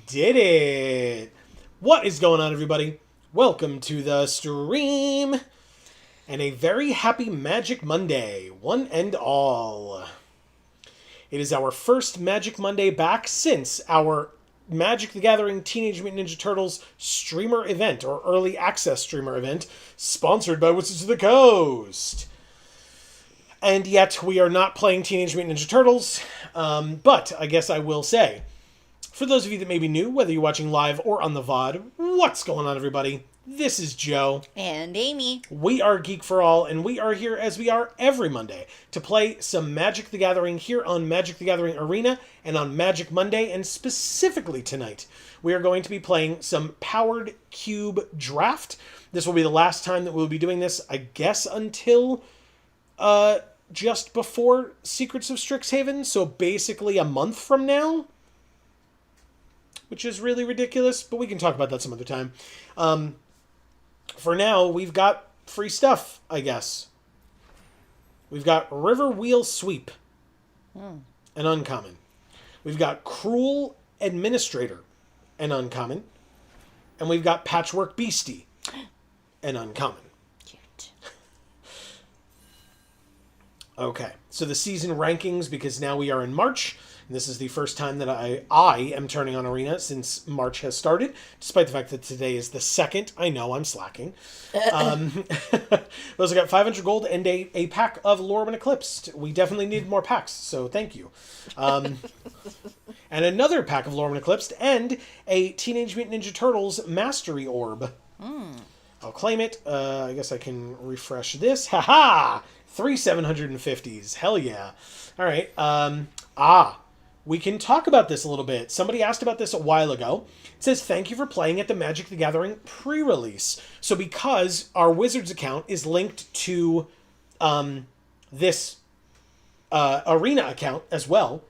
did it! What is going on, everybody? Welcome to the stream! And a very happy Magic Monday, one and all. It is our first Magic Monday back since our Magic the Gathering Teenage Mutant Ninja Turtles streamer event, or early access streamer event, sponsored by Wizards of the Coast. And yet, we are not playing Teenage Mutant Ninja Turtles, but I guess I will say, for those of you that may be new, whether you're watching live or on the VOD, what's going on, everybody? This is Joe. And Amy. We are Geek for All, and we are here, as we are every Monday, to play some Magic the Gathering here on Magic the Gathering Arena and on Magic Monday, and specifically tonight, we are going to be playing some Powered Cube Draft. This will be the last time that we'll be doing this, I guess, until just before Secrets of Strixhaven, so basically a month from now, which is really ridiculous, but we can talk about that some other time. For now, we've got free stuff, I guess. We've got River Wheel Sweep, an uncommon. We've got Cruel Administrator, an uncommon. And we've got Patchwork Beastie, an uncommon. Cute. Okay, so the season rankings, because now we are in March, and this is the first time that I am turning on Arena since March has started, despite the fact that today is the 2nd. I know, I'm slacking. We also got 500 gold and a pack of Lorwyn Eclipsed. We definitely needed more packs, so thank you. And another pack of Lorwyn Eclipsed and a Teenage Mutant Ninja Turtles Mastery Orb. I'll claim it. I guess I can refresh this. Haha! 3 750s. Hell yeah. All right. We can talk about this a little bit. Somebody asked about this a while ago. It says, thank you for playing at the Magic the Gathering pre-release. So because our Wizards account is linked to this Arena account as well,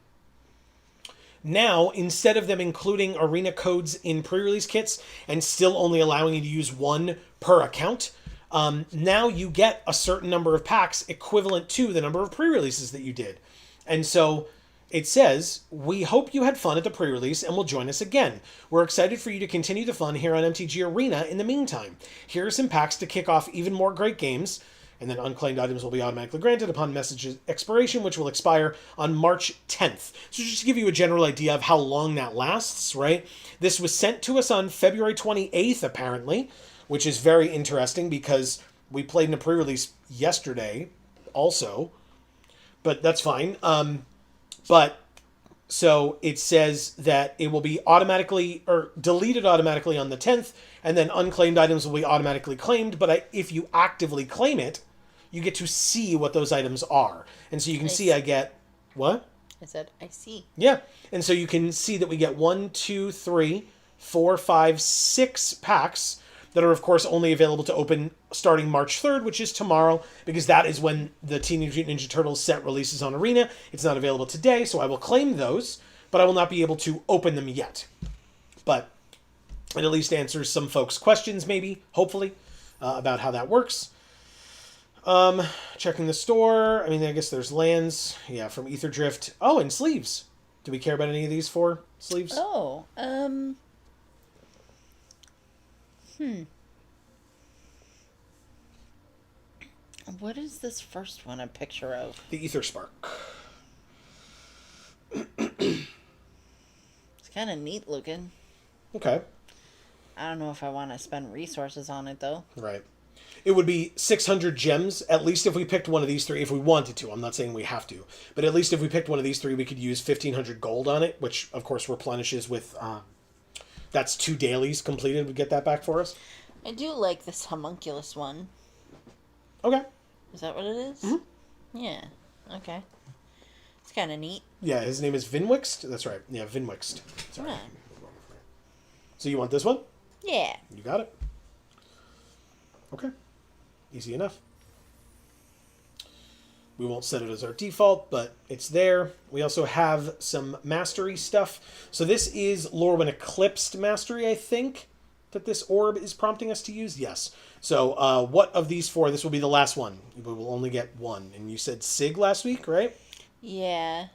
now, instead of them including Arena codes in pre-release kits and still only allowing you to use one per account, now you get a certain number of packs equivalent to the number of pre-releases that you did. And so it says, we hope you had fun at the pre-release and will join us again. We're excited for you to continue the fun here on MTG Arena in the meantime. Here are some packs to kick off even more great games. And then unclaimed items will be automatically granted upon message expiration, which will expire on March 10th. So just to give you a general idea of how long that lasts, right? This was sent to us on February 28th, apparently, which is very interesting because we played in a pre-release yesterday also. But that's fine. So it says that it will be automatically or deleted automatically on the 10th, and then unclaimed items will be automatically claimed. But if you actively claim it, you get to see what those items are. And so you can see I get... What? I said, I see. Yeah. And so you can see that we get 1, 2, 3, 4, 5, 6 packs that are, of course, only available to open starting March 3rd, which is tomorrow, because that is when the Teenage Mutant Ninja Turtles set releases on Arena. It's not available today, so I will claim those, but I will not be able to open them yet. But it at least answers some folks' questions, maybe, hopefully, about how that works. Checking the store. I mean, I guess there's lands. Yeah, from Ether Drift. Oh, and sleeves. Do we care about any of these 4 sleeves? Oh, What is this first one a picture of? The Ether Spark. It's kind of neat looking. Okay. I don't know if I want to spend resources on it, though. Right. It would be 600 gems, at least if we picked one of these 3, if we wanted to. I'm not saying we have to. But at least if we picked one of these 3, we could use 1,500 gold on it, which, of course, replenishes with... that's 2 dailies completed. We get that back for us. I do like this homunculus one. Okay. Is that what it is? Mm-hmm. Yeah. Okay. It's kind of neat. Yeah, his name is Vinwixt. That's right. Yeah, Vinwixt. Sorry. Yeah. So you want this one? Yeah. You got it. Okay. Easy enough. We won't set it as our default, but it's there. We also have some mastery stuff. So this is Lorwyn Eclipsed Mastery, I think, that this orb is prompting us to use. Yes. So what of these 4? This will be the last one. We will only get 1. And you said Sig last week, right? Yeah.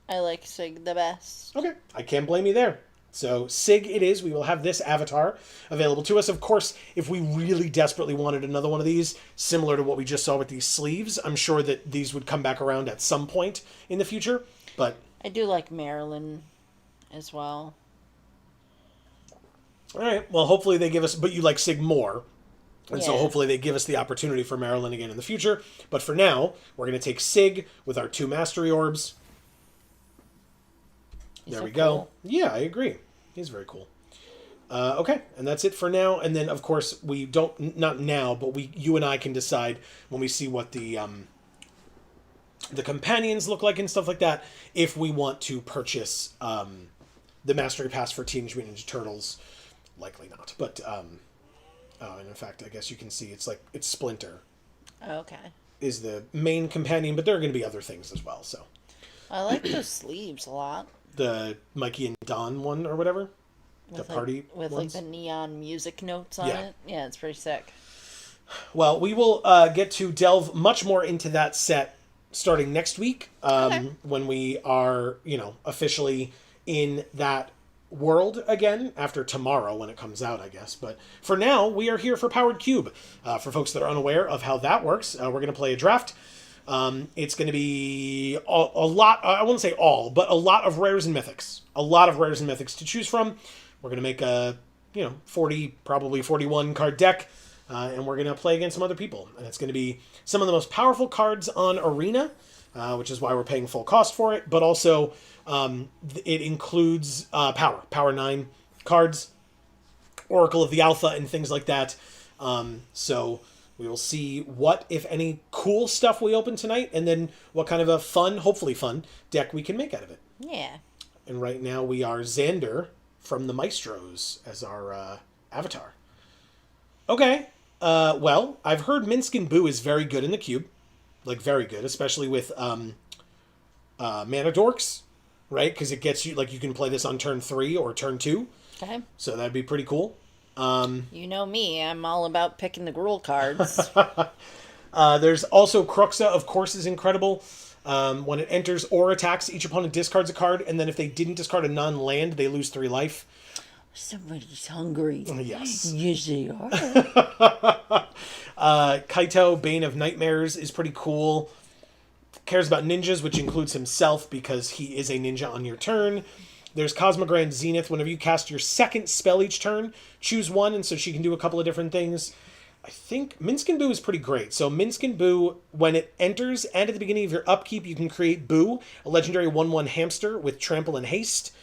I like Sig the best. Okay. I can't blame you there. So Sig it is. We will have this avatar available to us. Of course, if we really desperately wanted another one of these, similar to what we just saw with these sleeves, I'm sure that these would come back around at some point in the future. But I do like Marilyn as well. all right, well, hopefully they give us... But you like Sig more. And so Yeah. hopefully they give us the opportunity for Marilyn again in the future. But for now, we're going to take Sig with our 2 Mastery Orbs. He's There so we go. cool. Yeah, I agree. He's very cool. Okay, and that's it for now. And then, of course, we don't... Not now, but you and I can decide when we see what the companions look like and stuff like that, if we want to purchase the Mastery Pass for Teenage Mutant Ninja Turtles. Likely not. But, and in fact, I guess you can see it's Splinter Okay. is the main companion, but there are going to be other things as well, so... I like those sleeves a lot. The Mikey and Don one or whatever? The party with ones? like the neon music notes on Yeah. it. Yeah, it's pretty sick. Well, we will get to delve much more into that set starting next week when we are, officially in that world again after tomorrow when it comes out, I guess. But for now, we are here for Powered Cube. For folks that are unaware of how that works, we're going to play a draft. It's going to be a lot, I won't say all, but a lot of rares and mythics. A lot of rares and mythics to choose from. We're going to make a, 40, probably 41 card deck, and we're going to play against some other people. And it's going to be some of the most powerful cards on Arena, which is why we're paying full cost for it, but also it includes Power 9 cards, Oracle of the Alpha, and things like that. So we will see what, if any, cool stuff we open tonight, and then what kind of a fun, hopefully fun, deck we can make out of it. Yeah. And right now we are Xander from the Maestros as our avatar. Okay. Well, I've heard Minsk and Boo is very good in the cube. Like, very good, especially with Mana Dorks, right? Because it gets you, you can play this on turn 3 or turn 2. Okay. So that'd be pretty cool. You know me, I'm all about picking the Gruul cards. There's also Cruxa, of course, is incredible. When it enters or attacks, each opponent discards a card, and then if they didn't discard a non-land, they lose 3 life. Somebody's hungry. Yes. Yes, they are. Kaito, Bane of Nightmares, is pretty cool. Cares about ninjas, which includes himself, because he is a ninja on your turn. There's Cosmogrand Zenith. Whenever you cast your second spell each turn, choose one, and so she can do a couple of different things. I think Minsk and Boo is pretty great. So Minsk and Boo, when it enters and at the beginning of your upkeep, you can create Boo, a legendary 1/1 hamster with trample and haste.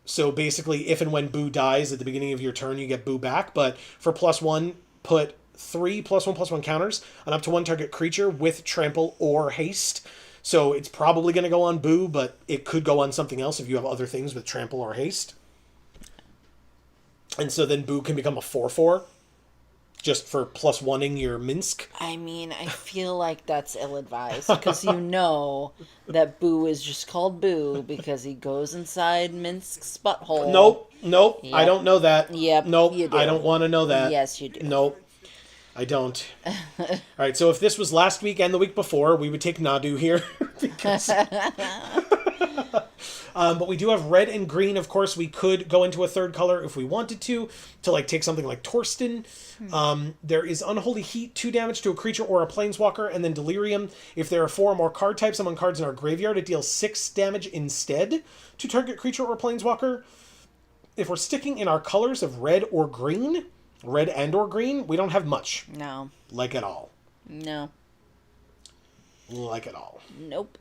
So basically, if and when Boo dies at the beginning of your turn, you get Boo back. But for +1, put 3 +1/+1 counters on up to 1 target creature with trample or haste. So it's probably going to go on Boo, but it could go on something else if you have other things with trample or haste. And so then Boo can become a 4/4. Just for +1ing your Minsk. I mean, I feel like that's ill-advised, because you know that Boo is just called Boo because he goes inside Minsk's butthole. Nope. Yep. I don't know that. Yep, Nope, you do. I don't want to know that. Yes, you do. Nope, I don't. All right, so if this was last week and the week before, we would take Nadu here. because... but we do have red and green. Of course, we could go into a third color if we wanted to take something like Torsten. There is Unholy Heat, 2 damage to a creature or a planeswalker, and then Delirium. If there are 4 or more card types among cards in our graveyard, it deals 6 damage instead to target creature or planeswalker. If we're sticking in our colors of red or green, red and or green, we don't have much. No. Like at all. No. Like at all. Nope.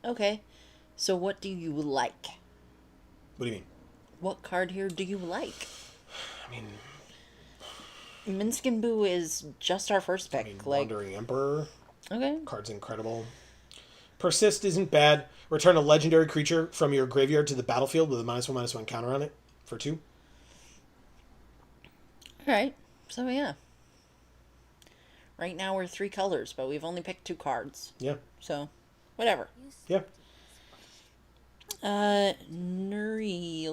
Okay. So what do you like? What do you mean? What card here do you like? I mean... Minsk and Boo is just our first pick. Wandering Emperor. Okay. Card's incredible. Persist isn't bad. Return a legendary creature from your graveyard to the battlefield with a -1/-1 counter on it for 2. Alright. So yeah. Right now we're 3 colors, but we've only picked 2 cards. Yeah. So, whatever. Yeah. Nurieliap.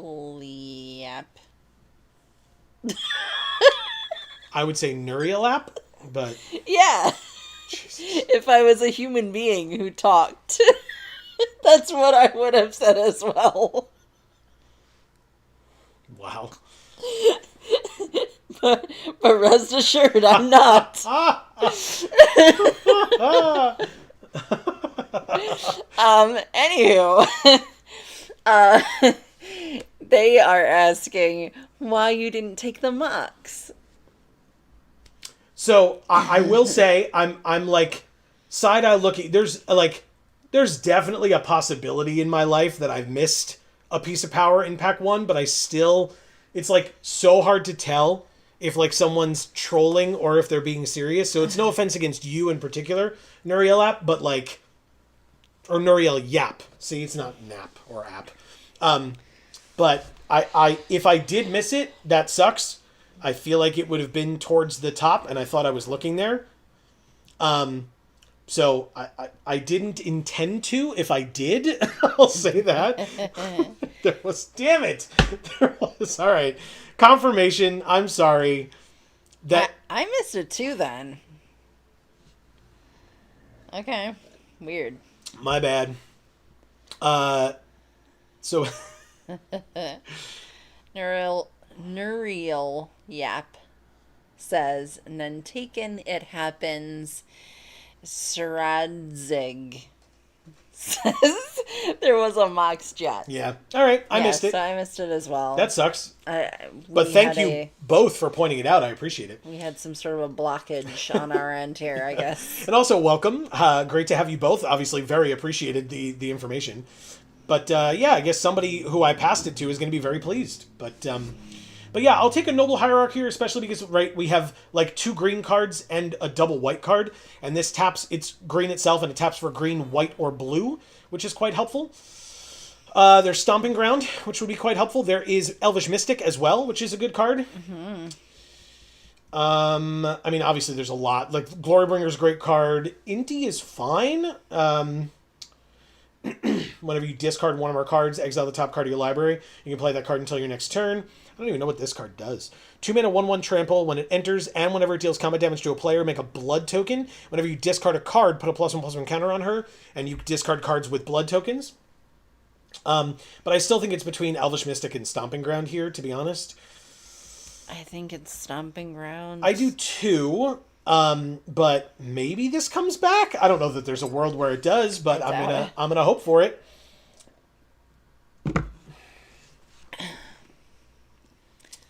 I would say Nurielap, but... Yeah. Jesus. If I was a human being who talked. That's what I would have said as well. Wow. But rest assured, I'm not. Anywho, uh, they are asking why you didn't take the mocks. So I will say I'm like side eye looking. There's definitely a possibility in my life that I've missed a piece of power in pack one, but it's like so hard to tell if like someone's trolling or if they're being serious. So it's no offense against you in particular, Nuriel app, but like, or Nuriel Yap. See, it's not nap or app. But I if I did miss it, that sucks. I feel like it would have been towards the top, and I thought I was looking there. So I didn't intend to. If I did, I'll say that. Damn it. There was, all right. Confirmation. I'm sorry. I missed it too then. Okay. Weird. My bad. So Nuriel Yap says, Nantaken it happens. Saradzig says there was a Mox Jet. yeah. All right. I missed it. So I missed it as well. That sucks. We But thank had you both for pointing it out. I appreciate it. We had some sort of a blockage on our end here, I guess. And also welcome. Great to have you both. Obviously, very appreciated the information. But yeah, I guess somebody who I passed it to is going to be very pleased. But yeah, I'll take a Noble Hierarch here, especially because, right, we have like 2 green cards and a double white card. And this taps, it's green itself, and it taps for green, white, or blue, which is quite helpful. There's Stomping Ground, which would be quite helpful. There is Elvish Mystic as well, which is a good card. Mm-hmm. I mean, obviously there's a lot. Like, Glorybringer's a great card. Inti is fine. Whenever you discard one of our cards, exile the top card of your library. You can play that card until your next turn. I don't even know what this card does. 2 mana, 1/1 trample. When it enters and whenever it deals combat damage to a player, make a blood token. Whenever you discard a card, put a +1/+1 counter on her, and you discard cards with blood tokens. But I still think it's between Elvish Mystic and Stomping Ground here, to be honest. I think it's Stomping Ground. I do too. But maybe this comes back. I don't know that there's a world where it does, but I'm gonna hope for it.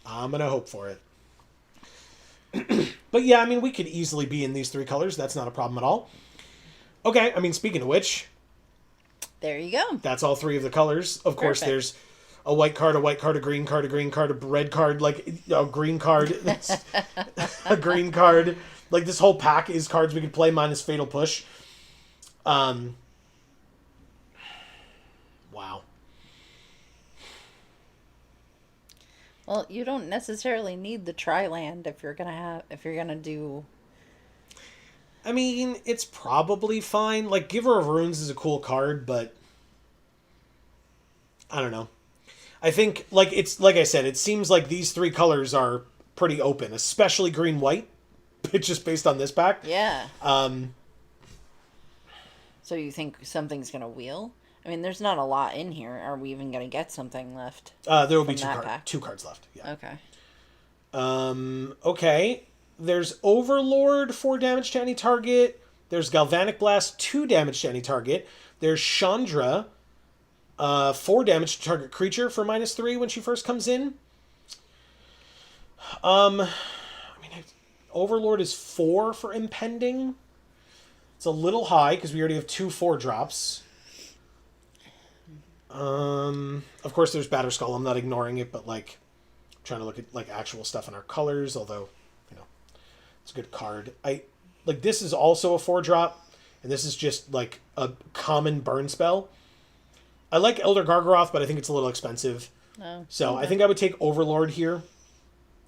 I'm gonna hope for it. But yeah, I mean, we could easily be in these 3 colors. That's not a problem at all. Okay, I mean, speaking of which, there you go. that's all 3 of the colors. Of course, there's a white card, a green card, a red card, like a green card, a green card. Like, this whole pack is cards we could play minus Fatal Push. Wow. Well, you don't necessarily need the Tri-Land if you're gonna do. I mean, it's probably fine. Like, Giver of Runes is a cool card, but I don't know. I think, like I said, it seems like these 3 colors are pretty open, especially green-white, just based on this pack. Yeah. So you think something's gonna wheel? I mean, there's not a lot in here. Are we even gonna get something left? There will be 2 cards left. Yeah. Okay. Okay. There's Overlord, 4 damage to any target. There's Galvanic Blast, 2 damage to any target. There's Chandra, 4 damage to target creature for -3 when she first comes in. I mean, Overlord is 4 for Impending. It's a little high because we already have 2 4-drops. Of course, there's Batterskull. I'm not ignoring it, but like, I'm trying to look at like actual stuff in our colors. Although, you know, it's a good card. This is also a 4-drop, and this is just like a common burn spell. I like Elder Gargaroth, but I think it's a little expensive. Oh, so okay. I think I would take Overlord here.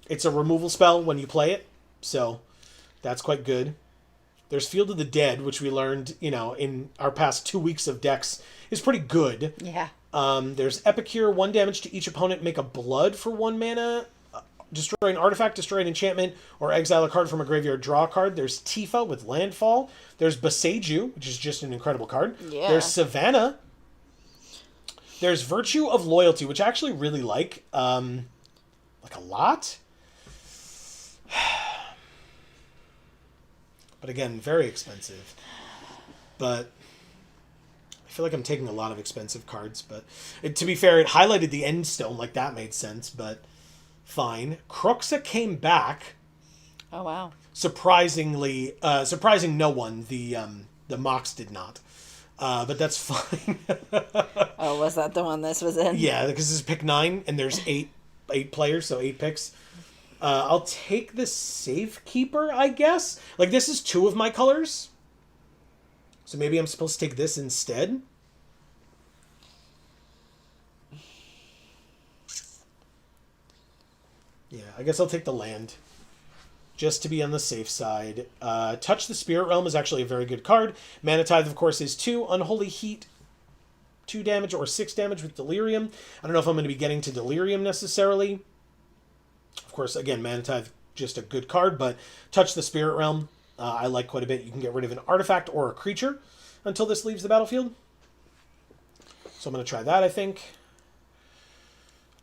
It's a removal spell when you play it, so that's quite good. There's Field of the Dead, which we learned, you know, in our past 2 weeks of decks, is pretty good. Yeah. There's Epicure, 1 damage to each opponent, make a blood for 1 mana, destroy an artifact, destroy an enchantment, or exile a card from a graveyard, draw a card. There's Tifa with Landfall. There's Boseiju, which is just an incredible card. Yeah. There's Savannah, There's Virtue of Loyalty, which I actually really like a lot. But again, very expensive. But I feel like I'm taking a lot of expensive cards. But to be fair, it highlighted the End Stone, like that made sense. But fine. Cruxa came back. Oh wow! Surprising no one. The Mox did not. But that's fine. Oh, was that the one this was in? Yeah, because this is pick 9, and there's eight players, so 8 picks. I'll take the Safekeeper, I guess. Like, this is 2 of my colors. So maybe I'm supposed to take this instead. Yeah, I guess I'll take the land. Just to be on the safe side. Touch the Spirit Realm is actually a very good card. Mana Tithe, of course, is 2. Unholy Heat, 2 damage or 6 damage with Delirium. I don't know if I'm going to be getting to Delirium necessarily. Of course, again, Mana Tithe, just a good card, but Touch the Spirit Realm, I like quite a bit. You can get rid of an artifact or a creature until this leaves the battlefield. So I'm going to try that, I think.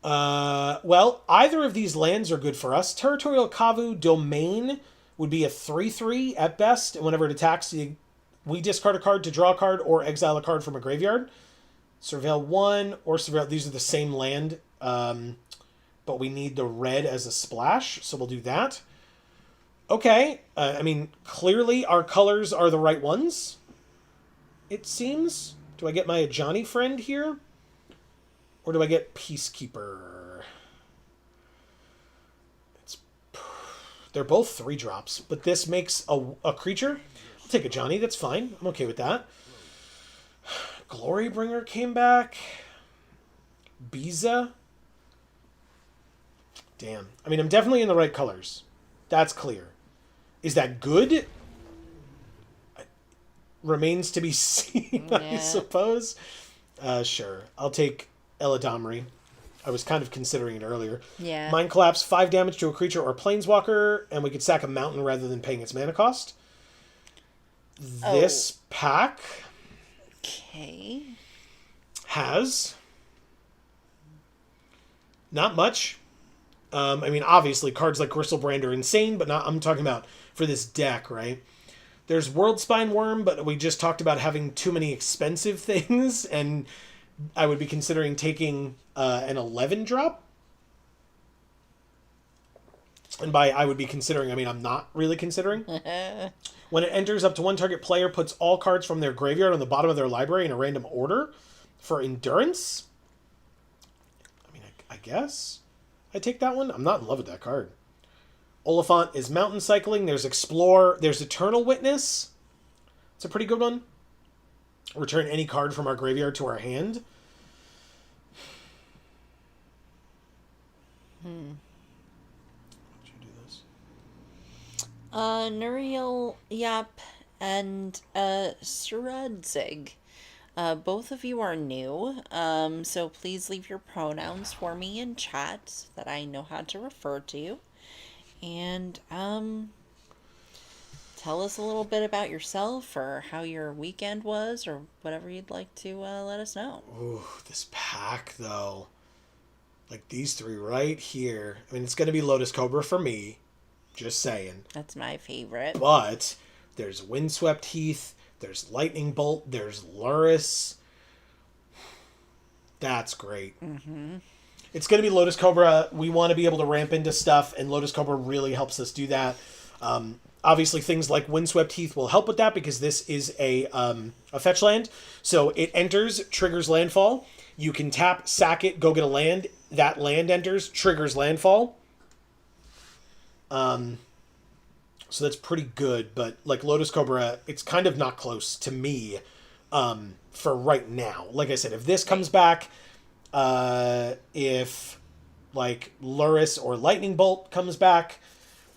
Well, either of these lands are good for us. Territorial Kavu Domain would be a 3/3 at best, and whenever it attacks, we discard a card to draw a card or exile a card from a graveyard. Surveil 1 or Surveil, these are the same land, but we need the red as a splash, so we'll do that. Okay, I mean, clearly our colors are the right ones, it seems. Do I get my Ajani friend here? Or do I get Peacekeeper? They're both 3 drops, but this makes a creature. I'll take a Johnny, that's fine. I'm okay with that. Glorybringer came back. Biza. Damn. I mean, I'm definitely in the right colors. That's clear. Is that good? Remains to be seen, yeah. I suppose. Sure. I'll take Eladamri. I was kind of considering it earlier. Yeah. Mind Collapse, 5 damage to a creature or planeswalker, and we could sack a mountain rather than paying its mana cost. This pack has not much. I mean, obviously, cards like Gristlebrand are insane, but not. I'm talking about for this deck, right? There's Worldspine Worm, but we just talked about having too many expensive things, and I would be considering taking an 11 drop. And by I would be considering, I mean I'm not really considering. When it enters, up to 1 target player puts all cards from their graveyard on the bottom of their library in a random order for Endurance. I mean, I guess I take that one. I'm not in love with that card. Oliphant is mountain cycling. There's Explore. There's Eternal Witness. It's a pretty good one. Return any card from our graveyard to our hand. Nuriel Yap and Suradzig. Both of you are new, so please leave your pronouns for me in chat so that I know how to refer to you. And tell us a little bit about yourself or how your weekend was or whatever you'd like to let us know. Ooh, this pack, though. Like these 3 right here. I mean, it's going to be Lotus Cobra for me. Just saying. That's my favorite. But there's Windswept Heath. There's Lightning Bolt. There's Luris. That's great. Mm-hmm. It's going to be Lotus Cobra. We want to be able to ramp into stuff, and Lotus Cobra really helps us do that. Obviously, things like Windswept Heath will help with that because this is a fetch land. So it enters, triggers landfall. You can tap, sack it, go get a land. That land enters, triggers landfall. So that's pretty good, but like Lotus Cobra, it's kind of not close to me for right now. Like I said, if this comes back, if like Luris or Lightning Bolt comes back,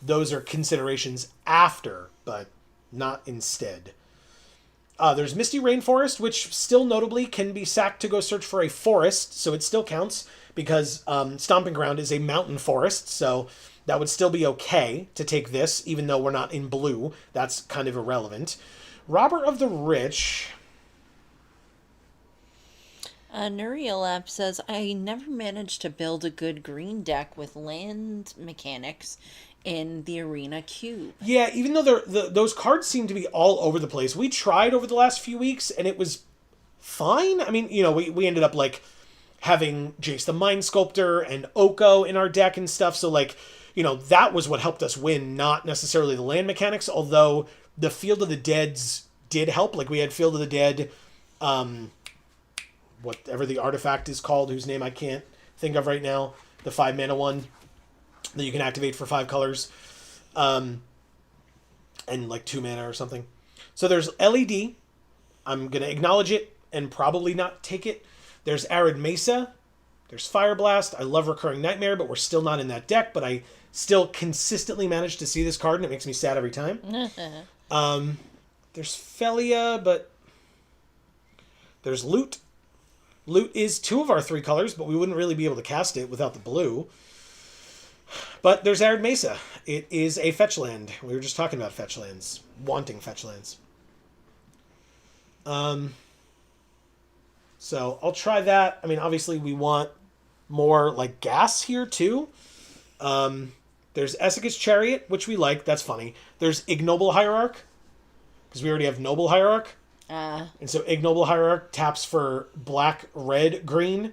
those are considerations after, but not instead. There's Misty Rainforest, which still notably can be sacked to go search for a forest, so it still counts because Stomping Ground is a mountain forest, so that would still be okay to take this, even though we're not in blue. That's kind of irrelevant. Robber of the Rich. Nuriel says, I never managed to build a good green deck with land mechanics in the arena cube. Yeah, even though those cards seem to be all over the place. We tried over the last few weeks, and it was fine. I mean, we ended up, like, having Jace the Mind Sculptor and Oko in our deck and stuff, so, like, that was what helped us win, not necessarily the land mechanics, although the Field of the Deads did help. Like, we had Field of the Dead, whatever the artifact is called, whose name I can't think of right now, the 5-mana one that you can activate for 5 colors, and like 2 mana or something. So there's LED. I'm going to acknowledge it and probably not take it. There's Arid Mesa. There's Fire Blast. I love Recurring Nightmare, but we're still not in that deck, but I still consistently manage to see this card, and it makes me sad every time. There's Felia, but there's Loot. Loot is 2 of our 3 colors, but we wouldn't really be able to cast it without the blue. But there's Arid Mesa. It is a fetch land. We were just talking about fetch lands. Wanting fetch lands. So I'll try that. I mean, obviously we want more, like, gas here, too. There's Esseka's Chariot, which we like. That's funny. There's Ignoble Hierarch, because we already have Noble Hierarch. And so Ignoble Hierarch taps for black, red, green,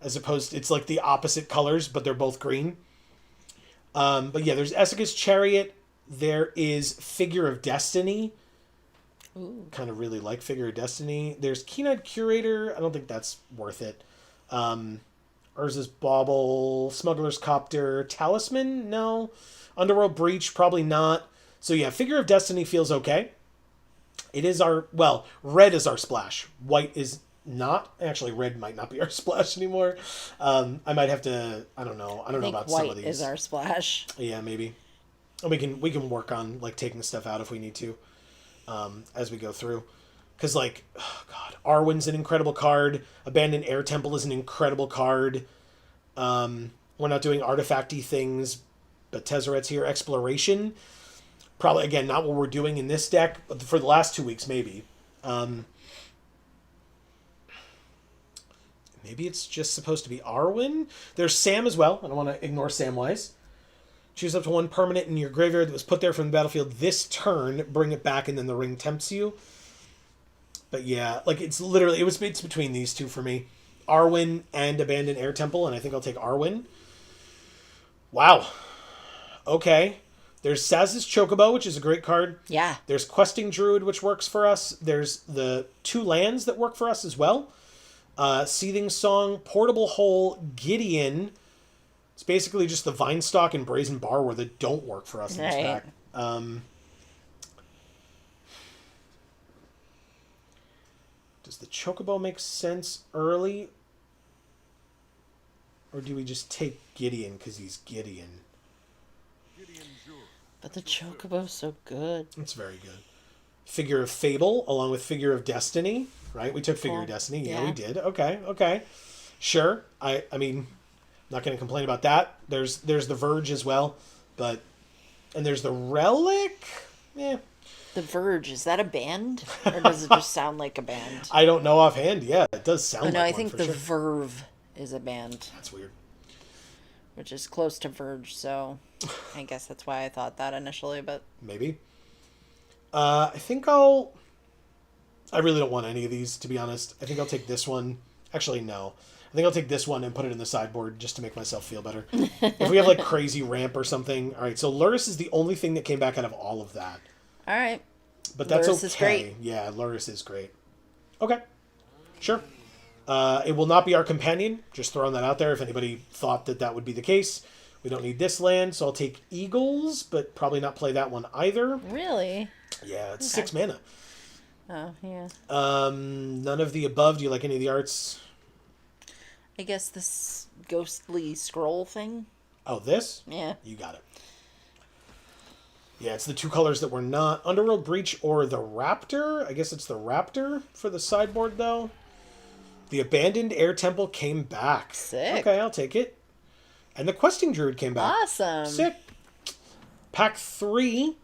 as opposed to, it's like the opposite colors, but they're both green. But yeah, there's Esseka's Chariot. There is Figure of Destiny. Ooh. Kind of really like Figure of Destiny. There's Keen-Eyed Curator. I don't think that's worth it. Urza's Bauble, Smuggler's Copter, Talisman? No. Underworld Breach? Probably not. So yeah, Figure of Destiny feels okay. It is our, well, red is our splash. White is not. Actually, red might not be our splash anymore. I might have to, I don't know. I don't know about some of these. White is our splash. Yeah, maybe. And we can work on, like, taking stuff out if we need to, as we go through. Because, like, oh God, Arwen's an incredible card. Abandoned Air Temple is an incredible card. We're not doing artifacty things, but Tezzeret's here. Exploration. Probably, again, not what we're doing in this deck, but for the last 2 weeks, maybe. Maybe it's just supposed to be Arwen. There's Sam as well. I don't want to ignore Samwise. Choose up to 1 permanent in your graveyard that was put there from the battlefield this turn. Bring it back, and then the ring tempts you. But yeah, like, it's between these two for me. Arwen and Abandoned Air Temple, and I think I'll take Arwen. Wow. Okay. There's Saz's Chocobo, which is a great card. Yeah. There's Questing Druid, which works for us. There's the 2 lands that work for us as well. Seething Song, Portable Hole, Gideon. It's basically just the Vinestalk and Brazen Borrower that don't work for us in this pack. Does the Chocobo make sense early? Or do we just take Gideon because he's Gideon? But the Chocobo's so good. It's very good. Figure of Fable, along with Figure of Destiny, right? We took Figure of Destiny. Yeah, we did. Okay. Sure. I mean, I'm not going to complain about that. There's the Verge as well, and there's the Relic. Yeah. The Verge, is that a band? Or does it just sound like a band? I don't know offhand. Yeah, it does sound like one. No, I think the Verve is a band. That's weird. Which is close to Verge, so I guess that's why I thought that initially, but... Maybe. I really don't want any of these, to be honest. I think I'll take this one. Actually, no. I think I'll take this one and put it in the sideboard just to make myself feel better. If we have, like, Crazy Ramp or something. All right, so Luris is the only thing that came back out of all of that. All right. But that's Luris okay. Is great. Yeah, Luris is great. Okay. Sure. It will not be our companion. Just throwing that out there if anybody thought that would be the case. We don't need this land, so I'll take Eagles, but probably not play that one either. Really? Yeah, it's 6 mana. Oh, yeah. None of the above. Do you like any of the arts? I guess this ghostly scroll thing. Oh, this? Yeah. You got it. Yeah, it's the 2 colors that were not Underworld Breach or the Raptor. I guess it's the Raptor for the sideboard, though. The Abandoned Air Temple came back. Sick. Okay, I'll take it. And the Questing Druid came back. Awesome. Sick. Pack 3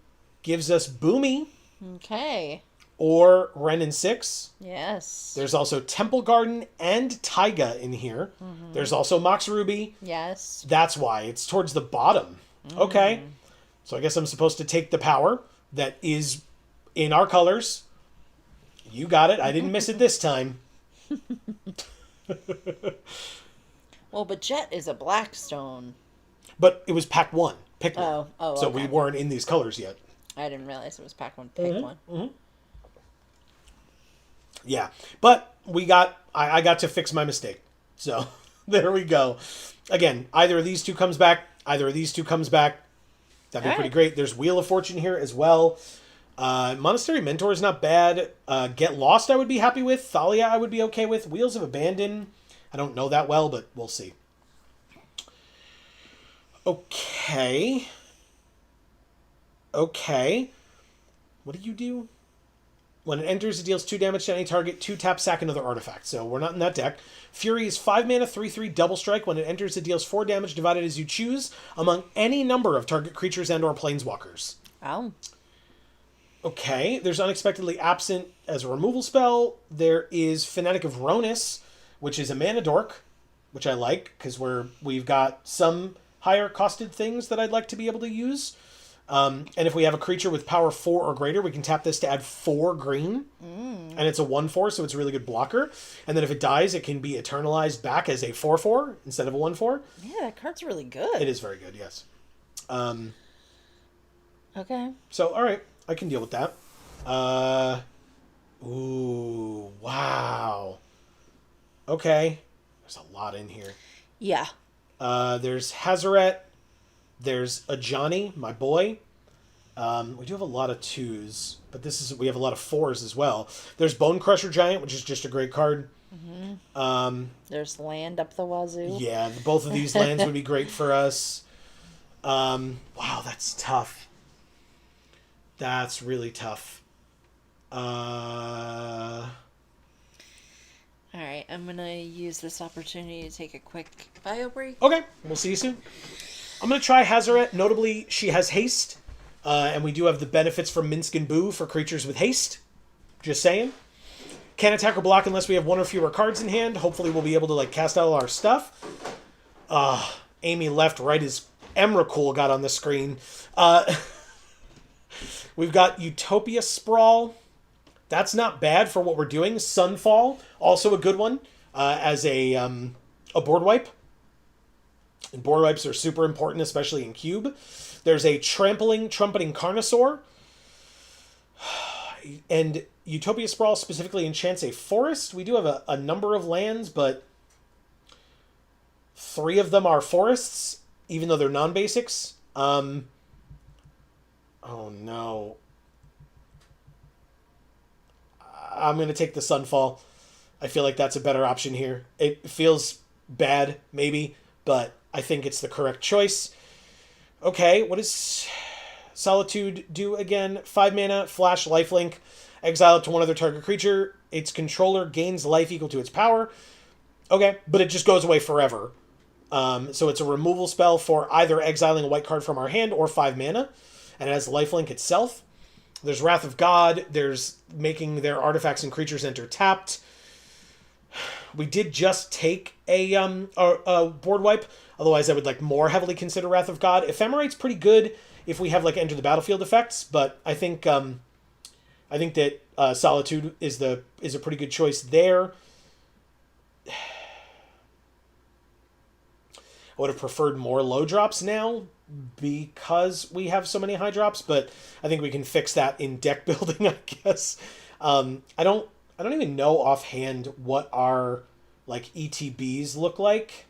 gives us Boomy. Okay. or Ren and 6. Yes. There's also Temple Garden and Taiga in here. There's also Mox Ruby. Yes. That's why. It's towards the bottom. Okay. So I guess I'm supposed to take the power that is in our colors. You got it. I didn't miss it this time. Well, but Jet is a Blackstone. But it was pack 1. Pick one. Oh, So okay. we weren't in these colors yet. I didn't realize it was pack 1, pick 1. Yeah. But I got to fix my mistake. So there we go. Again, either of these two comes back. That'd be All pretty right. great. There's Wheel of Fortune here as well. Monastery Mentor is not bad. Get Lost I would be happy with. Thalia I would be okay with. Wheels of Abandon, I don't know that well, but we'll see. Okay. What do you do? When it enters, it deals 2 damage to any target. 2 tap, sack another artifact. So we're not in that deck. Fury is 5 mana, 3/3 double strike. When it enters, it deals 4 damage divided as you choose among any number of target creatures and/or planeswalkers. Oh. Okay, there's Unexpectedly Absent as a removal spell. There is Fanatic of Ronus, which is a mana dork, which I like because we've got some higher costed things that I'd like to be able to use. And if we have a creature with power 4 or greater, we can tap this to add 4 green. And it's a 1/4, so it's a really good blocker. And then if it dies, it can be eternalized back as a 4/4 instead of a 1/4. Yeah, that card's really good. It is very good, yes. Okay. So, all right, I can deal with that. Ooh, wow. Okay. There's a lot in here. Yeah. There's Hazaret. There's Ajani, my boy. We do have a lot of 2s, but we have a lot of 4s as well. There's Bone Crusher Giant, which is just a great card. There's land up the wazoo. Yeah, both of these lands would be great for us. Wow, that's tough. That's really tough. All right, I'm gonna use this opportunity to take a quick bio break. Okay, we'll see you soon. I'm going to try Hazaret. Notably, she has haste, and we do have the benefits from Minsk and Boo for creatures with haste. Just saying. Can't attack or block unless we have 1 or fewer cards in hand. Hopefully we'll be able to cast out all our stuff. Amy left right as Emrakul got on the screen. We've got Utopia Sprawl. That's not bad for what we're doing. Sunfall, also a good one as a board wipe. And board wipes are super important, especially in Cube. There's a Trumpeting Carnosaur. And Utopia Sprawl specifically enchants a forest. We do have a number of lands, but 3 of them are forests, even though they're non-basics. Oh no. I'm going to take the Sunfall. I feel like that's a better option here. It feels bad, maybe, but I think it's the correct choice. Okay, what does Solitude do again? 5 mana, flash, lifelink, exile it to 1 other target creature. Its controller gains life equal to its power. Okay, but it just goes away forever. So it's a removal spell for either exiling a white card from our hand or 5 mana, and it has lifelink itself. There's Wrath of God. There's making their artifacts and creatures enter tapped. We did just take a board wipe. Otherwise, I would more heavily consider Wrath of God. Ephemerite's pretty good if we have enter the battlefield effects, but I think that Solitude is a pretty good choice there. I would have preferred more low drops now because we have so many high drops, but I think we can fix that in deck building, I guess. I don't even know offhand what our ETBs look like.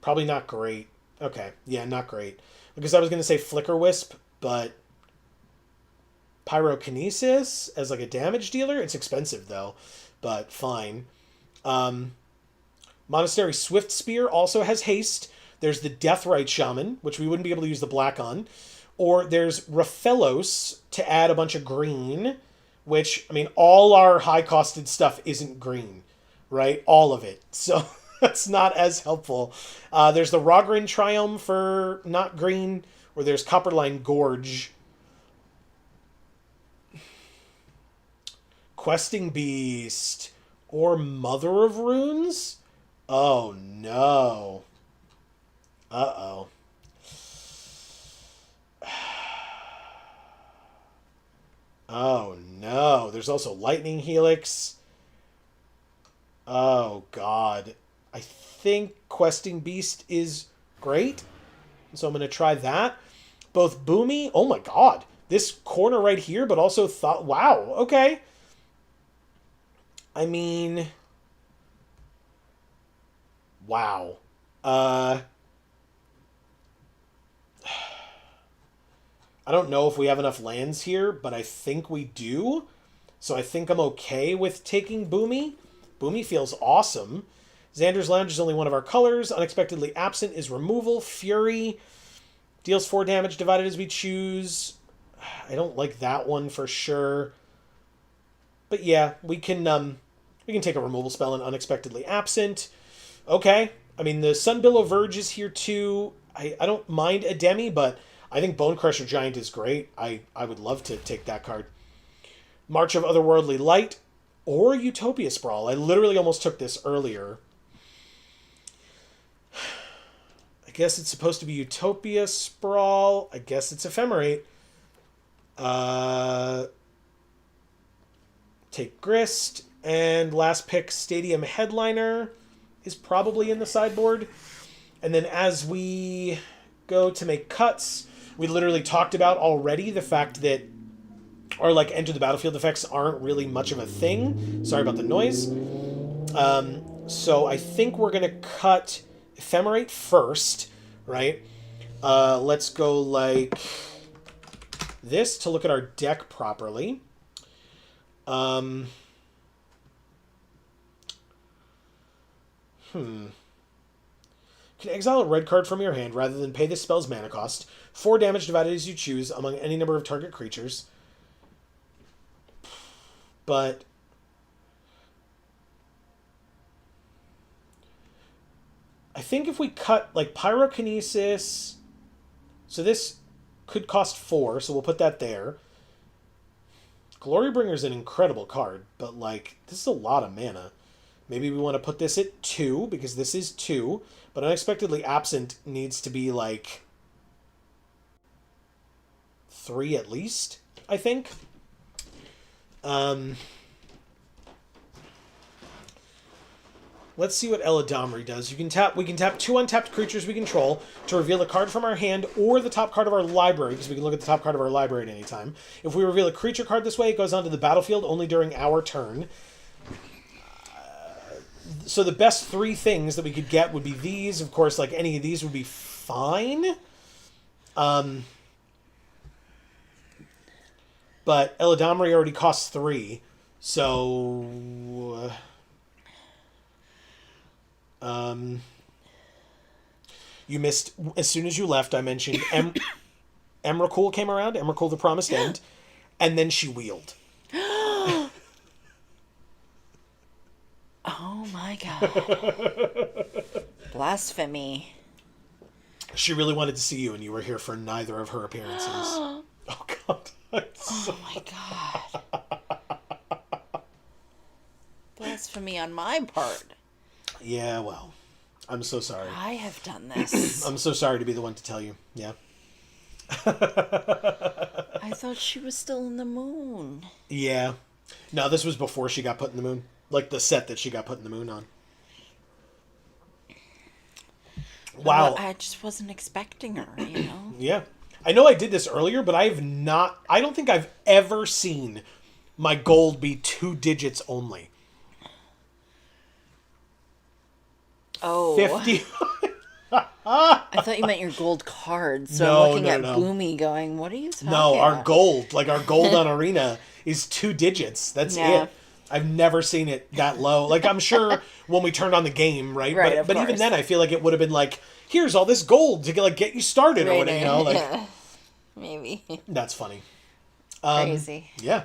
Probably not great. Okay, yeah, not great. Because I was going to say Flicker Wisp, but Pyrokinesis as a damage dealer? It's expensive though, but fine. Monastery Swift Spear also has haste. There's the Deathrite Shaman, which we wouldn't be able to use the black on. Or there's Raphelos to add a bunch of green, which, all our high-costed stuff isn't green, right? All of it. So that's not as helpful. There's the Rogrin Triumph for not green, or there's Copperline Gorge. Questing Beast or Mother of Runes? Oh no. Uh-oh. Oh no. There's also Lightning Helix. Oh god. I think Questing Beast is great. So I'm going to try that. Both Boomy. Oh my god. This corner right here, but also thought, wow, okay. I mean, wow. I don't know if we have enough lands here, but I think we do. So I think I'm okay with taking Boomy. Boomy feels awesome. Xander's Lounge is only one of our colors. Unexpectedly Absent is removal. Fury deals 4 damage divided as we choose. I don't like that one for sure. But yeah, we can take a removal spell and Unexpectedly Absent. Okay. I mean, the Sunbillow Verge is here too. I don't mind a Demi, but I think Bone Crusher Giant is great. I would love to take that card. March of Otherworldly Light or Utopia Sprawl. I literally almost took this earlier. I guess it's supposed to be Utopia Sprawl. I guess it's Ephemerate. Take Grist. And last pick, Stadium Headliner is probably in the sideboard. And then as we go to make cuts, we literally talked about already the fact that our Enter the Battlefield effects aren't really much of a thing. Sorry about the noise. So I think we're going to cut Ephemerate first, right? Let's go like this to look at our deck properly. Can exile a red card from your hand rather than pay this spell's mana cost. 4 damage divided as you choose among any number of target creatures. But I think if we cut Pyrokinesis, so this could cost 4, so we'll put that there. Glorybringer is an incredible card, but this is a lot of mana. Maybe we want to put this at 2, because this is 2, but Unexpectedly Absent needs to be 3 at least, I think. Let's see what Eladamri does. We can tap 2 untapped creatures we control to reveal a card from our hand or the top card of our library, because we can look at the top card of our library at any time. If we reveal a creature card this way, it goes onto the battlefield only during our turn. So the best 3 things that we could get would be these. Of course, any of these would be fine. But Eladamri already costs 3. So you missed, as soon as you left, I mentioned Emrakul came around, Emrakul the Promised End, and then she wheeled. Oh my god. Blasphemy. She really wanted to see you, and you were here for neither of her appearances. Oh god. Oh my god. Blasphemy on my part. Yeah, well, I'm so sorry. I have done this. I'm so sorry to be the one to tell you. Yeah. I thought she was still in the moon. Yeah. No, this was before she got put in the moon. The set that she got put in the moon on. Wow. I just wasn't expecting her, Yeah. I know I did this earlier, but I don't think I've ever seen my gold be 2 digits only. Oh. 50. I thought you meant your gold cards. So No, I'm looking no, at no. Boomy going, what are you talking No, about? our gold on Arena is 2 digits. That's Yeah. it. I've never seen it that low. I'm sure when we turned on the game, right? Right, but even course. then, I feel like it would have been here's all this gold to get you started or whatever, Yeah. Maybe. That's funny. Crazy. Yeah.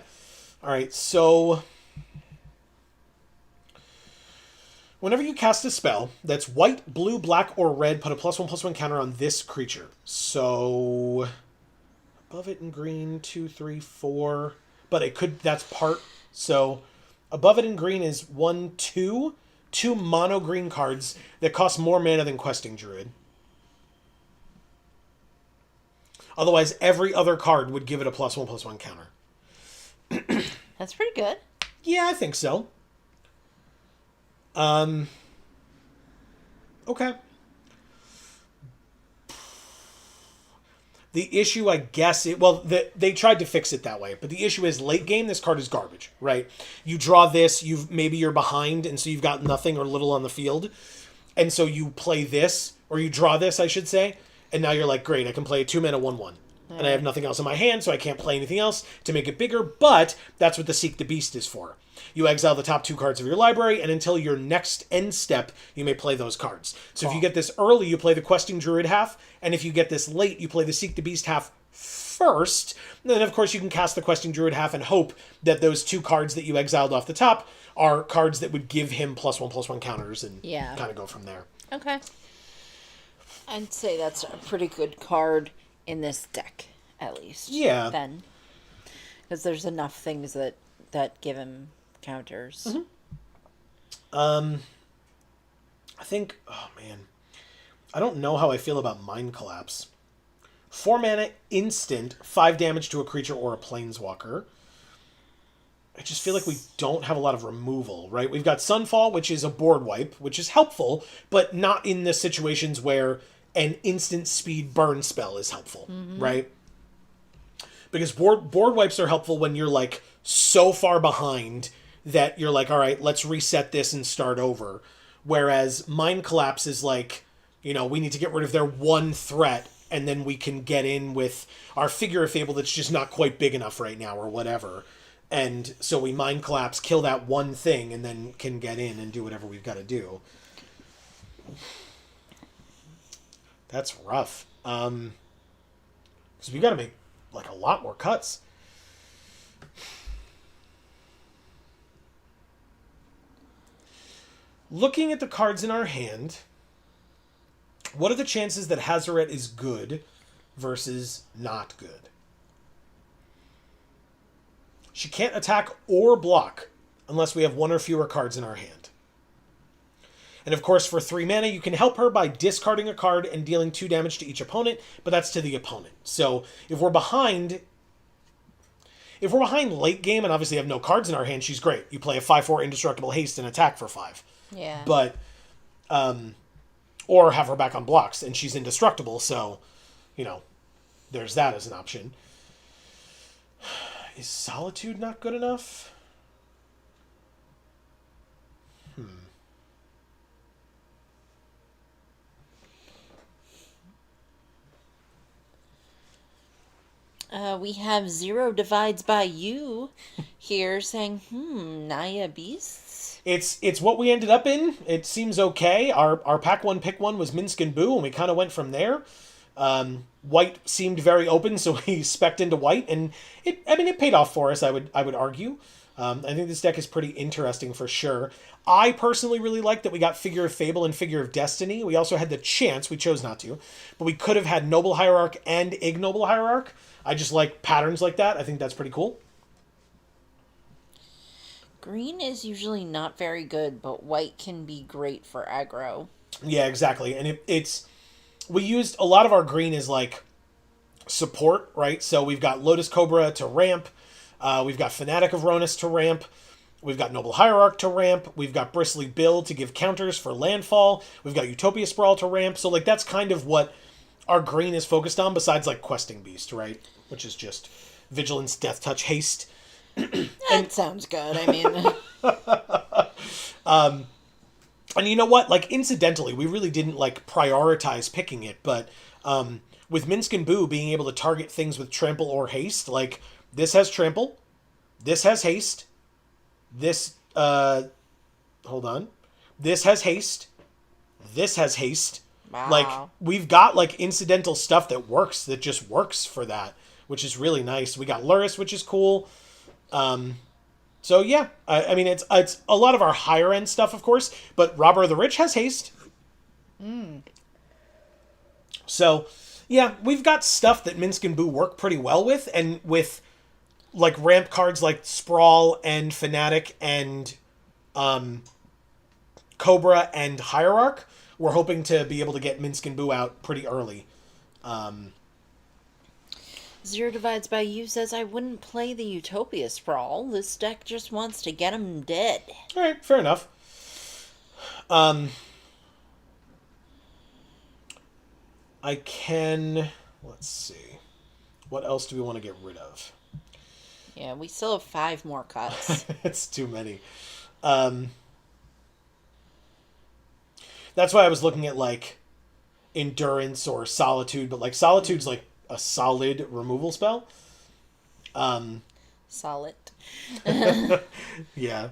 All right, so whenever you cast a spell that's white, blue, black, or red, put a +1/+1 counter on this creature. So above it in green, 2, 3, 4. But that's part So above it in green is two mono green cards that cost more mana than Questing Druid. Otherwise, every other card would give it a +1/+1 counter. That's pretty good. Yeah, I think so. Okay. The issue, I guess, they tried to fix it that way, but the issue is late game, this card is garbage, right? You draw this, maybe you're behind, and so you've got nothing or little on the field, and so you play this, or you draw this, I should say, and now you're like, great, I can play a 2-mana 1/1. And I have nothing else in my hand, so I can't play anything else to make it bigger, but that's what the Seek the Beast is for. You exile the top 2 cards of your library, and until your next end step, you may play those cards. So if you get this early, you play the Questing Druid half, and if you get this late, you play the Seek the Beast half first. And then, of course, you can cast the Questing Druid half and hope that those 2 cards that you exiled off the top are cards that would give him +1/+1 counters, and kind of go from there. Okay. I'd say that's a pretty good card in this deck, at least. Yeah. Then. Because there's enough things that give him counters. I think, oh man, I don't know how I feel about Mind Collapse. 4 mana, instant, 5 damage to a creature or a planeswalker. I just feel like we don't have a lot of removal, right? We've got Sunfall, which is a board wipe, which is helpful, but not in the situations where an instant speed burn spell is helpful, right? Because board wipes are helpful when you're like so far behind that you're like, all right, let's reset this and start over. Whereas Mind Collapse is like, we need to get rid of their one threat, and then we can get in with our Figure of Fable that's just not quite big enough right now or whatever. And so we Mind Collapse, kill that one thing, and then can get in and do whatever we've got to do. That's rough. Because we got to make like a lot more cuts. Looking at the cards in our hand, what are the chances that Hazoret is good versus not good? She can't attack or block unless we have 1 or fewer cards in our hand. And of course, for 3 mana, you can help her by discarding a card and dealing 2 damage to each opponent, but that's to the opponent. So if we're behind late game and obviously have no cards in our hand, she's great. You play a 5/4 indestructible haste and attack for 5. Yeah. But, or have her back on blocks and she's indestructible, so, there's that as an option. Is Solitude not good enough? We have Zero Divides by You here saying, Naya Beasts? It's what we ended up in. It seems okay. Our pack 1 pick 1 was Minsk and Boo, and we kind of went from there. White seemed very open, so we spec'd into white, and it paid off for us, I would argue. I think this deck is pretty interesting for sure. I personally really like that we got Figure of Fable and Figure of Destiny. We also had the chance, we chose not to, but we could have had Noble Hierarch and Ignoble Hierarch. I just like patterns like that. I think that's pretty cool. Green is usually not very good, but white can be great for aggro. Yeah, exactly. And we used a lot of our green as like support, right? So we've got Lotus Cobra to ramp. We've got Fanatic of Ronus to ramp. We've got Noble Hierarch to ramp. We've got Bristly Bill to give counters for landfall. We've got Utopia Sprawl to ramp. So like that's kind of what our green is focused on, besides like Questing Beast, right? Which is just Vigilance, Death Touch, Haste. That sounds good. I mean, and you know what? Like incidentally, we really didn't like prioritize picking it, but with Minsk and Boo being able to target things with Trample or Haste, like this has Trample, this has Haste, this hold on, this has Haste, this has Haste. wow. Like we've got like incidental stuff that just works for that, which is really nice. We got Luris, which is cool. So yeah, I mean it's a lot of our higher end stuff, of course, but Robber of the Rich has Haste. So yeah, we've got stuff that Minsk and Boo work pretty well with, and with like ramp cards like Sprawl and Fanatic and Cobra and Hierarch, we're hoping to be able to get Minsk and Boo out pretty early. Zero Divides by You says, I wouldn't play the Utopia Sprawl. This deck just wants to get him dead. All right, fair enough. I can. Let's see. What else do we want to get rid of? Yeah, we still have 5 more cuts. It's too many. That's why I was looking at like Endurance or Solitude, but like Solitude's like a solid removal spell. Solid. Yeah.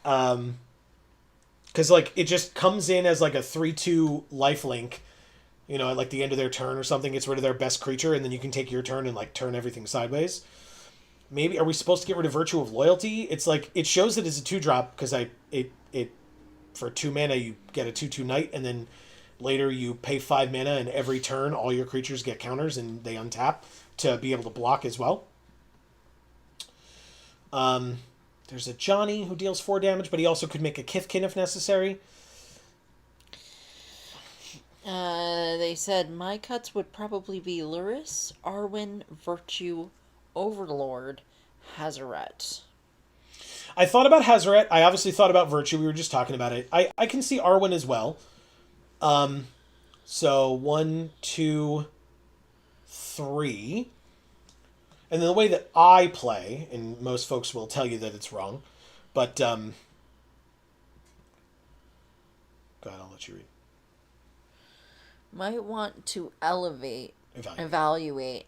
Because like it just comes in as like a 3/2 lifelink, at like the end of their turn or something, gets rid of their best creature, and then you can take your turn and like turn everything sideways. Maybe are we supposed to get rid of Virtue of Loyalty? It's like it shows that it's a 2-drop because it for 2 mana you get a 2/2 knight, and then later you pay 5 mana, and every turn all your creatures get counters and they untap to be able to block as well. There's a Johnny who deals 4 damage, but he also could make a Kithkin if necessary. They said my cuts would probably be Luris, Arwen, Virtue, Overlord, Hazaret. I thought about Hazaret. I obviously thought about Virtue. We were just talking about it. I can see Arwen as well. So 1, 2, 3. And then the way that I play, and most folks will tell you that it's wrong, but go ahead, I'll let you read. Might want to evaluate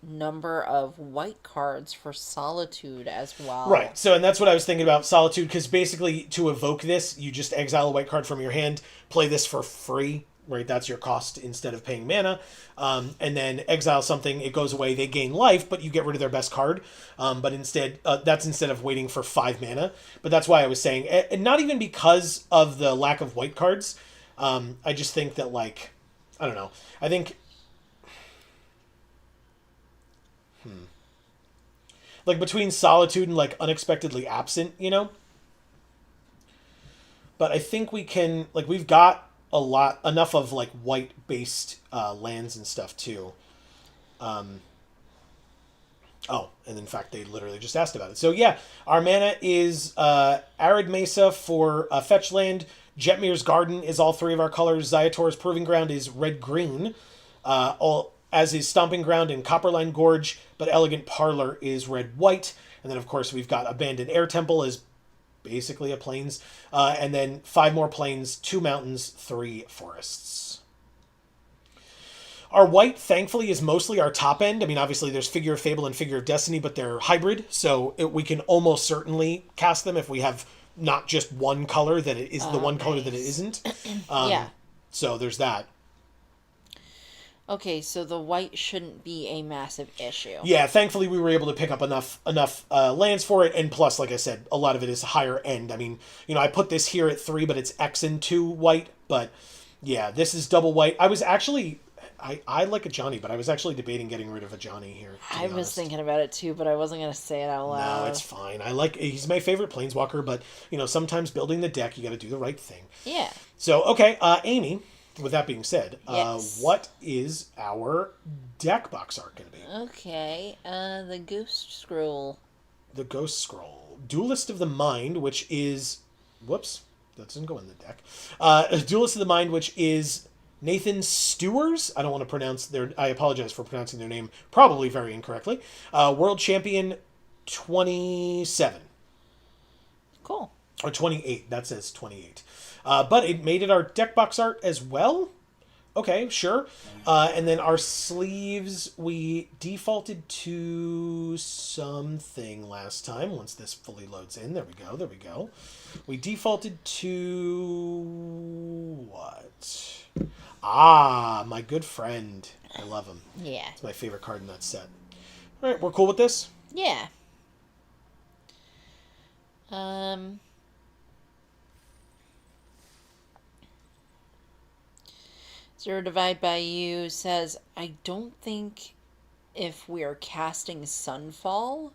number of white cards for Solitude as well. Right. So, and that's what I was thinking about Solitude, because basically to evoke this, you just exile a white card from your hand, play this for free, right? That's your cost instead of paying mana. And then exile something, it goes away, they gain life, but you get rid of their best card. But instead, that's instead of waiting for 5 mana. But that's why I was saying, and not even because of the lack of white cards. I just think that, like, I don't know. I think... Like, between Solitude and, like, Unexpectedly Absent, But I think we can... Like, we've got enough of, like, white-based lands and stuff, too. And in fact, they literally just asked about it. So, yeah, our mana is Arid Mesa for fetch land. Jetmir's Garden is all 3 of our colors. Zayator's Proving Ground is red-green. As is Stomping Ground and Copperline Gorge, but Elegant Parlor is red-white. And then, of course, we've got Abandoned Air Temple as basically a plains. And then 5 more plains, 2 mountains, 3 forests. Our white, thankfully, is mostly our top end. I mean, obviously, there's Figure of Fable and Figure of Destiny, but they're hybrid, so we can almost certainly cast them if we have not just one color that it is the one color that it isn't. Yeah. So there's that. Okay, so the white shouldn't be a massive issue. Yeah, thankfully we were able to pick up enough lands for it, and plus, like I said, a lot of it is higher end. I mean, I put this here at 3, but it's X and 2 white, but yeah, this is double white. I was actually... I like a Johnny, but I was actually debating getting rid of a Johnny here. I was thinking about it too, but I wasn't going to say it out loud. No, it's fine. He's my favorite planeswalker, but, sometimes building the deck, you got to do the right thing. Yeah. So, okay, Amy, with that being said, yes. What is our deck box art going to be? Okay, the Ghost Scroll. The Ghost Scroll. Duelist of the Mind, which is... Whoops, that doesn't go in the deck. Duelist of the Mind, which is... Nathan Stewers. I don't want to pronounce their... I apologize for pronouncing their name probably very incorrectly. World Champion 27. Cool. Or 28. That says 28. But it made it our deck box art as well. Okay, sure. And then our sleeves, we defaulted to something last time. Once this fully loads in. There we go. We defaulted to... what? My good friend. I love him. Yeah. It's my favorite card in that set. All right, we're cool with this? Yeah. Zero Divide by You says, I don't think if we're casting Sunfall,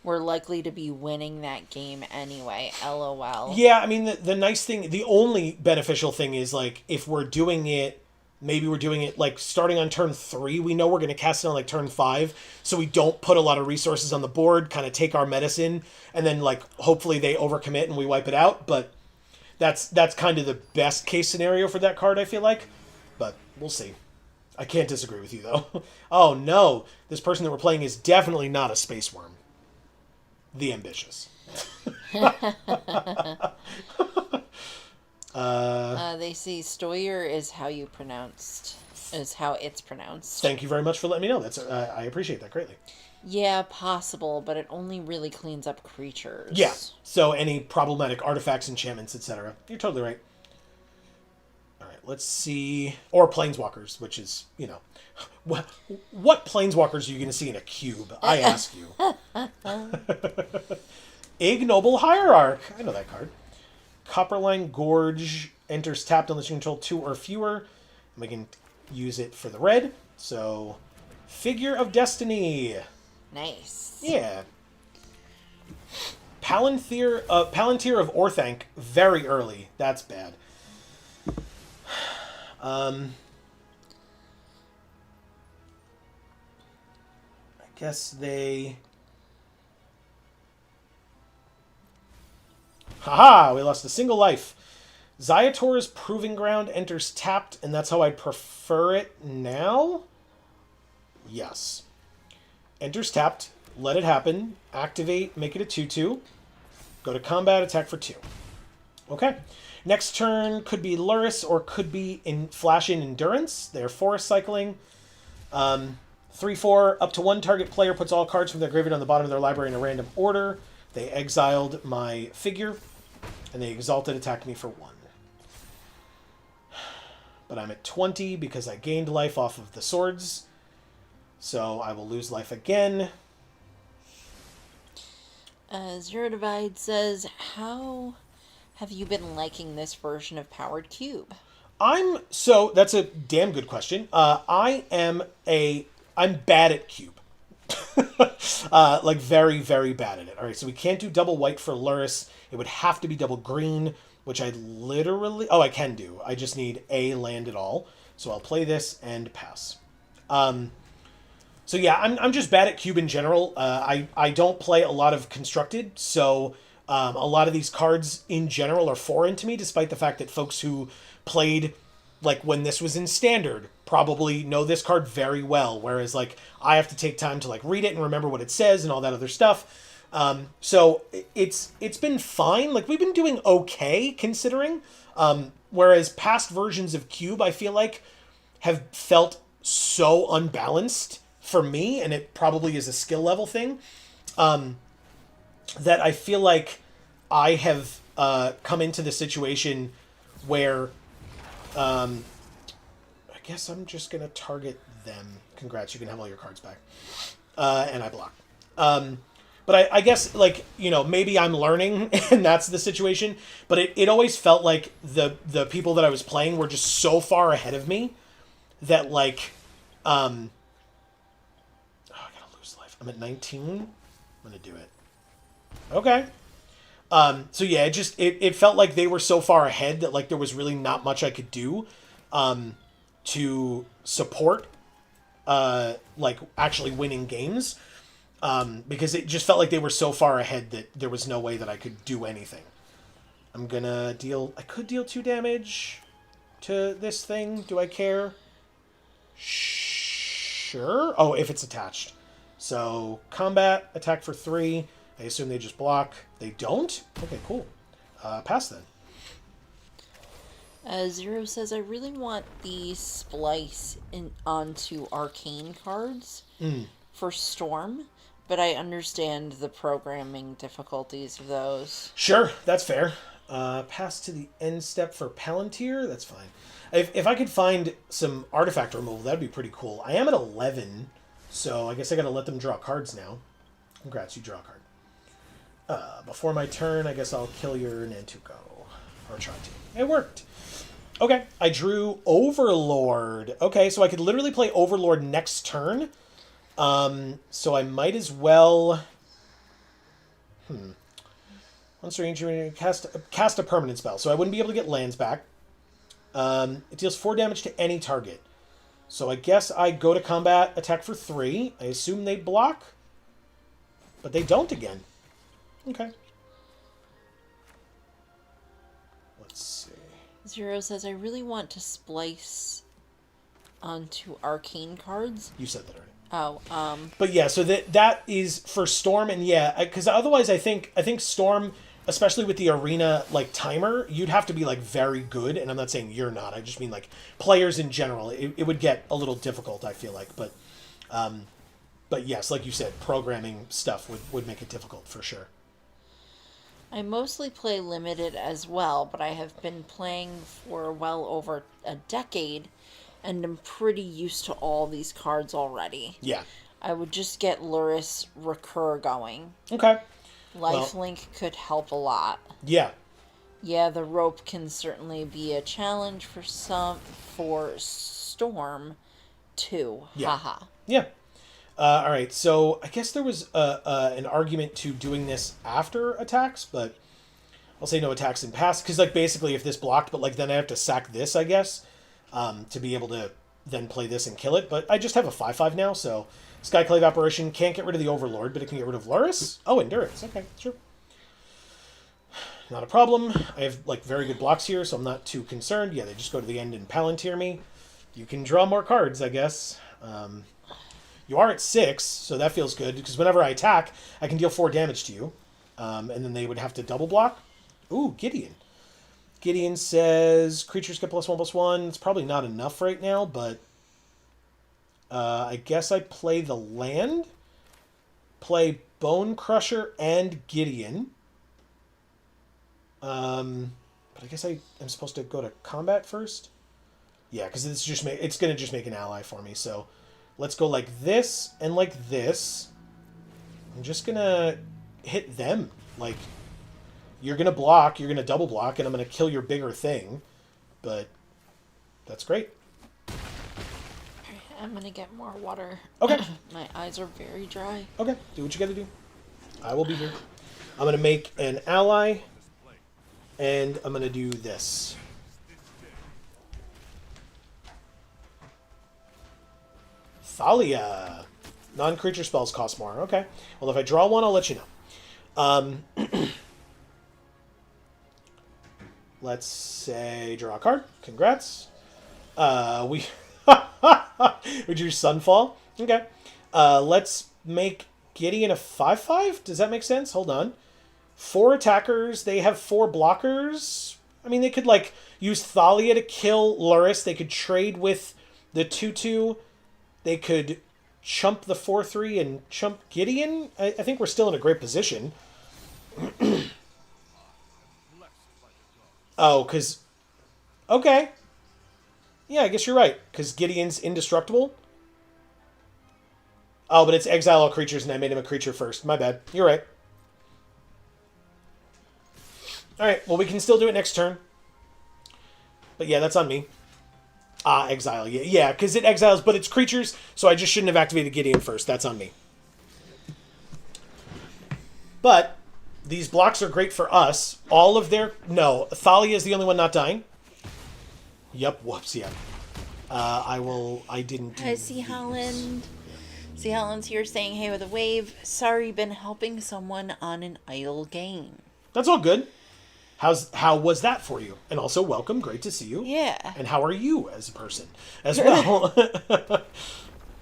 we're likely to be winning that game anyway. LOL. Yeah, I mean, the nice thing, the only beneficial thing is, like, if we're doing it, maybe we're doing it, like, starting on turn 3, we know we're going to cast it on, like, turn 5, so we don't put a lot of resources on the board, kind of take our medicine, and then, like, hopefully they overcommit and we wipe it out, but that's kind of the best case scenario for that card, I feel like. But we'll see. I can't disagree with you, though. Oh, no. This person that we're playing is definitely not a space worm. The ambitious. They see Stoyer is how it's pronounced. Thank you very much for letting me know. That's I appreciate that greatly. Yeah, possible, but it only really cleans up creatures. Yeah. So any problematic artifacts, enchantments, etc. You're totally right. All right, let's see. Or planeswalkers, which is, what planeswalkers are you going to see in a cube? I ask you. Ignoble Hierarch. I know that card. Copperline Gorge enters tapped unless you control 2 or fewer. And we can use it for the red. So, Figure of Destiny. Nice. Yeah. Palantir of Orthanc very early. That's bad. I guess they... Haha! We lost a single life. Zayator's Proving Ground enters tapped, and that's how I'd prefer it now? Yes. Enters tapped. Let it happen. Activate. Make it a 2/2. Go to combat. Attack for 2. Okay. Next turn could be Luris or could be in Flash in Endurance. They're forest cycling. 3/4. Up to 1 target player puts all cards from their graveyard on the bottom of their library in a random order. They exiled my figure, and they exalted attacked me for 1. But I'm at 20 because I gained life off of the swords. So I will lose life again. Zero Divide says, how have you been liking this version of Powered Cube? So that's a damn good question. I'm bad at cube. Like very, very bad at it. All right, so we can't do double white for Luris. It would have to be double green, which I can do. I just need a land at all. So I'll play this and pass. So yeah, I'm just bad at cube in general. I don't play a lot of constructed, so a lot of these cards in general are foreign to me, despite the fact that folks who played, like, when this was in standard probably know this card very well, whereas, like, I have to take time to, like, read it and remember what it says and all that other stuff. So it's been fine. Like, we've been doing okay considering, whereas past versions of cube, I feel like, have felt so unbalanced for me, and it probably is a skill level thing, that I feel like I have come into the situation where I guess I'm just going to target them. Congrats, you can have all your cards back. And I block. But I guess, like, maybe I'm learning, and that's the situation, but it always felt like the people that I was playing were just so far ahead of me that, like, I'm at 19. I'm going to do it. Okay. So yeah, it felt like they were so far ahead that, like, there was really not much I could do to support like actually winning games, because it just felt like they were so far ahead that there was no way that I could do anything. I could deal 2 damage to this thing. Do I care? Sure. Oh, if it's attached. So, combat, attack for 3. I assume they just block. They don't? Okay, cool. Pass then. Zero says, I really want the splice onto arcane cards for Storm, but I understand the programming difficulties of those. Sure, that's fair. Pass to the end step for Palantir. That's fine. If I could find some artifact removal, that'd be pretty cool. I am at 11, so I guess I gotta let them draw cards now. Congrats, you draw a card. Before my turn, I guess I'll kill your Nantuko. Or try to. It worked. Okay, I drew Overlord. Okay, so I could literally play Overlord next turn. So I might as well Once range, you cast a permanent spell. So I wouldn't be able to get lands back. It deals 4 damage to any target. So I guess I go to combat, attack for 3. I assume they block. But they don't again. Okay. Let's see. Zero says, I really want to splice onto arcane cards. You said that already. Oh, But yeah, so that is for Storm, and yeah, because otherwise I think Storm, especially with the arena like timer, you'd have to be like very good, and I'm not saying you're not. I just mean like players in general. It would get a little difficult, I feel like, but yes, like you said, programming stuff would make it difficult for sure. I mostly play limited as well, but I have been playing for well over a decade, and I'm pretty used to all these cards already. Yeah. I would just get Luris Recur going. Okay. Lifelink could help a lot. Yeah. Yeah, the rope can certainly be a challenge for Storm too. Yeah. Haha. Yeah. All right, so I guess there was an argument to doing this after attacks, but I'll say no attacks in pass, because like basically if this blocked, but like then I have to sack this, I guess, to be able to then play this and kill it. But I just have a 5/5 now, so Skyclave Apparition can't get rid of the Overlord, but it can get rid of Luris. Oh, Endurance. Okay, sure. Not a problem. I have like very good blocks here, so I'm not too concerned. Yeah, they just go to the end and Palantir me. You can draw more cards, I guess. You are at 6, so that feels good, because whenever I attack, I can deal 4 damage to you. And then they would have to double block. Ooh, Gideon. Gideon says, creatures get +1/+1. It's probably not enough right now, but I guess I play the land, play Bone Crusher and Gideon. But I guess I'm supposed to go to combat first? Yeah, because it's going to just make an ally for me, so let's go like this and like this. I'm just going to hit them. Like, you're going to block, you're going to double block, and I'm going to kill your bigger thing. But that's great. I'm going to get more water. Okay. My eyes are very dry. Okay, do what you got to do. I will be here. I'm going to make an ally, and I'm going to do this. Thalia. Non-creature spells cost more. Okay. Well, if I draw one, I'll let you know. Let's say draw a card. Congrats. We drew Sunfall. Okay. Let's make Gideon a 5/5. Does that make sense? Hold on. 4 attackers. They have 4 blockers. I mean, they could like use Thalia to kill Luris. They could trade with the 2/2. They could chump the 4/3 and chump Gideon. I think we're still in a great position. Oh, because... Okay. Yeah, I guess you're right, because Gideon's indestructible. Oh, but it's exile all creatures, and I made him a creature first. My bad. You're right. Alright, well, we can still do it next turn. But yeah, that's on me. Exile. Yeah, because it exiles, but it's creatures, so I just shouldn't have activated Gideon first. That's on me. But these blocks are great for us. All of their... No, Thalia is the only one not dying. Yep, whoops, yeah. I didn't do Hi, C. Holland. C. Holland's here saying, hey with a wave. Sorry, been helping someone on an idle game. That's all good. How was that for you? And also, welcome. Great to see you. Yeah. And how are you as a person as well?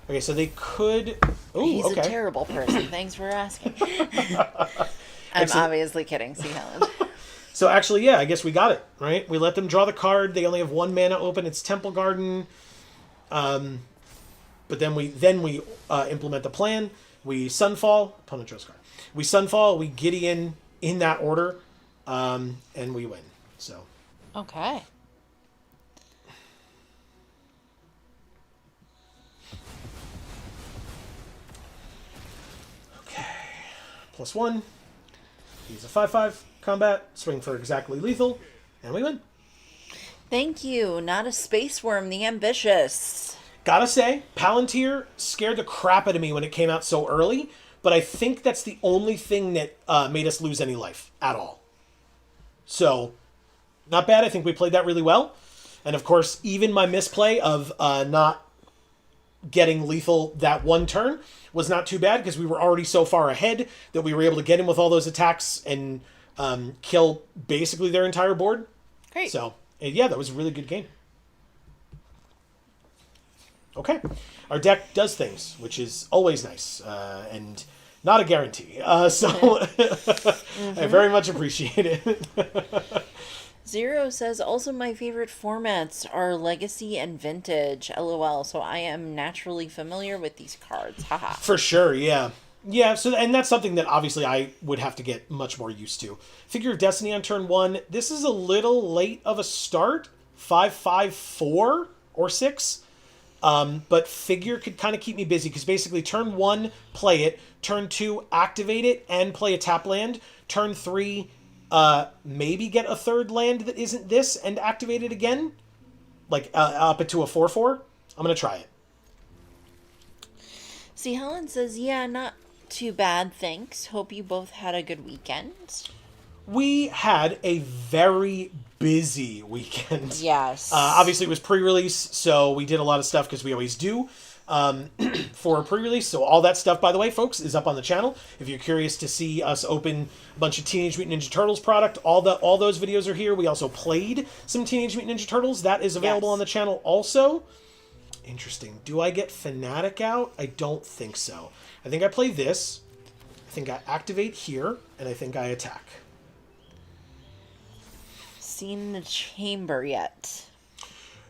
Okay, so they could... Ooh, He's okay. a terrible person. Thanks for asking. I'm obviously kidding, C. Holland. So actually, yeah, I guess we got it, right? We let them draw the card. They only have 1 mana open. It's Temple Garden. But then we implement the plan. We Sunfall. Opponent draws card. We Sunfall. We Gideon in that order. And we win. So. Okay. Okay. +1. He's a 5/5 combat. Swing for exactly lethal. And we win. Thank you. Not a space worm, the ambitious. Gotta say, Palantir scared the crap out of me when it came out so early. but I think that's the only thing that made us lose any life at all. So, not bad. I think we played that really well. And of course, even my misplay of not getting lethal that one turn was not too bad because we were already so far ahead that we were able to get in with all those attacks and kill basically their entire board. Great. So, yeah, that was a really good game. Okay. Our deck does things, which is always nice and not a guarantee. So I very much appreciate it. Zero says, also my favorite formats are Legacy and Vintage, LOL, so I am naturally familiar with these cards, haha. For sure, yeah. Yeah, so and that's something that obviously I would have to get much more used to. Figure of Destiny on turn 1. This is a little late of a start. 5/5/4 or 6. But Figure could kind of keep me busy because basically turn 1, play it. Turn 2, activate it and play a tap land. Turn 3, maybe get a third land that isn't this and activate it again. Like up it to a 4/4. I'm going to try it. See, Helen says, yeah, not too bad, thanks. Hope you both had a good weekend. We had a very busy weekend. Yes. Obviously, it was pre-release, so we did a lot of stuff because we always do for a pre-release. So all that stuff, by the way, folks, is up on the channel. If you're curious to see us open a bunch of Teenage Mutant Ninja Turtles product, all those videos are here. We also played some Teenage Mutant Ninja Turtles. That is available on the channel also. Interesting. Do I get Fanatic out? I don't think so. I think I play this. I think I activate here, and I think I attack. Seen the chamber yet?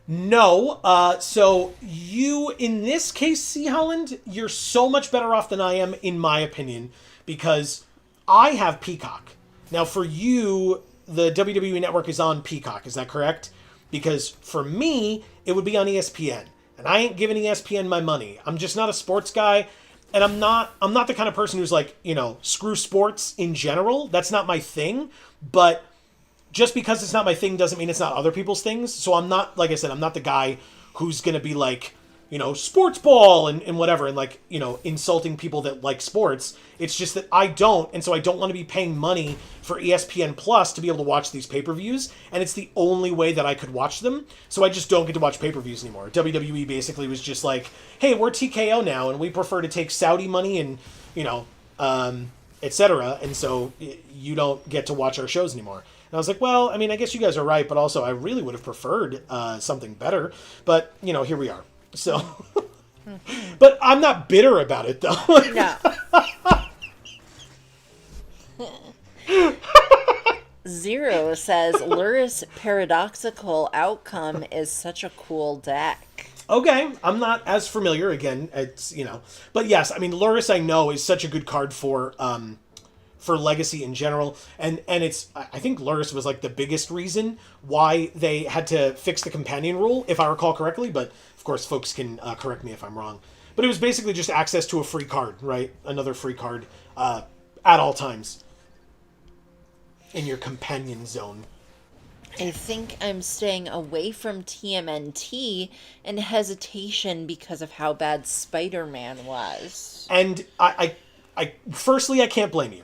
No. So you, in this case, C. Holland, you're so much better off than I am, in my opinion, because I have Peacock. Now, for you, the WWE Network is on Peacock. Is that correct? Because for me, it would be on ESPN. And I ain't giving ESPN my money. I'm just not a sports guy. And I'm not the kind of person who's like, screw sports in general. That's not my thing. But just because it's not my thing doesn't mean it's not other people's things. So I'm not, like I said, I'm not the guy who's going to be like, sports ball and whatever, and like, insulting people that like sports. It's just that I don't, and so I don't want to be paying money for ESPN Plus to be able to watch these pay-per-views, and it's the only way that I could watch them, so I just don't get to watch pay-per-views anymore. WWE basically was just like, hey, we're TKO now, and we prefer to take Saudi money and, etc., and so you don't get to watch our shows anymore. And I was like, well, I mean, I guess you guys are right, but also I really would have preferred something better, but, here we are. So, but I'm not bitter about it, though. No. Zero says, Luris Paradoxical Outcome is such a cool deck. Okay, I'm not as familiar. Again, it's, but yes, I mean, Luris I know is such a good card for Legacy in general, and it's, I think Luris was like the biggest reason why they had to fix the companion rule, if I recall correctly, but of course folks can correct me if I'm wrong. But it was basically just access to a free card, right? Another free card at all times in your companion zone. I think I'm staying away from TMNT in hesitation because of how bad Spider-Man was. And I firstly, I can't blame you.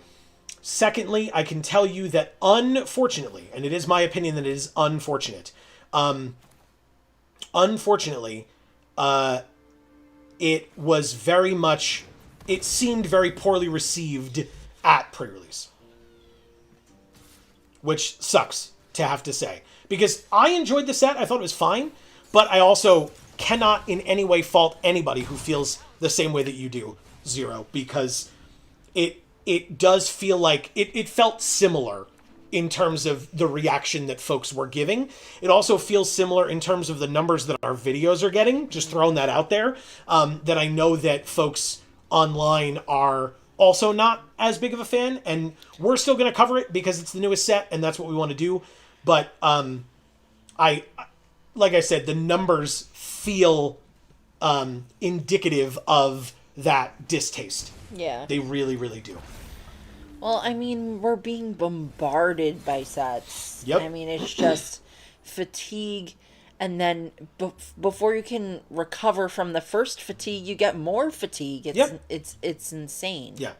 Secondly, I can tell you that unfortunately, and it is my opinion that it is unfortunate, unfortunately, it was very much, it seemed very poorly received at pre-release. Which sucks to have to say. Because I enjoyed the set, I thought it was fine, but I also cannot in any way fault anybody who feels the same way that you do, Zero, because it does feel like, it felt similar in terms of the reaction that folks were giving. It also feels similar in terms of the numbers that our videos are getting, just throwing that out there, that I know that folks online are also not as big of a fan, and we're still going to cover it because it's the newest set and that's what we want to do. But like I said, the numbers feel indicative of that distaste. Yeah. They really, really do. Well, I mean, we're being bombarded by sets. Yep. I mean, it's just fatigue And then before you can recover from the first fatigue, you get more fatigue. Yep. It's insane. Yeah.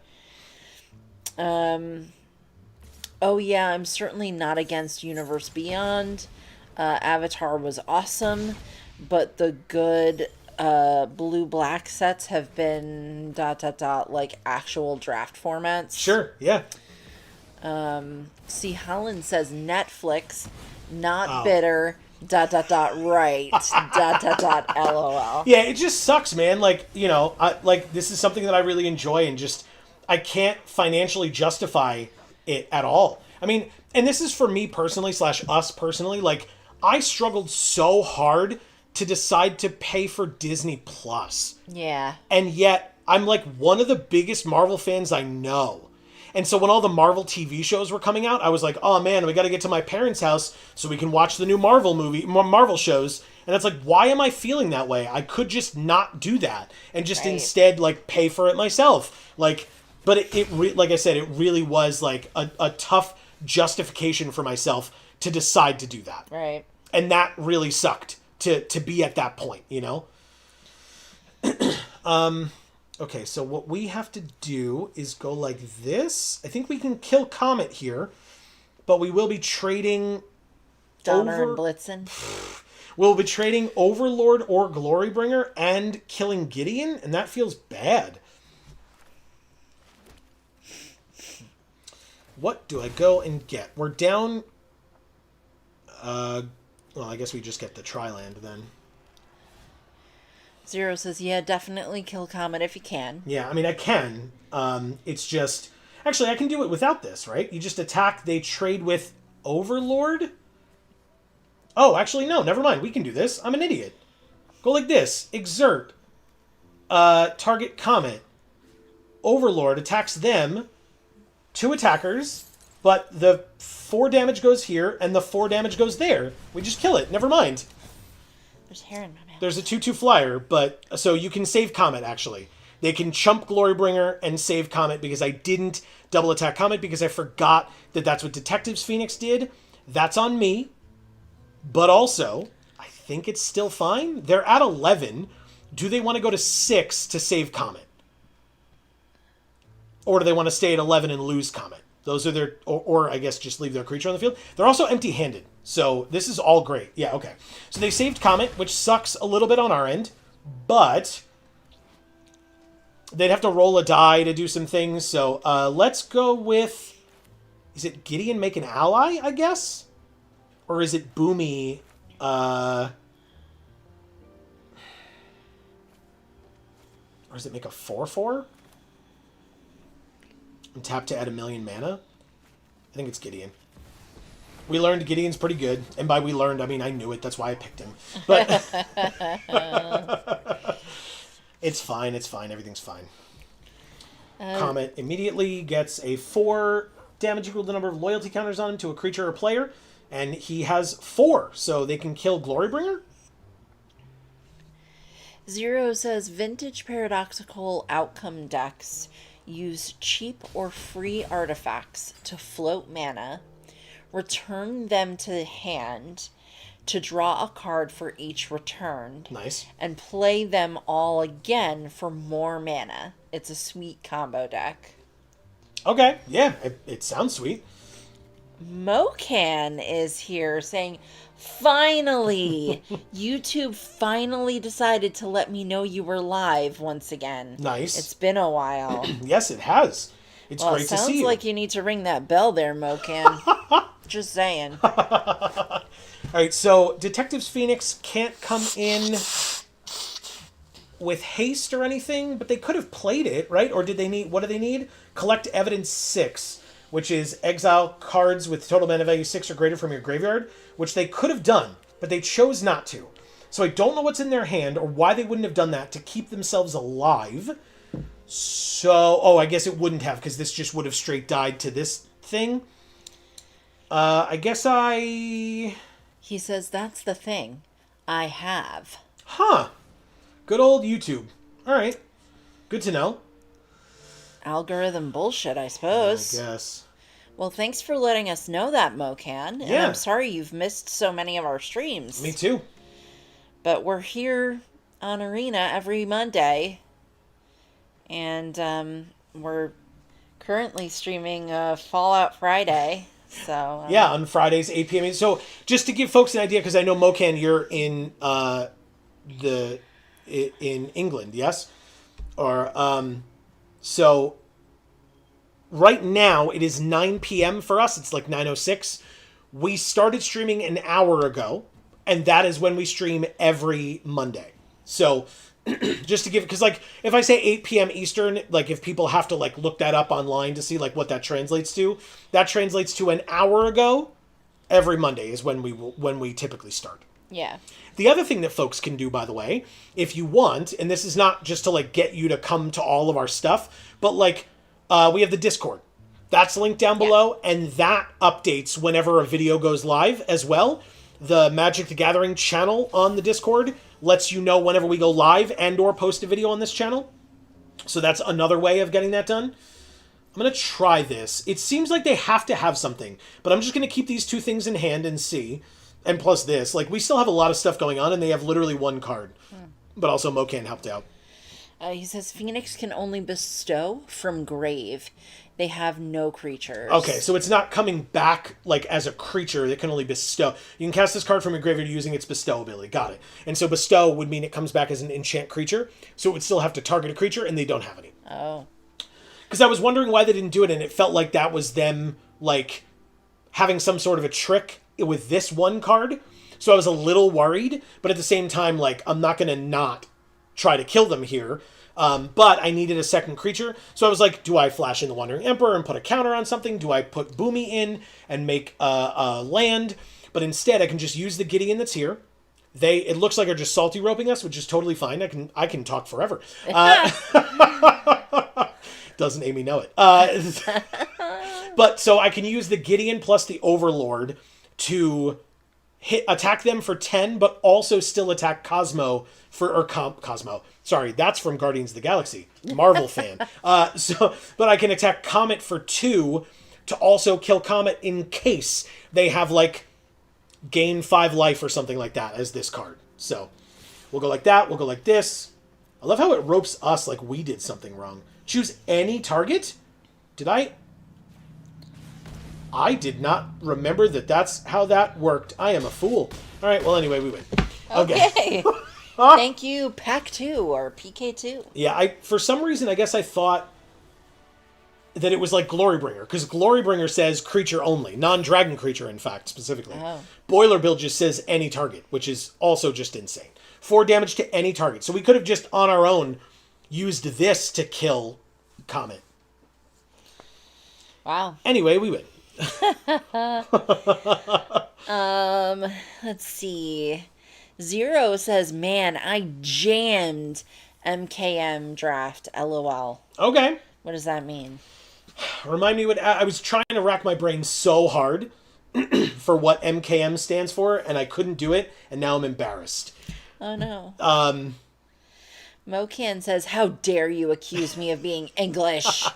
Oh yeah, I'm certainly not against Universe Beyond. Avatar was awesome, but the good blue black sets have been like actual draft formats. Sure. Yeah. See, Holland says Netflix, not Oh. bitter, right, lol. Yeah, it just sucks, man. Like, this is something that I really enjoy, and just I can't financially justify it at all. I mean, and this is for me personally / us personally. Like, I struggled so hard to decide to pay for Disney Plus, Yeah. and yet I'm like one of the biggest Marvel fans I know. And so when all the Marvel TV shows were coming out, I was like, oh man, we got to get to my parents' house so we can watch the new Marvel shows. And it's like, why am I feeling that way? I could just not do that and just Right. instead like pay for it myself. Like, but like I said, it really was like a tough justification for myself to decide to do that. Right. And that really sucked to be at that point, Okay, so what we have to do is go like this. I think we can kill Comet here, but we will be trading Donner and Blitzen. We'll be trading Overlord or Glorybringer and killing Gideon, and that feels bad. What do I go and get? We're down... well, I guess we just get the Triland then. Zero says, yeah, definitely kill Comet if you can. Yeah, I mean, I can. It's just... Actually, I can do it without this, right? You just attack, they trade with Overlord? Oh, actually, no, never mind. We can do this. I'm an idiot. Go like this. Exert. Target Comet. Overlord attacks them. 2 attackers. But the 4 damage goes here, and the 4 damage goes there. We just kill it. Never mind. There's hair in my mouth. There's a 2/2 flyer, but... So you can save Comet, actually. They can chump Glorybringer and save Comet because I didn't double attack Comet because I forgot that that's what Detectives Phoenix did. That's on me. But also, I think it's still fine. They're at 11. Do they want to go to 6 to save Comet? Or do they want to stay at 11 and lose Comet? Those are their... Or I guess just leave their creature on the field. They're also empty-handed. So this is all great. Yeah, okay. So they saved Comet, which sucks a little bit on our end. But... they'd have to roll a die to do some things. So let's go with... Is it Gideon make an ally, I guess? Or is it Boomy... Or does it make a 4/4? And tap to add 1,000,000 mana? I think it's Gideon. We learned Gideon's pretty good. And by we learned, I mean I knew it. That's why I picked him. But... It's fine, it's fine, everything's fine. Comet immediately gets a 4 damage equal to the number of loyalty counters on him to a creature or player, and he has 4, so they can kill Glorybringer? Zero says, vintage paradoxical outcome decks use cheap or free artifacts to float mana, return them to the hand to draw a card for each returned. Nice. And play them all again for more mana. It's a sweet combo deck. Okay, yeah, it sounds sweet. Mocan is here saying, finally, YouTube finally decided to let me know you were live once again. Nice. It's been a while. Yes, it has. It's Well, great it to see sounds you. like you need to ring that bell there, Mocan. Just saying. All right, so Detectives Phoenix can't come in with haste or anything, but they could have played it, right? Or did they need... What do they need? Collect Evidence 6, which is exile cards with total mana value 6 or greater from your graveyard, which they could have done, but they chose not to. So I don't know what's in their hand or why they wouldn't have done that to keep themselves alive. So... Oh, I guess it wouldn't have, because this just would have straight died to this thing. I guess I... He says, that's the thing. I have. Huh. Good old YouTube. All right. Good to know. Algorithm bullshit, I suppose. I guess. Well, thanks for letting us know that, Mocan. And Yeah. I'm sorry you've missed so many of our streams. Me too. But we're here on Arena every Monday, and we're currently streaming Fallout Friday. So Yeah, on Fridays, 8 p.m. So just to give folks an idea, because I know Mocan, you're in the in England, yes? Or so right now it is 9 p.m. for us. It's like 9:06. We started streaming an hour ago, and that is when we stream every Monday. So just to give, because like if I say 8 p.m. Eastern, like if people have to like look that up online to see like what that translates to, that translates to an hour ago. Every Monday is when we typically start. yeah. The other thing that folks can do, by the way, if you want, and this is not just to like get you to come to all of our stuff, but like we have the Discord. That's linked down below, and that updates whenever a video goes live as well. The Magic the Gathering channel on the Discord lets you know whenever we go live and or post a video on this channel. So that's another way of getting that done. I'm going to try this. It seems like they have to have something, but I'm just going to keep these two things in hand and see. And plus this, like we still have a lot of stuff going on, and they have literally one card. But also Mocan helped out. He says Phoenix can only bestow from grave. They have no creatures. Okay, so it's not coming back like as a creature that can only bestow. You can cast this card from your graveyard using its bestow ability. Got it. And so bestow would mean it comes back as an enchant creature, so it would still have to target a creature, and they don't have any. Oh. Because I was wondering why they didn't do it, and it felt like that was them like having some sort of a trick with this one card. So I was a little worried, but at the same time, like I'm not going to not try to kill them here. But I needed a second creature. So I was like, do I flash in the Wandering Emperor and put a counter on something? Do I put Boomy in and make a land? But instead, I can just use the Gideon that's here. It looks like they're just salty roping us, which is totally fine. I can talk forever. Doesn't Amy know it? But so I can use the Gideon plus the Overlord to attack them for 10, but also still attack Cosmo Cosmo. Sorry, that's from Guardians of the Galaxy. Marvel fan. But I can attack Comet for 2 to also kill Comet in case they have like gain 5 life or something like that as this card. So we'll go like that. We'll go like this. I love how it ropes us like we did something wrong. Choose any target? Did I did not remember that that's how that worked. I am a fool. All right, well, anyway, we win. Okay. Thank you, Pack 2 or PK2. Yeah, for some reason, I guess I thought that it was like Glorybringer, because Glorybringer says creature only, non-dragon creature, in fact, specifically. Oh. Boiler Build just says any target, which is also just insane. 4 damage to any target. So we could have just, on our own, used this to kill Comet. Wow. Anyway, we win. Let's see. Zero says, man, I jammed MKM draft, LOL. Okay. What does that mean? Remind me what I was trying to rack my brain so hard for what MKM stands for, and I couldn't do it, and now I'm embarrassed. Oh no. Mocan says, how dare you accuse me of being English?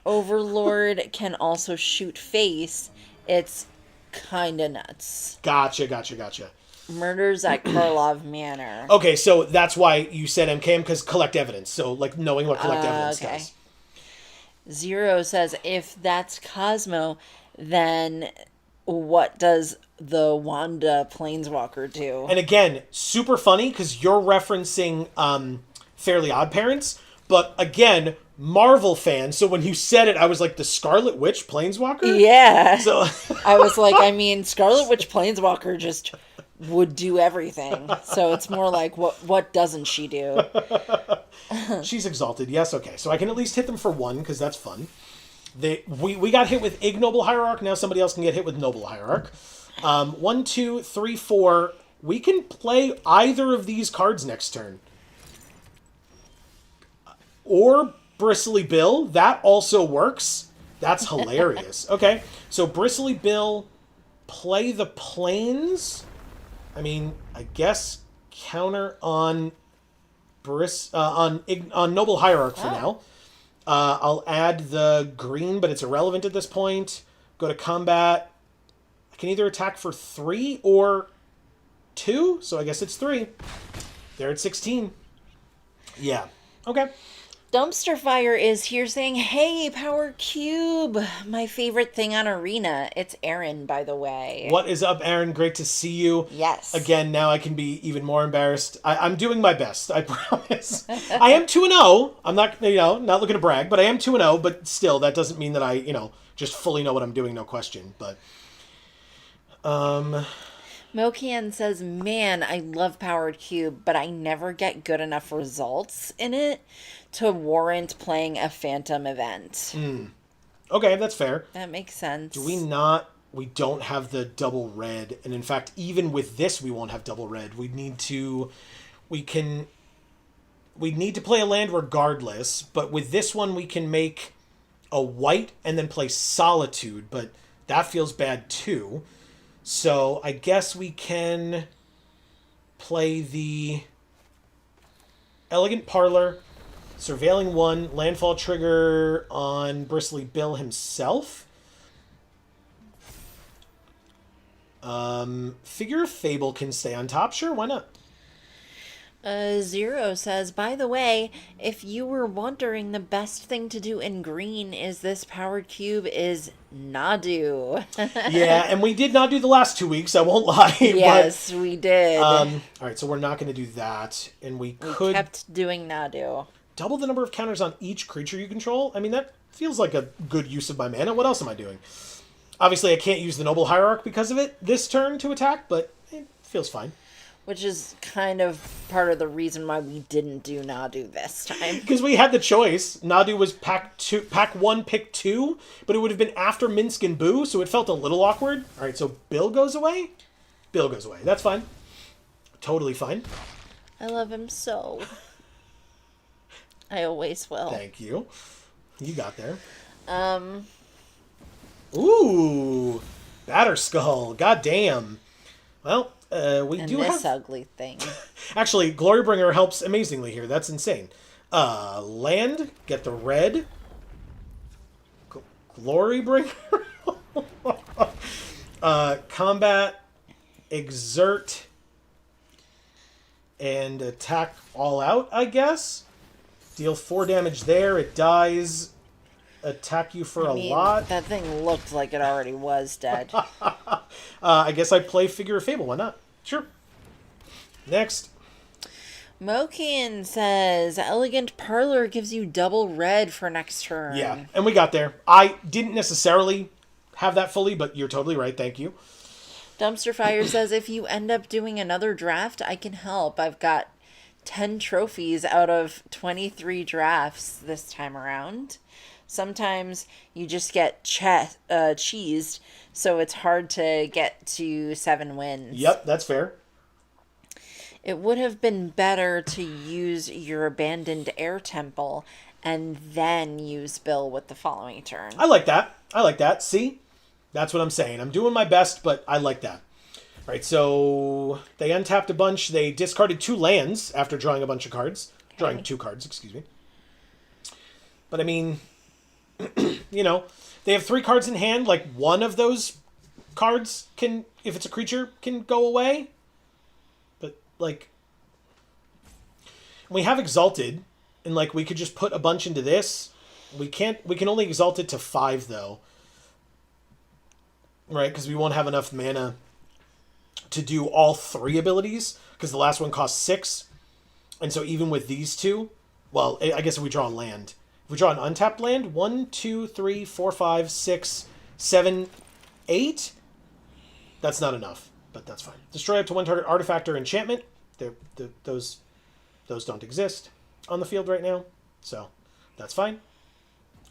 Overlord can also shoot face. It's kinda nuts. Gotcha. Murders at Karlov Manor. Okay, so that's why you said MKM, because collect evidence. So, like, knowing what collect evidence does. Zero says, if that's Cosmo, then what does the Wanda Planeswalker do? And again, super funny, because you're referencing Fairly Odd Parents, but again, Marvel fan, so when you said it, I was like, the Scarlet Witch Planeswalker? Yeah. So I was like, I mean, Scarlet Witch Planeswalker just would do everything. So it's more like, what doesn't she do? She's exalted. Yes, okay. So I can at least hit them for 1, because that's fun. We got hit with Ignoble Hierarch. Now somebody else can get hit with Noble Hierarch. 1, 2, 3, 4. We can play either of these cards next turn. Or Bristly Bill. That also works. That's hilarious. Okay, so Bristly Bill, play the planes. I mean, I guess counter on on Noble Hierarch for now. I'll add the green, but it's irrelevant at this point. Go to combat. I can either attack for 3 or 2, so I guess it's 3. They're at 16. Yeah. Okay. Dumpster Fire is here saying, "Hey, Power Cube, my favorite thing on Arena." It's Aaron, by the way. What is up, Aaron? Great to see you. Yes. Again, now I can be even more embarrassed. I'm doing my best, I promise. I am 2-0. I'm not, not looking to brag, but I am 2-0, but still, that doesn't mean that I, just fully know what I'm doing, no question. But, Mokian says, "Man, I love Powered Cube, but I never get good enough results in it to warrant playing a Phantom event." Okay, that's fair. That makes sense. We don't have the double red, and in fact, even with this, we won't have double red. We need to play a land regardless, but with this one, we can make a white and then play Solitude, but that feels bad too. So I guess we can play the Elegant Parlor, Surveilling 1, landfall trigger on Bristly Bill himself. Figure of Fable can stay on top. Sure, why not? Zero says, "By the way, if you were wondering, the best thing to do in green is this Powered Cube is Nadu." Yeah, and we did not do the last 2 weeks, I won't lie. Yes, we did. All right, so we're not going to do that. And we could kept doing Nadu. double the number of counters on each creature you control. I mean, that feels like a good use of my mana. What else am I doing? Obviously, I can't use the Noble Hierarch because of it this turn to attack, but it feels fine. Which is kind of part of the reason why we didn't do Nadu this time. Because we had the choice. Nadu was pack 1, pick 2, but it would have been after Minsk and Boo, so it felt a little awkward. All right, so Bill goes away? Bill goes away. That's fine. Totally fine. I love him so. I always will. Thank you. You got there. Ooh, Batterskull. Goddamn. Well, we and do this have ugly thing. Actually, Glorybringer helps amazingly here. That's insane. Land, get the red. Glorybringer. Combat, exert, and attack all out, I guess. Deal 4 damage there. It dies. Attack you for a lot. That thing looked like it already was dead. I guess I play Figure of Fable. Why not? Sure. Next. Mokian says, "Elegant Parlor gives you double red for next turn." Yeah, and we got there. I didn't necessarily have that fully, but you're totally right. Thank you. Dumpster Fire says, "If you end up doing another draft, I can help. I've got 10 trophies out of 23 drafts this time around. Sometimes you just get cheesed, so it's hard to get to 7 wins." Yep, that's fair. "It would have been better to use your abandoned air temple and then use Bill with the following turn." I like that. See? That's what I'm saying. I'm doing my best, but I like that. All right, so they untapped a bunch. They discarded 2 lands after drawing a bunch of cards. Okay. Drawing 2 cards, excuse me. But I mean, they have 3 cards in hand. Like, one of those cards can, if it's a creature, can go away. But, like, we have Exalted, and, like, we could just put a bunch into this. We can only Exalt it to 5, though. Right, because we won't have enough mana to do all 3 abilities, because the last one costs 6. And so even with these 2, well, I guess if we draw a land. If we draw an untapped land, 1, 2, 3, 4, 5, 6, 7, 8. That's not enough, but that's fine. Destroy up to 1 target artifact or enchantment. Those don't exist on the field right now, so that's fine.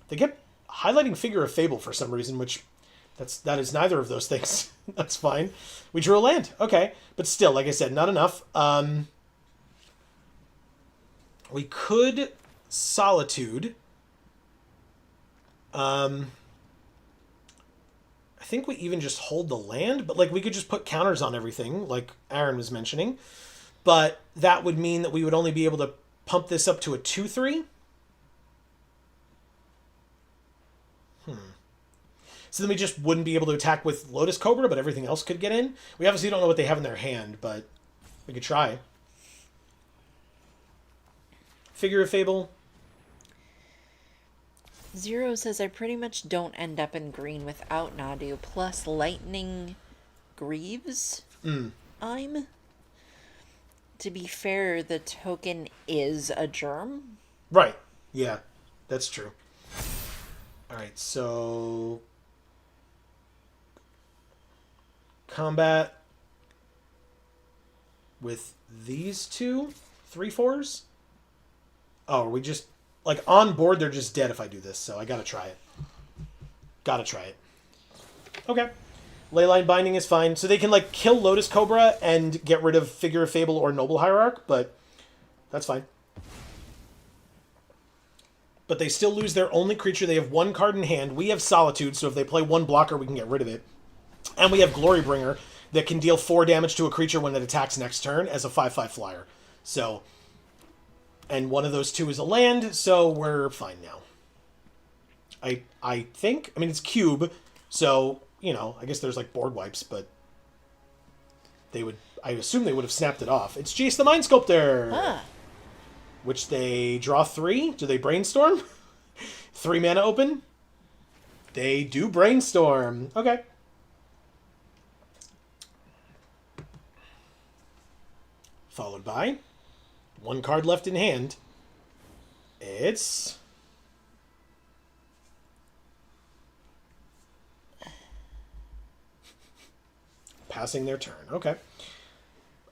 They kept highlighting Figure of Fable for some reason, which that is neither of those things. That's fine. We drew a land. Okay. But still, like I said, not enough. We could Solitude. I think we even just hold the land, but like we could just put counters on everything, like Aaron was mentioning. But that would mean that we would only be able to pump this up to a 2/3. So then we just wouldn't be able to attack with Lotus Cobra, but everything else could get in. We obviously don't know what they have in their hand, but we could try. Figure of Fable. Zero says I pretty much don't end up in green without Nadu, plus Lightning Greaves. I'm. To be fair, the token is a germ. Right. Yeah, that's true. Alright, so... combat with these two 3/4s. Oh, are we just like on board? They're just dead if I do this, so I gotta try it. Gotta try it. Okay, Leyline Binding is fine, so they can like kill Lotus Cobra and get rid of Figure of Fable or Noble Hierarch, but that's fine. But they still lose their only creature. They have one card in hand. We have Solitude, so if they play one blocker, we can get rid of it. And we have Glorybringer that can deal 4 damage to a creature when it attacks next turn as a 5/5 flyer. So, and one of those two is a land, so we're fine now. I think. I mean, it's cube, so, you know, I guess there's like board wipes, but they would, I assume they would have snapped it off. It's Jace the Mind Sculptor! Ah. Which they draw 3. Do they brainstorm? 3 mana open? They do brainstorm. Okay. Followed by one card left in hand. It's passing their turn. Okay.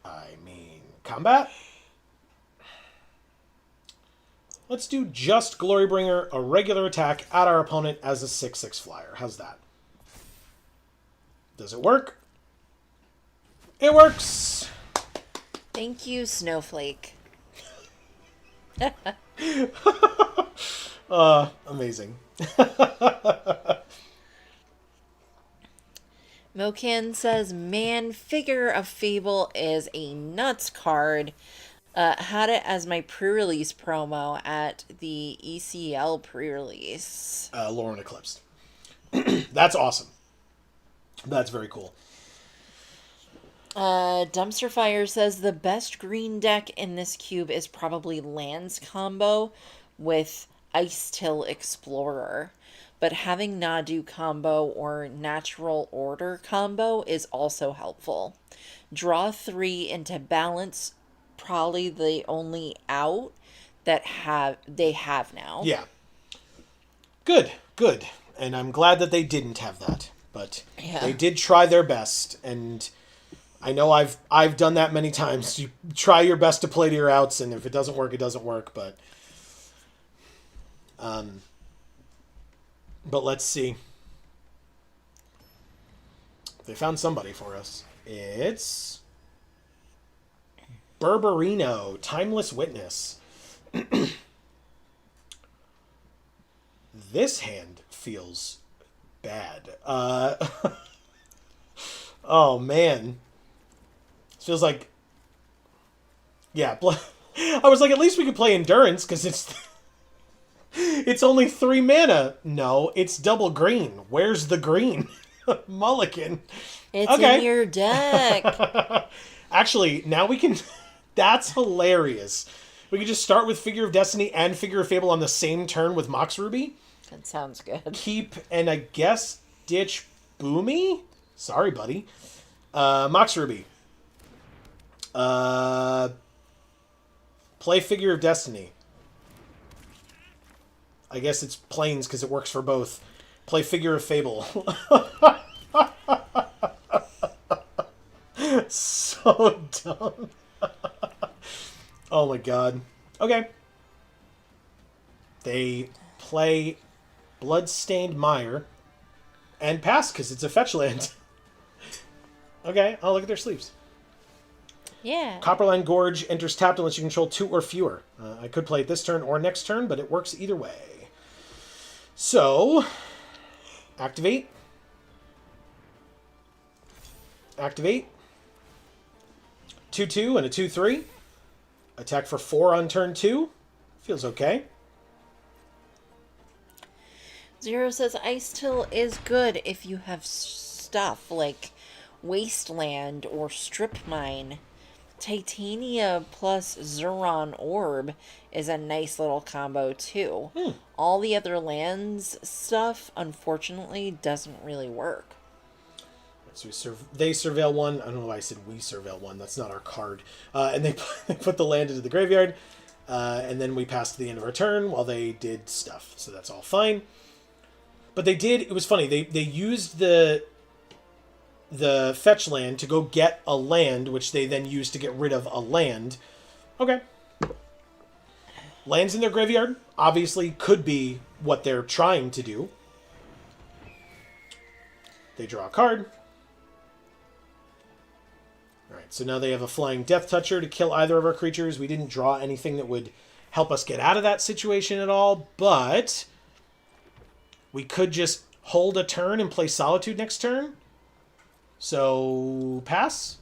I mean, combat. Let's do just Glorybringer, a regular attack at our opponent as a 6/6 flyer. How's that? Does it work? It works! Thank you, Snowflake. Amazing. Mocan says, man, Figure of Fable is a nuts card. Had it as my pre-release promo at the ECL pre-release. Lauren Eclipsed. That's awesome. That's very cool. Dumpster Fire says the best green deck in this cube is probably Lands combo with Ice Till Explorer. But having Nadu combo or Natural Order combo is also helpful. Draw 3 into balance, probably the only out that they have now. Yeah. Good. And I'm glad that they didn't have that. But they did try their best, and I know I've done that many times. You try your best to play to your outs, and if it doesn't work, it doesn't work. But let's see. They found somebody for us. It's Berberino, Timeless Witness. This hand feels bad. Oh, man. It feels like... Yeah, I was like, at least we could play Endurance, because it's only 3 mana. No, it's double green. Where's the green? Mulligan. It's in your deck. Actually, now we can... That's hilarious. We can just start with Figure of Destiny and Figure of Fable on the same turn with Mox Ruby. That sounds good. Keep, and I guess ditch Boomy? Sorry, buddy. Mox Ruby. Play Figure of Destiny. I guess it's planes because it works for both. Play Figure of Fable. So dumb. Oh my god. Okay. They play Bloodstained Mire and pass because it's a fetch land. Okay, I'll look at their sleeves. Yeah. Copperline Gorge enters tapped unless you control 2 or fewer. I could play it this turn or next turn, but it works either way. So, activate. Activate. 2/2 and a 2/3. Attack for 4 on turn 2. Feels okay. Zero says Ice Till is good if you have stuff like Wasteland or Strip Mine. Titania plus Zuron Orb is a nice little combo too. All the other lands stuff, unfortunately, doesn't really work. So they surveil one. I don't know why I said we surveil one. That's not our card. And they they put the land into the graveyard. And then we passed to the end of our turn while they did stuff. So that's all fine. But they did. It was funny. They used the fetch land to go get a land, which they then used to get rid of a land. Okay. Lands in their graveyard obviously could be what they're trying to do. They draw a card. Alright, so now they have a Flying Death Toucher to kill either of our creatures. We didn't draw anything that would help us get out of that situation at all, but we could just hold a turn and play Solitude next turn. So, pass.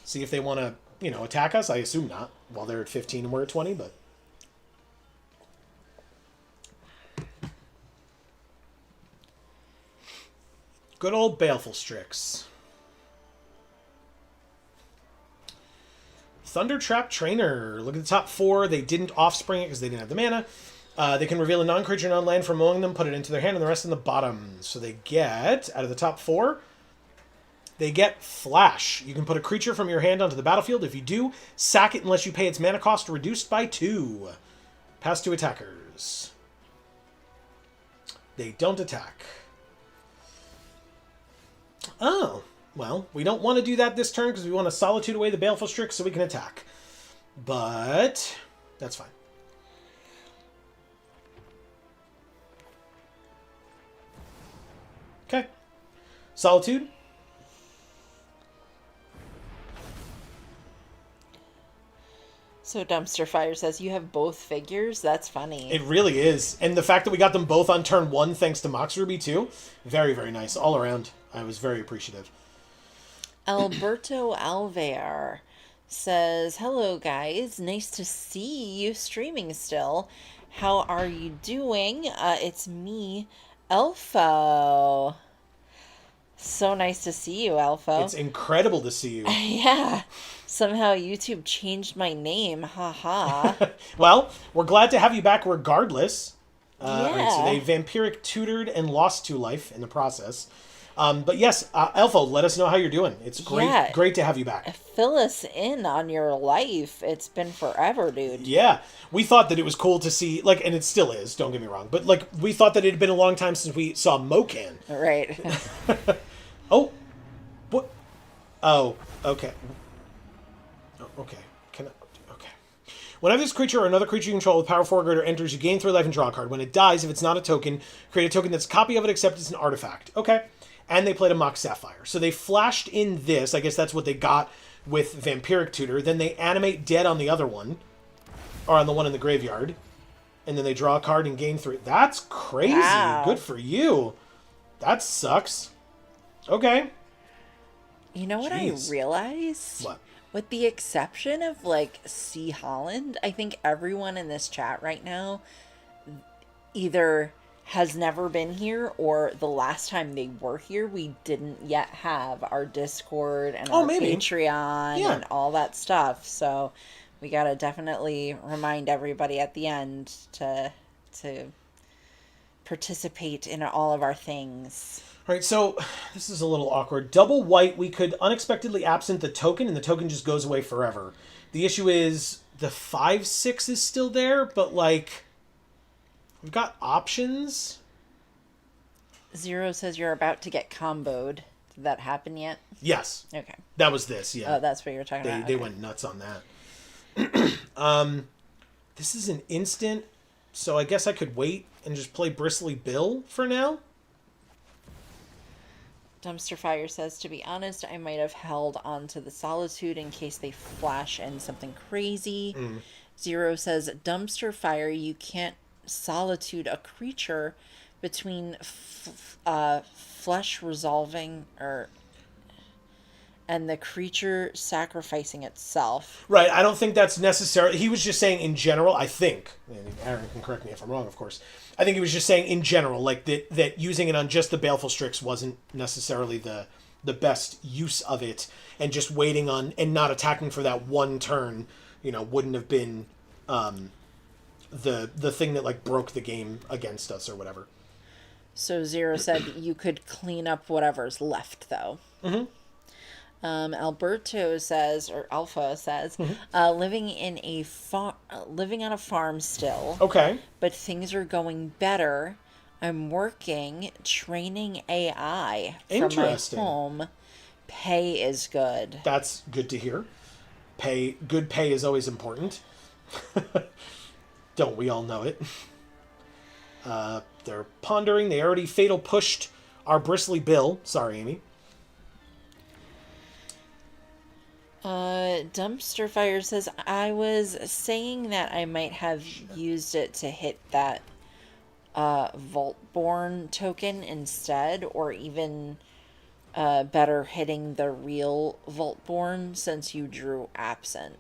See if they want to, attack us. I assume not, while they're at 15 and we're at 20, but... Good old Baleful Strix. Thundertrap Trainer. Look at the top 4. They didn't offspring it because they didn't have the mana. They can reveal a non-creature, non-land from among them, put it into their hand, and the rest in the bottom. So they get, out of the top 4, they get Flash. You can put a creature from your hand onto the battlefield. If you do, sack it unless you pay its mana cost reduced by 2. Pass to attackers. They don't attack. Oh, well, we don't want to do that this turn because we want to Solitude away the Baleful Strix so we can attack. But that's fine. Okay. Solitude. So Dumpster Fire says you have both figures? That's funny. It really is. And the fact that we got them both on turn 1 thanks to Mox Ruby too, very, very nice. All around. I was very appreciative. Alberto Alvear says, hello guys, nice to see you streaming still. How are you doing? It's me, Elfo. So nice to see you, Elfo. It's incredible to see you. Yeah. Somehow YouTube changed my name. Haha. Well, we're glad to have you back regardless. Yeah. All right, so they vampiric tutored and lost 2 life in the process. But yes, Elfo, let us know how you're doing. It's great, great to have you back. Fill us in on your life. It's been forever, dude. Yeah, we thought that it was cool to see, and it still is, don't get me wrong, but, we thought that it had been a long time since we saw Mocan. Right. Oh, what? Oh, okay. Oh, okay. Okay. Whenever this creature or another creature you control with power 4 or greater enters, you gain 3 life and draw a card. When it dies, if it's not a token, create a token that's a copy of it except it's an artifact. Okay. And they played a Mox Sapphire. So they flashed in this. I guess that's what they got with Vampiric Tutor. Then they animate dead on the other one. Or on the one in the graveyard. And then they draw a card and gain 3. That's crazy. Wow. Good for you. That sucks. Okay. You know what I realized? What? With the exception of, C. Holland, I think everyone in this chat right now either has never been here, or the last time they were here, we didn't yet have our Discord and our Patreon and all that stuff. So we gotta definitely remind everybody at the end to participate in all of our things. All right, so this is a little awkward. Double white, we could unexpectedly absent the token, and the token just goes away forever. The issue is the 5/6 is still there, but we've got options. Zero says you're about to get comboed. Did that happen yet? Yes. Okay. That was this, yeah. Oh, that's what you're talking about. They went nuts on that. This is an instant, so I guess I could wait and just play Bristly Bill for now. Dumpster Fire says, to be honest, I might have held on to the Solitude in case they flash in something crazy. Zero says, Dumpster Fire, you can't Solitude a creature between flesh resolving or and the creature sacrificing itself. Right. I don't think that's necessary. He was just saying in general, I think, and Aaron can correct me if I'm wrong, of course. I think he was just saying in general, like that using it on just the Baleful Strix wasn't necessarily the best use of it, and just waiting on and not attacking for that one turn, wouldn't have been the thing that like broke the game against us or whatever. So Zero said you could clean up whatever's left, though. Mm-hmm. Alberto says, or Alpha says, living on a farm still. Okay. But things are going better. I'm working, training AI from my home. Pay is good. That's good to hear. Good pay is always important. Don't we all know it? They're pondering. They already fatal pushed our bristly bill. Sorry, Amy. Dumpster Fire says, I was saying that I might have used it to hit that Vaultborn token instead, or even better hitting the real Vaultborn since you drew Absent.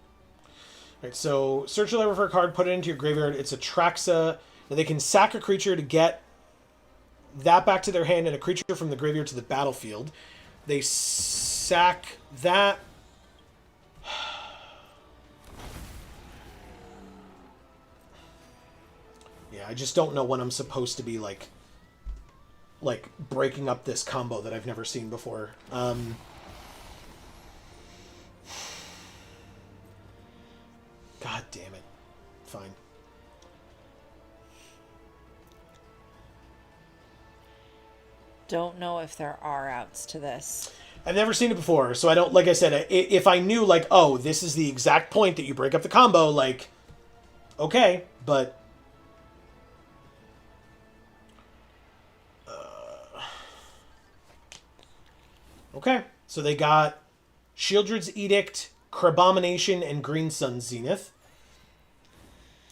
Right, so search your library for a card, put it into your graveyard. It's a Traxa. Now they can sack a creature to get that back to their hand and a creature from the graveyard to the battlefield. They sack that. Yeah, I just don't know when I'm supposed to be like breaking up this combo that I've never seen before. God damn it. Fine. Don't know if there are outs to this. I've never seen it before, so I don't, like I said, if I knew, like, oh, this is the exact point that you break up the combo, like, okay, but... Okay, so they got Shieldred's Edict, Crabomination, and Green Sun Zenith.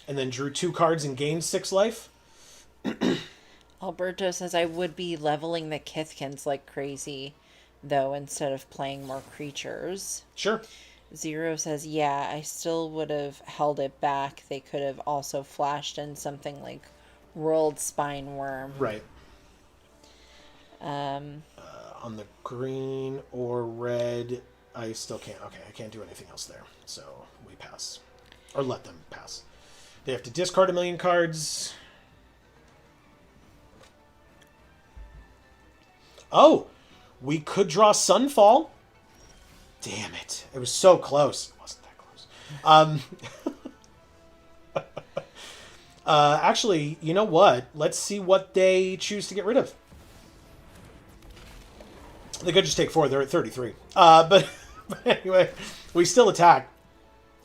And then drew 2 cards and gained 6 life. Alberto says I would be leveling the Kithkins like crazy, though, instead of playing more creatures. Sure. Zero says, yeah, I still would have held it back. They could have also flashed in something like Rolled Spine Worm. Right. On the green or red, I still can't. Okay, I can't do anything else there. So we pass. Or let them pass. They have to discard 1,000,000 cards. Oh, we could draw Sunfall. Damn it. It was so close. It wasn't that close. Actually, you know what? Let's see what they choose to get rid of. They could just take 4. They're at 33. But anyway, we still attack.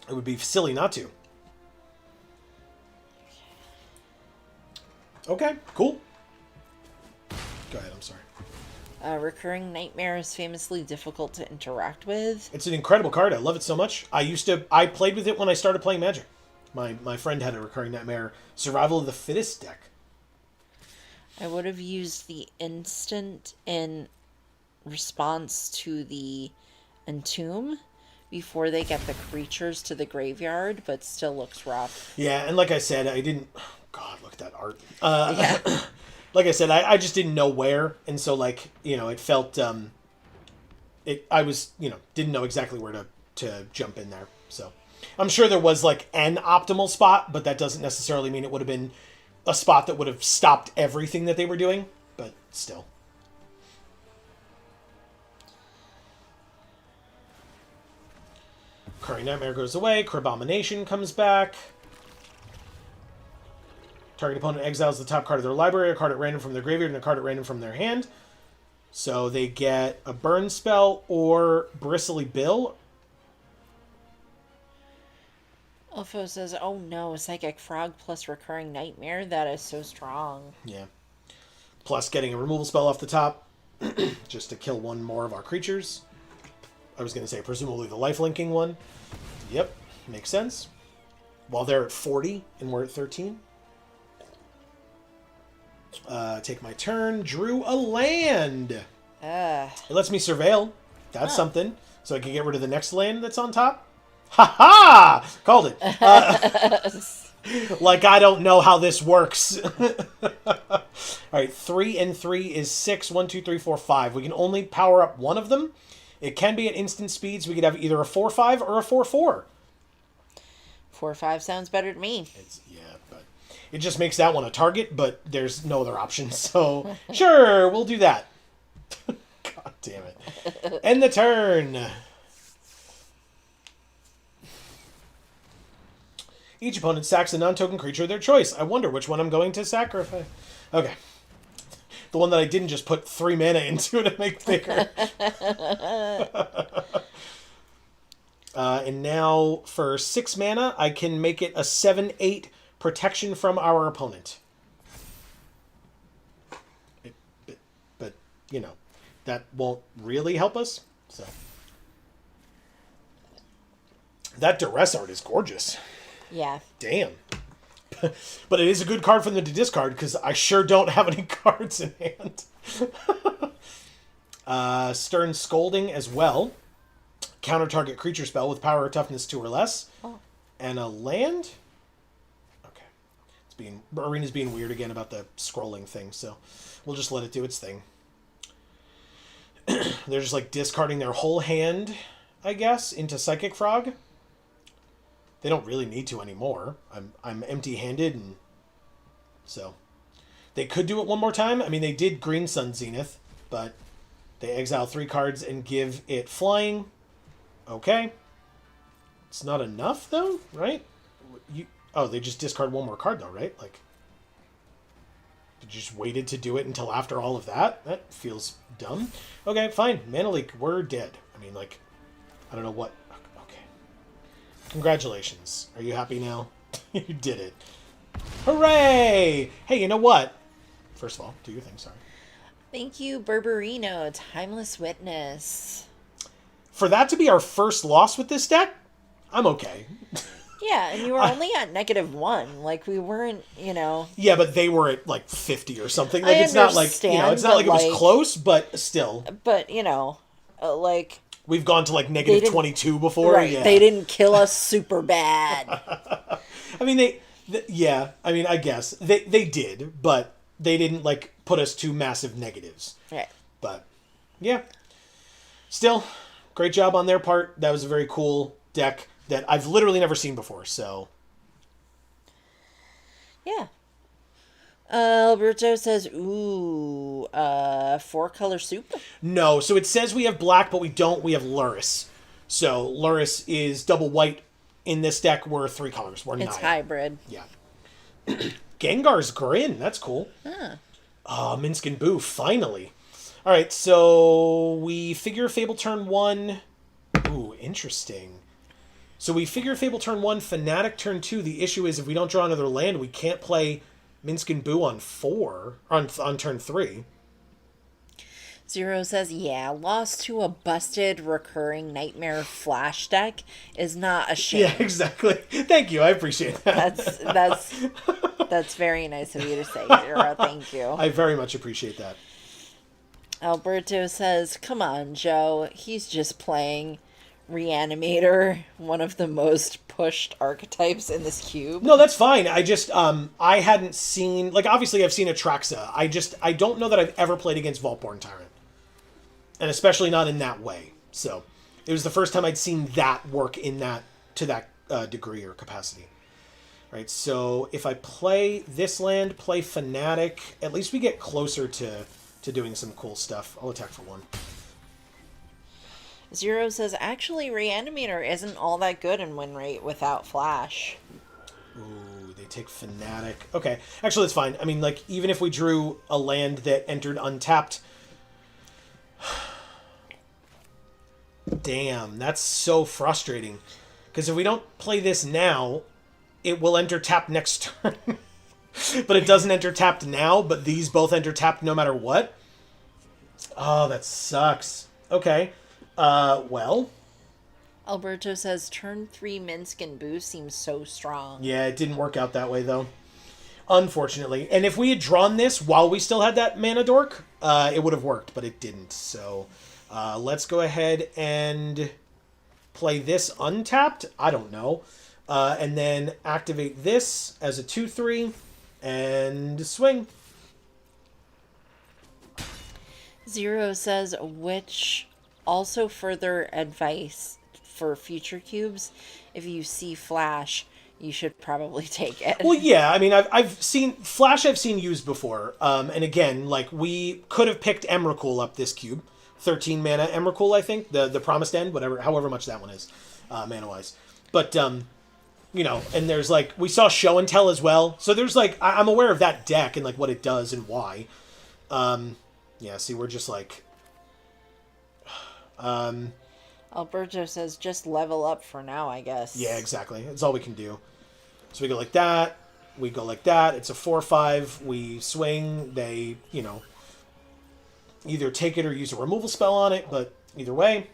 It would be silly not to. Okay, cool. Go ahead, I'm sorry. Recurring Nightmare is famously difficult to interact with. It's an incredible card. I love it so much. I played with it when I started playing Magic. My friend had a Recurring Nightmare Survival of the Fittest deck. I would have used the instant in response to the Entomb before they get the creatures to the graveyard, but still looks rough. Yeah, and like I said, I didn't... God, look at that art. Yeah. Like I said, I just didn't know where, and so, like, it felt... I was, didn't know exactly where to jump in there, so... I'm sure there was, like, an optimal spot, but that doesn't necessarily mean it would have been a spot that would have stopped everything that they were doing, but still. Recurring Nightmare goes away. Crabomination comes back. Target opponent exiles the top card of their library, a card at random from their graveyard, and a card at random from their hand. So they get a burn spell or Bristly Bill. Alpha says, oh no, Psychic Frog plus Recurring Nightmare? That is so strong. Yeah. Plus getting a removal spell off the top, just to kill one more of our creatures. I was going to say, presumably the life-linking one. Yep, makes sense. While they're at 40 and we're at 13. Take my turn. Drew a land. It lets me surveil. That's something. So I can get rid of the next land that's on top. Ha ha! Called it. Like I don't know how this works. All right, 3 and 3 is 6. 1, 2, 3, 4, 5. We can only power up one of them. It can be at instant speeds. We could have either a 4-5 or a 4-4. 4-5 sounds better to me. But it just makes that one a target, but there's no other option. So, sure, we'll do that. God damn it. End the turn. Each opponent sacks a non-token creature of their choice. I wonder which one I'm going to sacrifice. Okay. The one that I didn't just put 3 mana into to make bigger. And now for 6 mana, I can make it a 7/8 protection from our opponent. But, you know, that won't really help us. So that duress art is gorgeous. Yeah. Damn. But it is a good card from the discard, because I sure don't have any cards in hand. Stern Scolding as well. Counter target creature spell with power or toughness 2 or less. Oh. And a land? Okay. Arena's being weird again about the scrolling thing, so we'll just let it do its thing. They're just like discarding their whole hand, I guess, into Psychic Frog. They don't really need to anymore. I'm empty-handed, and so they could do it one more time. I mean, they did Green Sun Zenith, but they exile 3 cards and give it flying. Okay. It's not enough, though, right? They just discard one more card, though, right? Like, you just waited to do it until after all of that? That feels dumb. Okay, fine. Mana Leak, we're dead. I mean, like, I don't know what... Congratulations. Are you happy now? You did it. Hooray! Hey, you know what? First of all, do your thing, sorry. Thank you, Berberino, Timeless Witness. For that to be our first loss with this deck, I'm okay. Yeah, and you were only at -1. Like, we weren't, you know... Yeah, but they were at, like, 50 or something. Like, it's not like, it's not like it was close, but still. But, you know, like... We've gone to, like, -22 before. Right, yeah. They didn't kill us super bad. I mean, yeah, I mean, I guess. They did, but they didn't, like, put us to massive negatives. Right. But, yeah. Still, great job on their part. That was a very cool deck that I've literally never seen before, so... Yeah. Alberto says, ooh, 4-color soup? No, so it says we have black, but we don't. We have Luris. So Luris is double white. In this deck, we're 3 colors. We're 9. It's hybrid. Yeah. Gengar's Grin. That's cool. Huh. Oh, Minsk and Boo, finally. All right, so we figure Fable turn 1. Ooh, interesting. So we figure Fable turn 1, Fanatic turn 2. The issue is if we don't draw another land, we can't play... Minsk and Boo on 4, on turn 3. Zero says, yeah, loss to a busted recurring nightmare flash deck is not a shame. Yeah, exactly. Thank you. I appreciate that. That's very nice of you to say, Zero. Thank you. I very much appreciate that. Alberto says, come on, Joe. He's just playing Reanimator, one of the most pushed archetypes in this cube. No, that's fine. I just, I hadn't seen, like, obviously I've seen Atraxa. I don't know that I've ever played against Vaultborn Tyrant. And especially not in that way. So, it was the first time I'd seen that work in that, to that degree or capacity. Right, so if I play this land, play Fanatic, at least we get closer to doing some cool stuff. I'll attack for 1. Zero says, actually, Reanimator isn't all that good in win rate without Flash. Ooh, they take Fanatic. Okay, actually, that's fine. I mean, like, even if we drew a land that entered untapped... Damn, that's so frustrating. Because if we don't play this now, it will enter tapped next turn. But it doesn't enter tapped now, but these both enter tapped no matter what. Oh, that sucks. Okay. Well. Alberto says, turn 3 Minsk and Boo seems so strong. Yeah, it didn't work out that way, though. Unfortunately. And if we had drawn this while we still had that mana dork, it would have worked, but it didn't. So, Let's go ahead and play this untapped. I don't know. And then activate this as a 2/3 and swing. Zero says, which also further advice for future cubes, if you see Flash, you should probably take it. Well, yeah, I mean, I've seen Flash. I've seen used before, and again, like we could have picked Emrakul up this cube, 13 mana Emrakul, I think the Promised End, whatever, however much that one is, mana wise. But you know, and there's like we saw Show and Tell as well, so there's like I'm aware of that deck and like what it does and why. Yeah, see, we're just like. Alberto says, just level up for now, I guess. Yeah, exactly. That's all we can do. So we go like that. We go like that. It's a 4/5. We swing. They, you know, either take it or use a removal spell on it. But either way,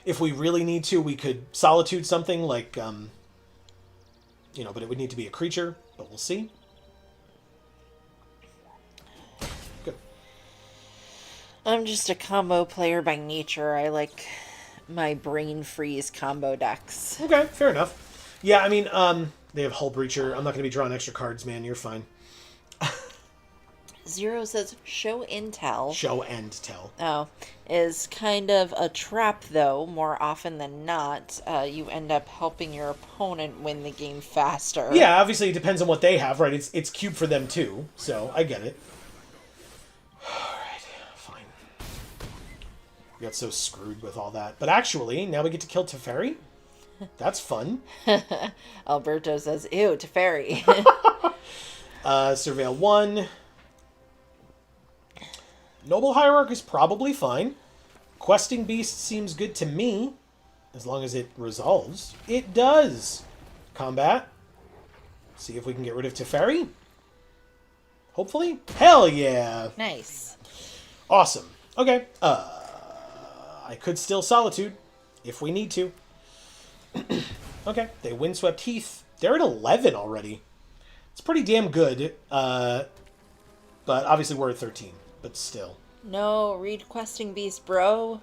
if we really need to, we could Solitude something like, you know, but it would need to be a creature. But we'll see. Good. I'm just a combo player by nature. I like my brain freeze combo decks. Okay, fair enough. Yeah, I mean, they have Hull Breacher. I'm not going to be drawing extra cards, man. You're fine. Zero says, show intel. Show and tell. Oh, is kind of a trap, though. More often than not, you end up helping your opponent win the game faster. Yeah, obviously it depends on what they have, right? It's cube for them too, so I get it. Alright, fine. We got so screwed with all that. But actually, now we get to kill Teferi. That's fun. Alberto says, ew, Teferi. Surveil 1. Noble Hierarch is probably fine. Questing Beast seems good to me, as long as it resolves. It does. Combat. See if we can get rid of Teferi. Hopefully. Hell yeah. Nice. Awesome. Okay. I could still Solitude, if we need to. Okay. They Windswept Heath. They're at 11 already. It's pretty damn good. But obviously we're at 13. But still. No, read Questing Beast, bro.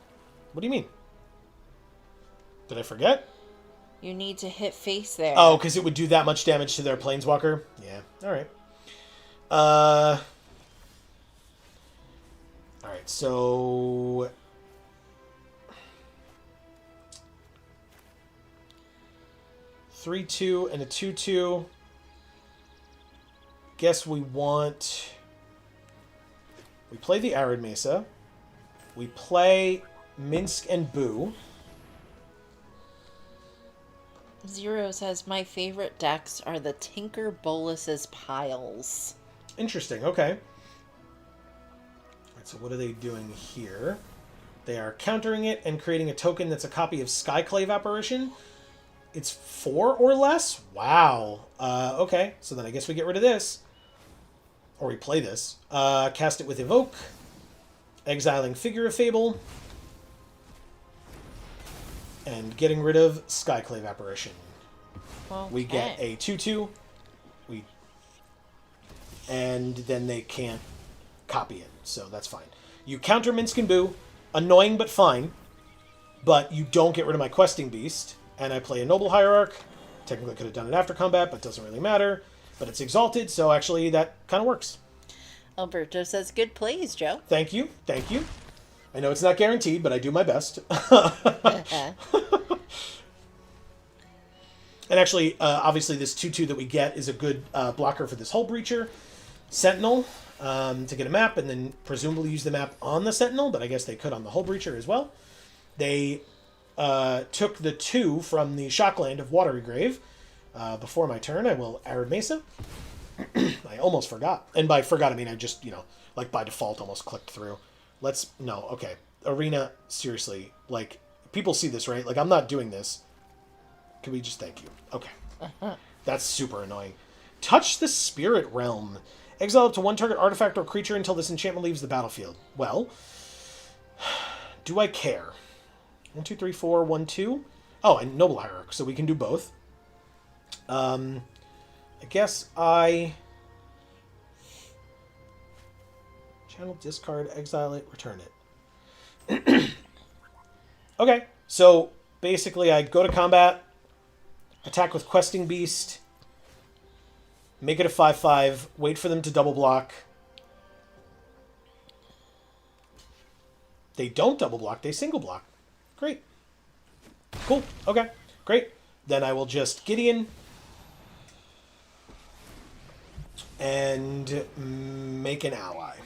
What do you mean? Did I forget? You need to hit face there. Oh, because it would do that much damage to their Planeswalker? Yeah. Alright. Alright, so... Three, 2, and a 2/2. Guess we want... We play the Arid Mesa. We play Minsk and Boo. Zero says, my favorite decks are the Tinker Bolus's piles. Interesting, okay. Alright, so what are they doing here? They are countering it and creating a token that's a copy of Skyclave Apparition. It's 4 or less? Wow. Okay, so then I guess we get rid of this. Or we play this. Cast it with Evoke. Exiling Figure of Fable. And getting rid of Skyclave Apparition. Okay. We get a 2/2. And then they can't copy it, so that's fine. You counter Minsk and Boo. Annoying but fine. But you don't get rid of my Questing Beast. And I play a Noble Hierarch. Technically could have done it after combat, but doesn't really matter. But it's exalted, so actually that kind of works. Alberto says, good plays, Joe. Thank you. Thank you. I know it's not guaranteed, but I do my best. And actually, obviously, this 2/2 that we get is a good blocker for this Hull Breacher. Sentinel, to get a map, and then presumably use the map on the Sentinel, but I guess they could on the Hull Breacher as well. They took the 2 from the Shockland of Watery Grave. Before my turn, I will Arid Mesa. I almost forgot. And by forgot, I mean I just, you know, like by default almost clicked through. No, okay. Arena, seriously. Like, people see this, right? Like, I'm not doing this. Can we just thank you? Okay. That's super annoying. Touch the Spirit Realm. Exile up to 1 target artifact or creature until this enchantment leaves the battlefield. Well, do I care? 1, 2, 3, 4, 1, 2. Oh, and Noble Hierarch, so we can do both. I guess I channel, discard, exile it, return it. Okay, so basically I go to combat, attack with Questing Beast, make it a 5/5, wait for them to double block. They don't double block, they single block. Great. Cool. Okay, great. Then I will just Gideon and make an ally.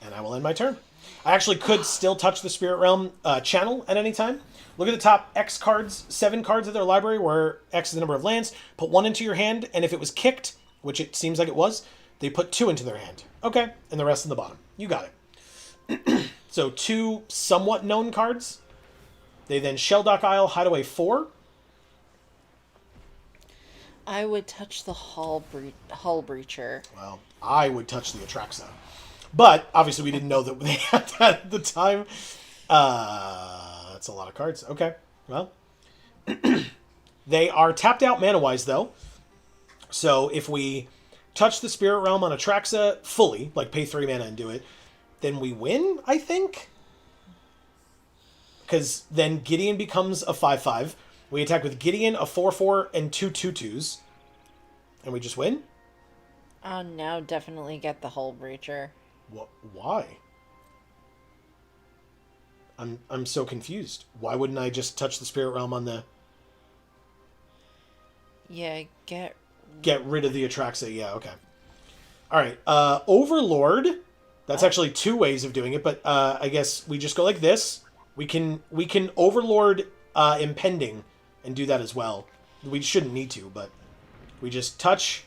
And I will end my turn. I actually could still touch the Spirit Realm channel at any time. Look at the top X cards, 7 cards of their library, where X is the number of lands. Put 1 into your hand, and if it was kicked, which it seems like it was, they put 2 into their hand. Okay, and the rest in the bottom. You got it. So 2 somewhat known cards. They then Shelldock Isle, Hideaway 4. I would touch the Hull Breacher. Well, I would touch the Atraxa. But, obviously, we didn't know that they had that at the time. That's a lot of cards. Okay, well. They are tapped out mana-wise, though. So, if we touch the Spirit Realm on Atraxa fully, like pay 3 mana and do it, then we win, I think? Because then Gideon becomes a 5/5. We attack with Gideon, a 4/4, and 2 2/2s. And we just win? Oh, now definitely get the Hull Breacher. Why? I'm so confused. Why wouldn't I just touch the Spirit Realm on the... Yeah, Get rid of the Atraxa. Yeah, okay. All right. Overlord. That's actually 2 ways of doing it, but I guess we just go like this. We can Overlord Impending and do that as well. We shouldn't need to, but we just touch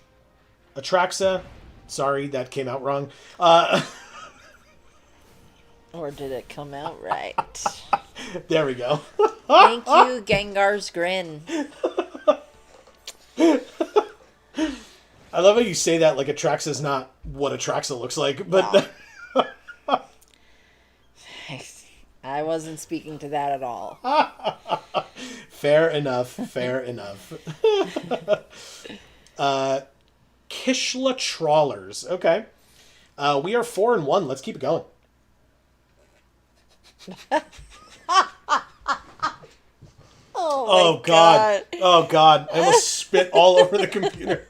Atraxa. Sorry, that came out wrong. Or did it come out right? There we go. Thank you, Gengar's Grin. I love how you say that like Atraxa's not what Atraxa looks like, but... Wow. I wasn't speaking to that at all. Fair enough. Fair enough. Kishla Trawlers. Okay. We are 4-1. Let's keep it going. Oh God. Oh God. I almost spit all over the computer.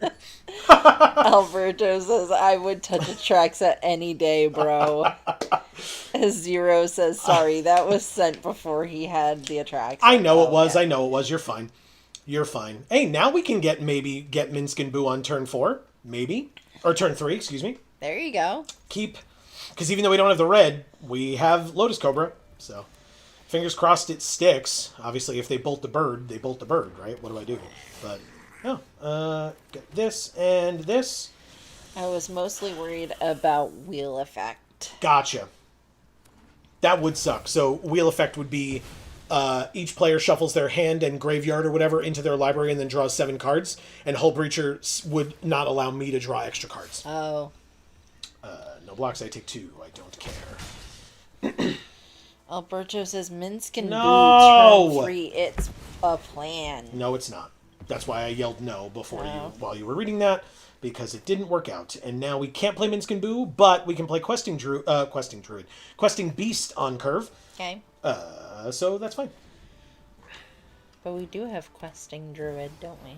Alberto says, I would touch Atraxa any day, bro. Zero says, sorry, that was sent before he had the Atraxa. I know it was. Yeah. I know it was. You're fine. You're fine. Hey, now we can get Minsk and Boo on turn 4. Maybe. Or turn 3, excuse me. There you go. Because even though we don't have the red, we have Lotus Cobra. So, fingers crossed it sticks. Obviously, if they bolt the bird, right? What do I do? But, get this and this. I was mostly worried about wheel effect. Gotcha. That would suck. So, wheel effect would be each player shuffles their hand and graveyard or whatever into their library and then draws 7 cards. And Hull Breacher would not allow me to draw extra cards. Oh. No blocks, I take 2. I don't care. Alberto says, Minsk and No! Boo turn 3. It's a plan. No, it's not. That's why I yelled no before while you were reading that, because it didn't work out. And now we can't play Minsk and Boo, but we can play Questing Beast on curve. Okay. So that's fine. But we do have Questing Druid, don't we?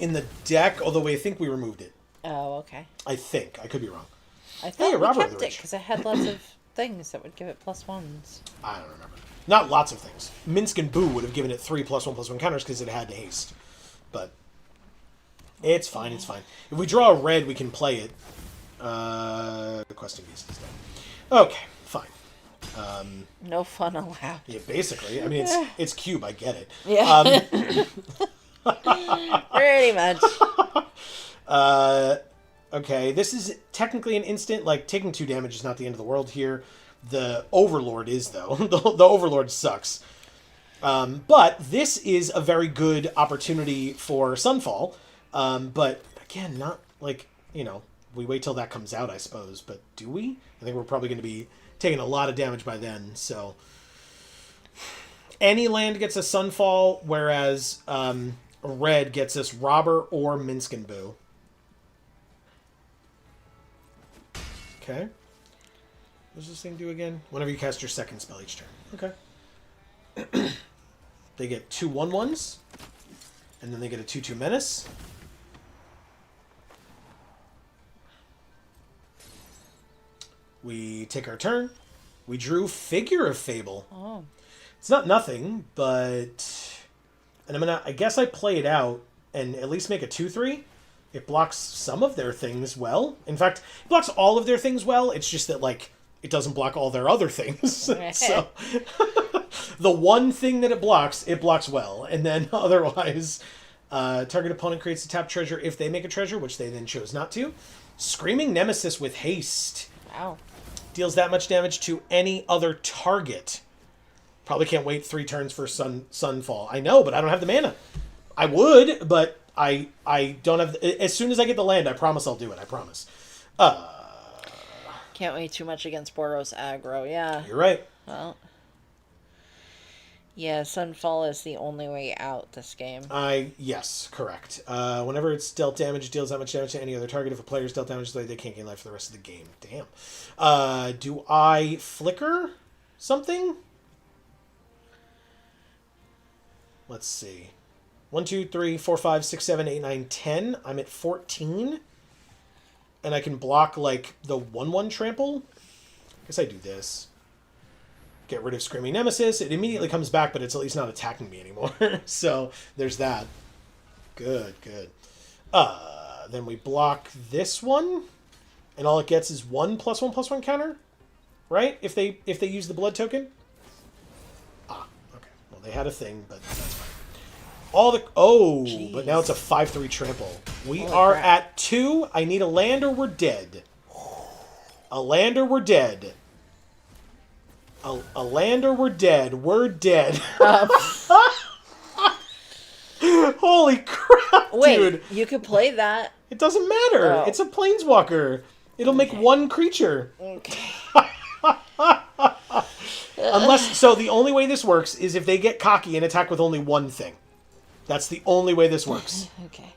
In the deck, although I think we removed it. Oh, okay. I think. I could be wrong. I thought we Robert kept it because it had lots of things that would give it +1s. I don't remember. Not lots of things. Minsk and Boo would have given it 3 +1/+1 counters because it had to haste. But it's fine, it's fine. If we draw a red, we can play it. The Questing Beast is done. Okay, fine. No fun allowed. Yeah, basically. I mean, it's cube, I get it. Yeah. Pretty much. Okay, this is technically an instant. Like, taking 2 damage is not the end of the world here. The Overlord is, though. The Overlord sucks. But this is a very good opportunity for Sunfall. But, again, not, like, we wait till that comes out, I suppose. But do we? I think we're probably going to be taking a lot of damage by then, so... Any land gets a Sunfall, whereas red gets us Robber or Minsk and Boo. Okay. What does this thing do again? Whenever you cast your second spell each turn. Okay. They get 2 1/1s. And then they get a 2/2 menace. We take our turn. We drew Figure of Fable. Oh. It's not nothing, but... And I guess I play it out and at least make a 2/3. It blocks some of their things well. In fact, it blocks all of their things well. It's just that, like, it doesn't block all their other things. So, the one thing that it blocks well. And then otherwise, target opponent creates a tapped treasure if they make a treasure, which they then chose not to. Screaming Nemesis with haste. Wow. Deals that much damage to any other target. Probably can't wait 3 turns for Sunfall. I know, but I don't have the mana. I would, but I don't have... As soon as I get the land, I promise I'll do it. I promise. Can't wait too much against Boros aggro, yeah. You're right. Well... Yeah, Sunfall is the only way out this game. Yes, correct. Whenever it's dealt damage, it deals that much damage to any other target. If a player's dealt damage, they can't gain life for the rest of the game. Damn. Do I flicker something? Let's see. 1, 2, 3, 4, 5, 6, 7, 8, 9, 10. I'm at 14. And I can block, like, the 1/1 trample. I guess I do this. Get rid of Screaming Nemesis. It immediately comes back, but it's at least not attacking me anymore. So, there's that. Good. Then we block this one. And all it gets is 1+1/+1 counter. Right? If they use the blood token. Okay. Well, they had a thing, but that's fine. Jeez. But now it's a 5/3 trample. We Holy are crap. at 2. I need a land or we're dead. A land or we're dead. A land or we're dead. We're dead. Holy crap, Wait, dude. you could play that. It doesn't matter. Oh. It's a planeswalker. It'll make one creature. Okay. So the only way this works is if they get cocky and attack with only one thing. That's the only way this works. Okay.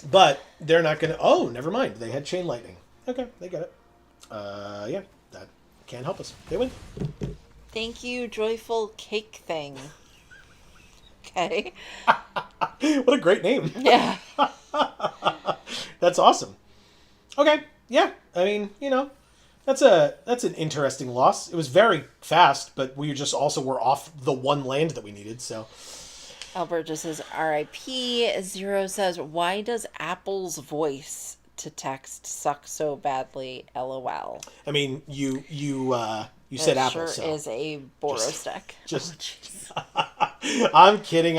But they're not going to... Oh, never mind. They had Chain Lightning. Okay, they get it. Yeah, that can't help us. They win. Thank you, joyful cake thing. Okay. What a great name. Yeah. That's awesome. Okay, yeah. I mean, that's an interesting loss. It was very fast, but we just also were off the one land that we needed, so... Albert just says R.I.P. Zero says, why does Apple's voice to text suck so badly? LOL. I mean, you said Apple, sure so... is a Boros deck. I'm kidding.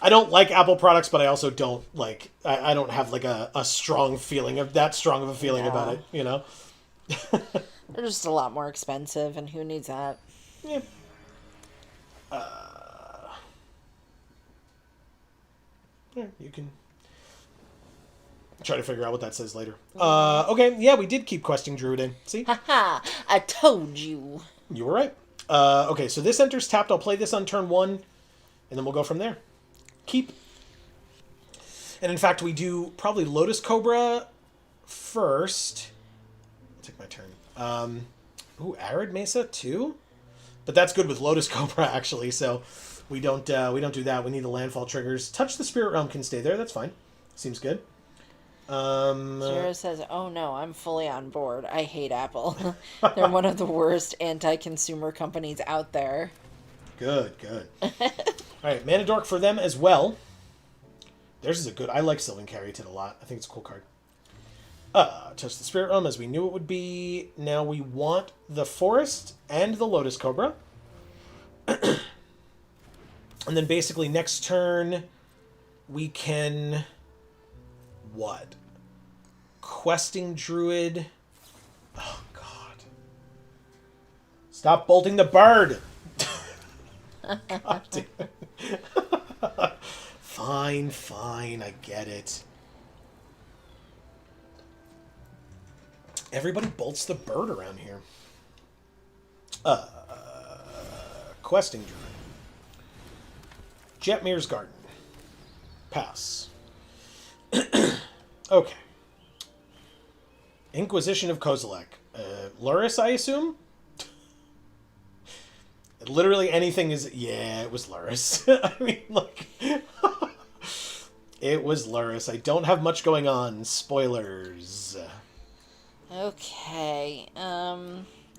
I don't like Apple products, but I also don't like... I don't have like a strong feeling of... That strong of a feeling about it, They're just a lot more expensive, and who needs that? Yeah. Yeah, you can try to figure out what that says later. Okay, yeah, we did keep questing Druid in. See? Haha, I told you. You were right. Okay, so this enters tapped. I'll play this on turn 1, and then we'll go from there. Keep. And in fact, we do probably Lotus Cobra first. I'll take my turn. Arid Mesa too? But that's good with Lotus Cobra, actually, so... We don't do that. We need the landfall triggers. Touch the Spirit Realm can stay there. That's fine. Seems good. Zero says, oh no, I'm fully on board. I hate Apple. They're one of the worst anti-consumer companies out there. Good. All right, Mana Dork for them as well. Theirs is a good... I like Sylvan Caryatid a lot. I think it's a cool card. Touch the Spirit Realm as we knew it would be. Now we want the Forest and the Lotus Cobra. And then basically next turn, we can... What? Questing Druid. Oh, God. Stop bolting the bird! God damn it. Fine, I get it. Everybody bolts the bird around here. Questing Druid. Jetmir's Garden. Pass. Okay. Inquisition of Kozilek. Luris, I assume? Literally anything is... Yeah, it was Luris. I mean, like... It was Luris. I don't have much going on. Spoilers. Okay.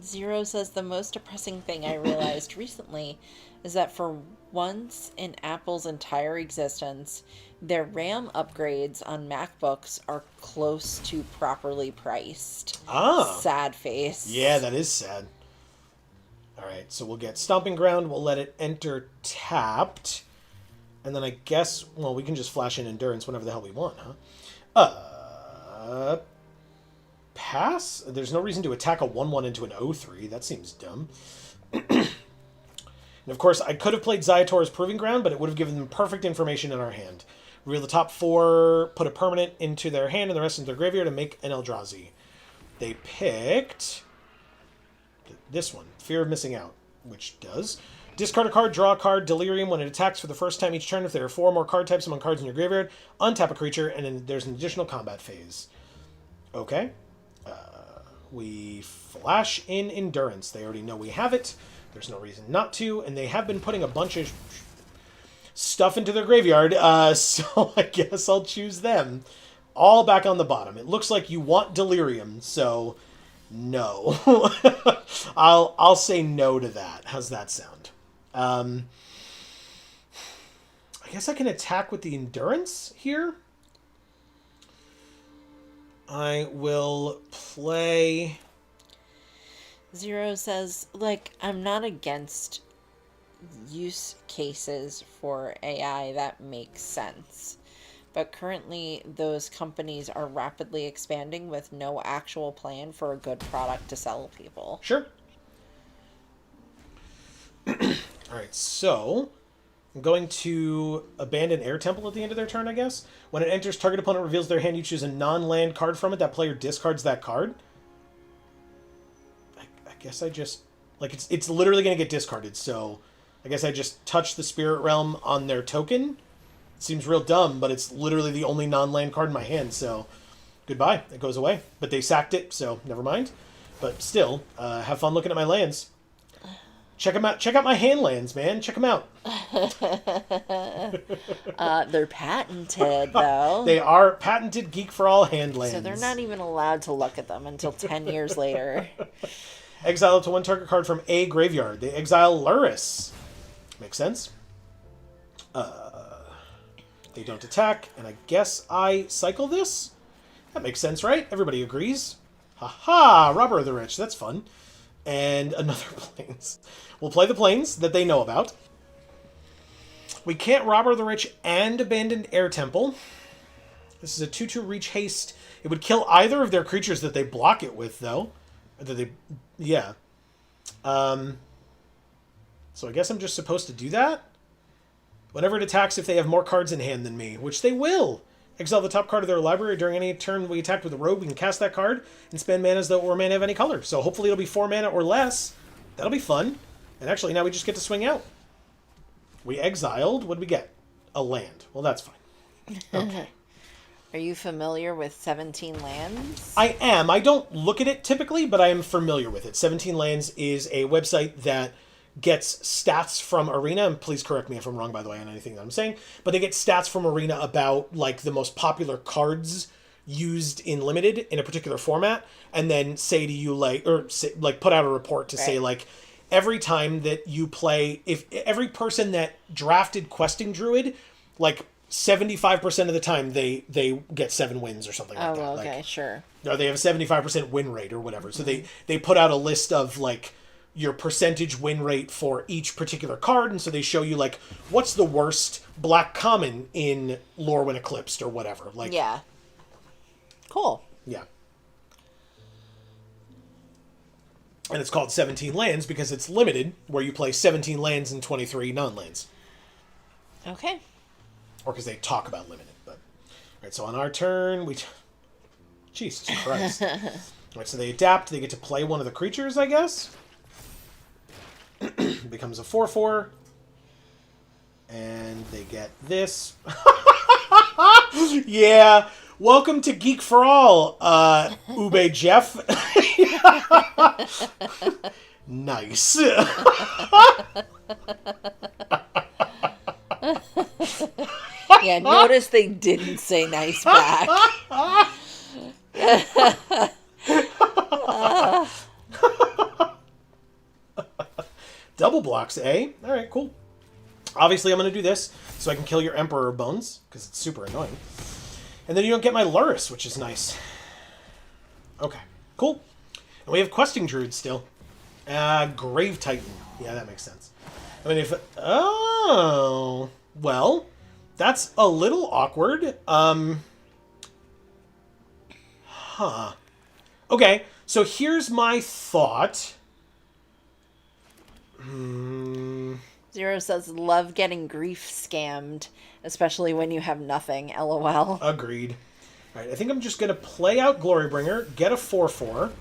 Zero says the most depressing thing I realized recently is that for once in Apple's entire existence, their RAM upgrades on MacBooks are close to properly priced. Ah. Sad face. Yeah, that is sad. Alright, so we'll get Stomping Ground. We'll let it enter tapped. And then I guess, well, we can just flash in Endurance whenever the hell we want, huh? Pass? There's no reason to attack a 1-1 into an 0-3. That seems dumb. And of course, I could have played Zayator's Proving Ground, but it would have given them perfect information in our hand. Reveal the top 4, put a permanent into their hand and the rest into their graveyard and make an Eldrazi. They picked this one, Fear of Missing Out, which does. Discard a card, draw a card, Delirium. When it attacks for the first time each turn, if there are 4 more card types among cards in your graveyard, untap a creature, and then there's an additional combat phase. Okay. We flash in Endurance. They already know we have it. There's no reason not to, and they have been putting a bunch of stuff into their graveyard, so I guess I'll choose them. All back on the bottom. It looks like you want Delirium, so no. I'll say no to that. How's that sound? I guess I can attack with the Endurance here. I will play... Zero says, like, I'm not against use cases for AI that make sense. But currently, those companies are rapidly expanding with no actual plan for a good product to sell people. Sure. Alright, so... I'm going to abandon Air Temple at the end of their turn, I guess. When it enters, target opponent reveals their hand. You choose a non-land card from it. That player discards that card. I guess I just... Like, it's literally going to get discarded, so... I guess I just touch the Spirit Realm on their token. It seems real dumb, but it's literally the only non-land card in my hand, so... Goodbye. It goes away. But they sacked it, so never mind. But still, have fun looking at my lands. Check them out. Check out my hand lands, man. Check them out. They're patented, though. They are patented Geek for All hand lands. So they're not even allowed to look at them until 10 years later. Exile up to 1 target card from a graveyard. They exile Luris. Makes sense. They don't attack, and I guess I cycle this? That makes sense, right? Everybody agrees. Haha! Robber of the Rich. That's fun. And another Plains. We'll play the Plains that they know about. We can't Robber the Rich and abandon Air Temple. This is a 2/2 reach haste. It would kill either of their creatures that they block it with, though. That they... Yeah. So I guess I'm just supposed to do that? Whenever it attacks, if they have more cards in hand than me, which they will. Exile the top card of their library. During any turn we attacked with a rogue, we can cast that card and spend mana as though it were mana of any color. So hopefully it'll be 4 mana or less. That'll be fun. And actually, now we just get to swing out. We exiled. What did we get? A land. Well, that's fine. Okay. Are you familiar with 17 Lands? I am. I don't look at it typically, but I am familiar with it. 17 Lands is a website that gets stats from Arena, and please correct me if I'm wrong, by the way, on anything that I'm saying, but they get stats from Arena about, like, the most popular cards used in Limited in a particular format, and then say to you, like, or say, like, put out a report to say, like, every time that you play, if every person that drafted Questing Druid, like, 75% of the time they get 7 wins or something like that. Oh, okay, like, sure. Or they have a 75% win rate or whatever. So they put out a list of, like, your percentage win rate for each particular card, and so they show you, like, what's the worst black common in Lorwyn Eclipsed or whatever. Like, yeah. Cool. Yeah. And it's called 17 Lands because it's limited, where you play 17 lands and 23 non-lands. Okay. Or because they talk about limited. But right, so on our turn, we... Jesus Christ. Right, so they adapt. They get to play one of the creatures, I guess. Becomes a 4/4. And they get this. Yeah, Welcome to Geek for All, Ube Jeff. Nice. Yeah, notice they didn't say nice back. Double blocks, eh? Alright, cool. Obviously, I'm going to do this so I can kill your Emperor Bones, because it's super annoying. And then you don't get my Luris, which is nice. Okay, cool. And we have Questing Druid still. Grave Titan. Yeah, that makes sense. I mean, if... Oh... Well, that's a little awkward. Huh. Okay, so here's my thought. Zero says, love getting grief scammed, especially when you have nothing, lol. Agreed. Alright, I think I'm just going to play out Glorybringer, get a 4/4.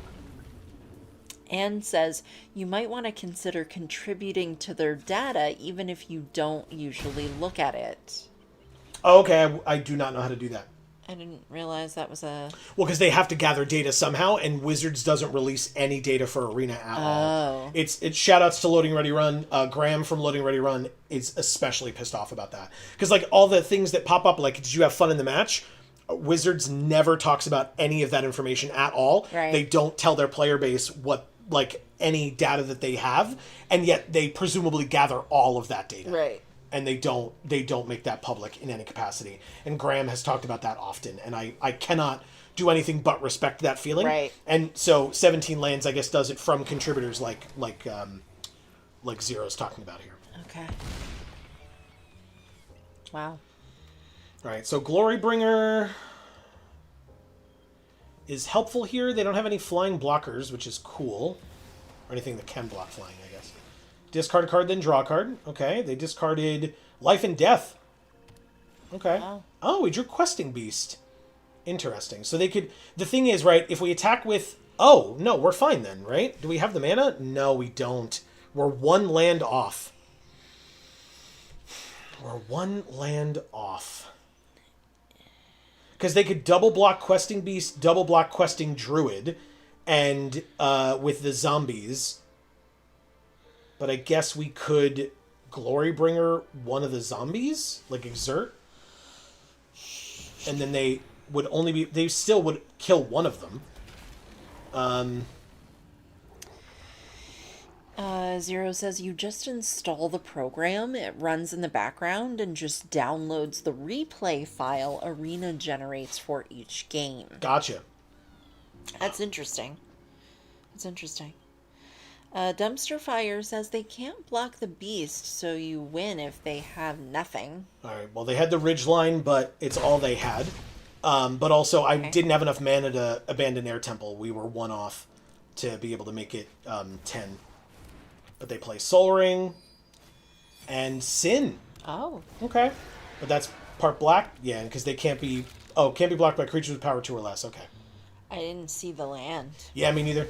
Anne says, you might want to consider contributing to their data even if you don't usually look at it. Oh, okay, I do not know how to do that. I didn't realize that was a... Well, because they have to gather data somehow, and Wizards doesn't release any data for Arena at all. It's shout-outs to Loading Ready Run. Graham from Loading Ready Run is especially pissed off about that. Because, like, all the things that pop up, like, did you have fun in the match? Wizards never talks about any of that information at all. Right. They don't tell their player base what, like, any data that they have, and yet they presumably gather all of that data. Right. And they don't make that public in any capacity. And Graham has talked about that often, and I cannot do anything but respect that feeling. Right. And so 17 Lands, I guess, does it from contributors like Zero's talking about here. Okay. Wow. All right, so Glorybringer is helpful here. They don't have any flying blockers, which is cool. Or anything that can block flying, I guess. Discard a card, then draw a card. Okay, they discarded Life and Death. Okay. Wow. Oh, we drew Questing Beast. Interesting. So they could... The thing is, right, if we attack with... Oh, no, we're fine then, right? Do we have the mana? No, we don't. We're one land off. We're one land off. Because they could double block Questing Beast, double block Questing Druid, and with the zombies... But I guess we could Glorybringer one of the zombies, like Exert. And then they would only be... They still would kill one of them. Zero says, you just install the program, it runs in the background, and just downloads the replay file Arena generates for each game. Gotcha. That's interesting. That's interesting. Dumpster Fire says they can't block the beast, so you win if they have nothing. Alright, well, they had the Ridgeline, but it's all they had. But also, I didn't have enough mana to abandon Air Temple. We were one off to be able to make it 10. But they play Soul Ring and Sin. Oh. Okay. But that's part black? Yeah, because they can't be... Oh, can't be blocked by creatures with power 2 or less. Okay. I didn't see the land. Yeah, me neither.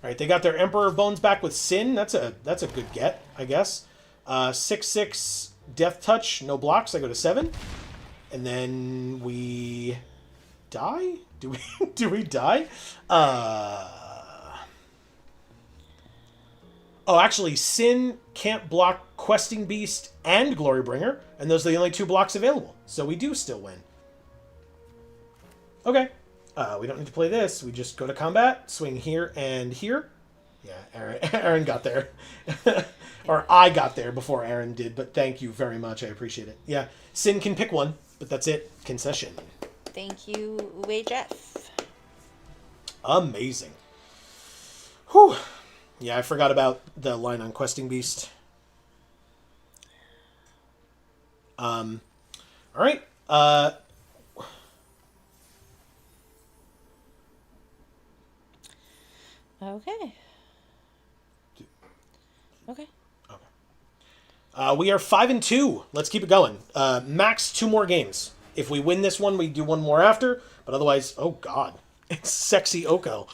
All right, they got their Emperor Bones back with Sin. That's a good get, I guess. 6/6 Death Touch, no blocks. I go to 7, and then we die. Do we die? Oh, actually, Sin can't block Questing Beast and Glorybringer, and those are the only 2 blocks available. So we do still win. Okay. We don't need to play this. We just go to combat, swing here and here. Yeah, Aaron got there. Or I got there before Aaron did, but thank you very much. I appreciate it. Yeah, Sin can pick one, but that's it. Concession. Thank you, Uwe Jeff. Amazing. Whew. Yeah, I forgot about the line on Questing Beast. All right. Okay. Okay. We are 5-2. Let's keep it going. Max 2 more games. If we win this one, we do one more after. But otherwise, oh god, it's sexy Oko.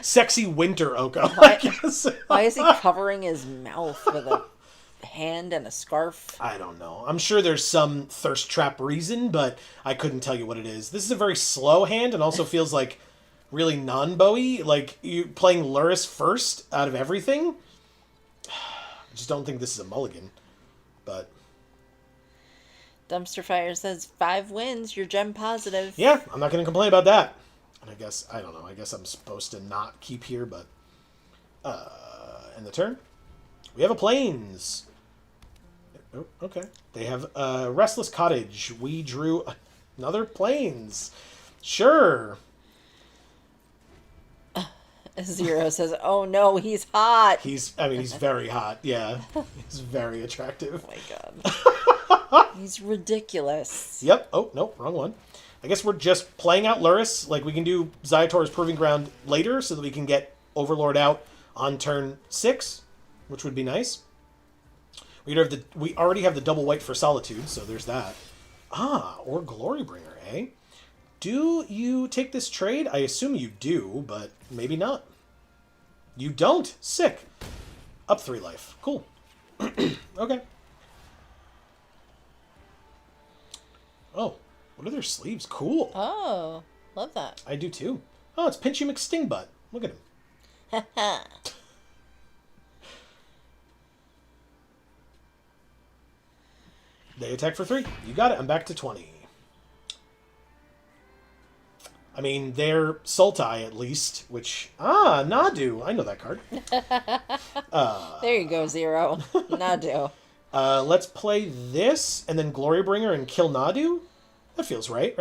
Sexy winter Oko, I guess. Why is he covering his mouth with a hand and a scarf? I don't know. I'm sure there's some thirst trap reason, but I couldn't tell you what it is. This is a very slow hand and also feels like really non-Bowie. Like, you playing Luris first out of everything? I just don't think this is a mulligan. But Dumpster Fire says 5 wins. You're gem positive. yeah, I'm not going to complain about that. And I guess, I don't know, I guess I'm supposed to not keep here, but... end the turn. We have a Plains. Oh, okay. They have Restless Cottage. We drew another Plains. Sure. Zero says, oh no, he's hot. He's very hot. Yeah. He's very attractive. Oh my god. He's ridiculous. Yep. Oh, no, wrong one. I guess we're just playing out Luris. Like, we can do Zyator's Proving Ground later so that we can get Overlord out on turn 6, which would be nice. We already have the double white for Solitude, so there's that. Or Glorybringer, eh? Do you take this trade? I assume you do, but maybe not. You don't. Sick. Up 3 life. Cool. Okay. Oh, what are their sleeves? Cool. Oh, love that. I do too. Oh, it's Pinchy McStingbutt. Look at him. They attack for 3. You got it. I'm back to 20. I mean, they're Sultai at least, which... Nadu. I know that card. There you go, Zero. Nadu. Let's play this, and then Glorybringer and kill Nadu? That feels right?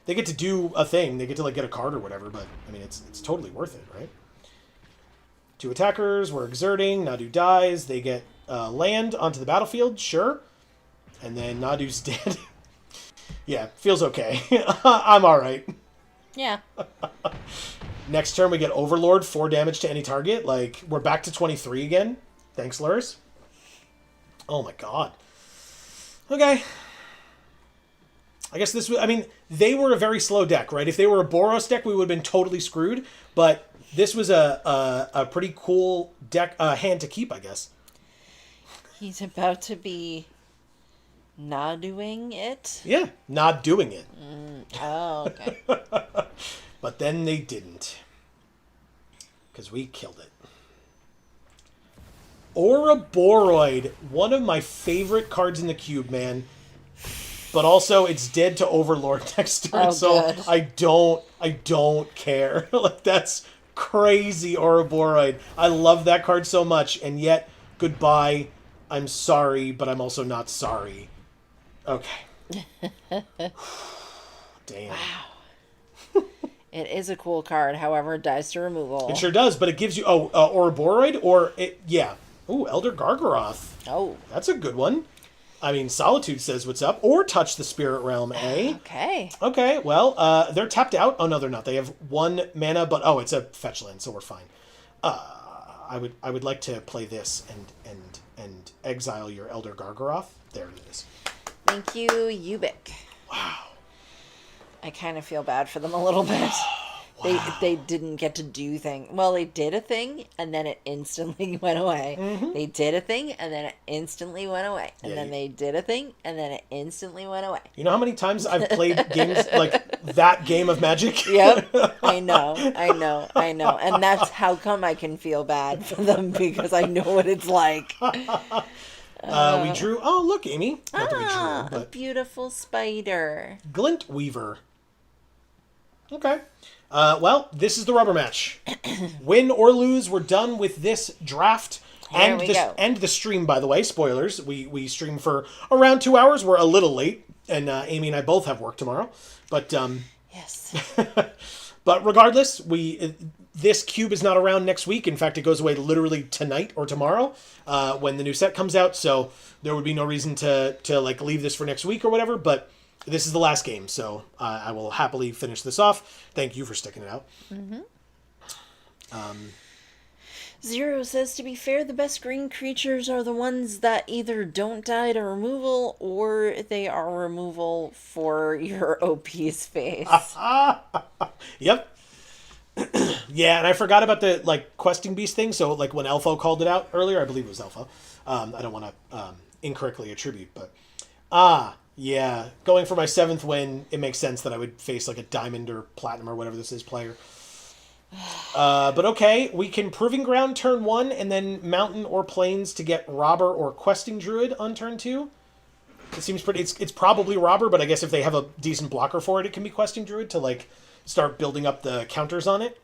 They get to do a thing. They get to, like, get a card or whatever, but, I mean, it's totally worth it, right? 2 attackers. We're exerting. Nadu dies. They get land onto the battlefield. Sure. And then Nadu's dead. Yeah, feels okay. I'm alright. Yeah. Next turn, we get Overlord, 4 damage to any target. Like, we're back to 23 again. Thanks, Luris. Oh my god. Okay. I guess this was... I mean, they were a very slow deck, right? If they were a Boros deck, we would have been totally screwed. But this was a pretty cool deck hand to keep, I guess. He's about to be... not doing it? Yeah, not doing it. Oh, okay. But then they didn't. Because we killed it. Ouroboros, one of my favorite cards in the cube, man. But also, it's dead to Overlord next turn, so good. I don't care. Like, that's crazy, Ouroboros. I love that card so much, and yet, goodbye. I'm sorry, but I'm also not sorry. Okay. Damn. Wow. It is a cool card, however, it dies to removal. It sure does, but it gives you... Ouroboros, or... yeah. Ooh, Elder Gargaroth. Oh. That's a good one. I mean, Solitude says what's up. Or Touch the Spirit Realm, eh? Okay. Okay, well, they're tapped out. Oh, no, they're not. They have 1 mana, but... Oh, it's a fetch land, so we're fine. I would like to play this and exile your Elder Gargaroth. There it is. Thank you, Ubik. Wow. I kind of feel bad for them a little bit. Wow. They didn't get to do thing. Well, they did a thing, and then it instantly went away. Mm-hmm. They did a thing, and then it instantly went away. And Yeah, then they did a thing, and then it instantly went away. You know how many times I've played games like that game of Magic? Yep. I know. And that's how come I can feel bad for them, because I know what it's like. We drew... Oh, look, Amy. Not that we A drew, but... beautiful spider. Glint Weaver. Okay. Well, this is the rubber match. Win or lose, we're done with this draft. Here we go. And the stream, by the way. Spoilers. We stream for around 2 hours. We're a little late. And Amy and I both have work tomorrow. But Yes. but regardless, this cube is not around next week. In fact, it goes away literally tonight or tomorrow when the new set comes out. So there would be no reason to like leave this for next week or whatever. But this is the last game, so I will happily finish this off. Thank you for sticking it out. Mm-hmm. Zero says, to be fair, the best green creatures are the ones that either don't die to removal or they are removal for your OP's face. Yep. Yeah, and I forgot about the, like, questing beast thing. So, like, when Elfo called it out earlier, I believe it was Elfo, I don't want to incorrectly attribute, but yeah, going for my 7th win, it makes sense that I would face like a diamond or platinum or whatever this is player. But okay, we can Proving Ground turn 1 and then Mountain or Plains to get Robber or Questing Druid on turn 2. It seems pretty. It's probably Robber, but I guess if they have a decent blocker for it, it can be Questing Druid to like start building up the counters on it.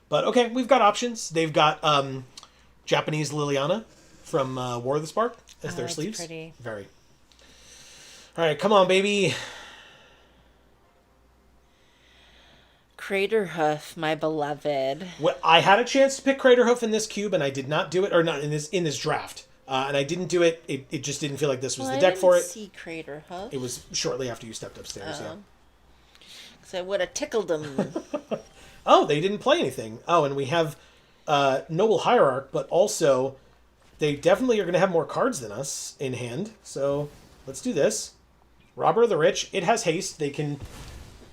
But okay, we've got options. They've got Japanese Liliana from War of the Spark as their sleeves. Pretty. Very. All right, come on, baby. Craterhoof, my beloved. Well, I had a chance to pick Craterhoof in this cube, and I did not do it, or not in this draft. And I didn't do it. It just didn't feel like this was the deck for it. I didn't see Craterhoof. It was shortly after you stepped upstairs, yeah. Because I would have tickled him. Oh, they didn't play anything. Oh, and we have Noble Hierarch, but also they definitely are going to have more cards than us in hand. So let's do this. Robber of the Rich. It has haste. They can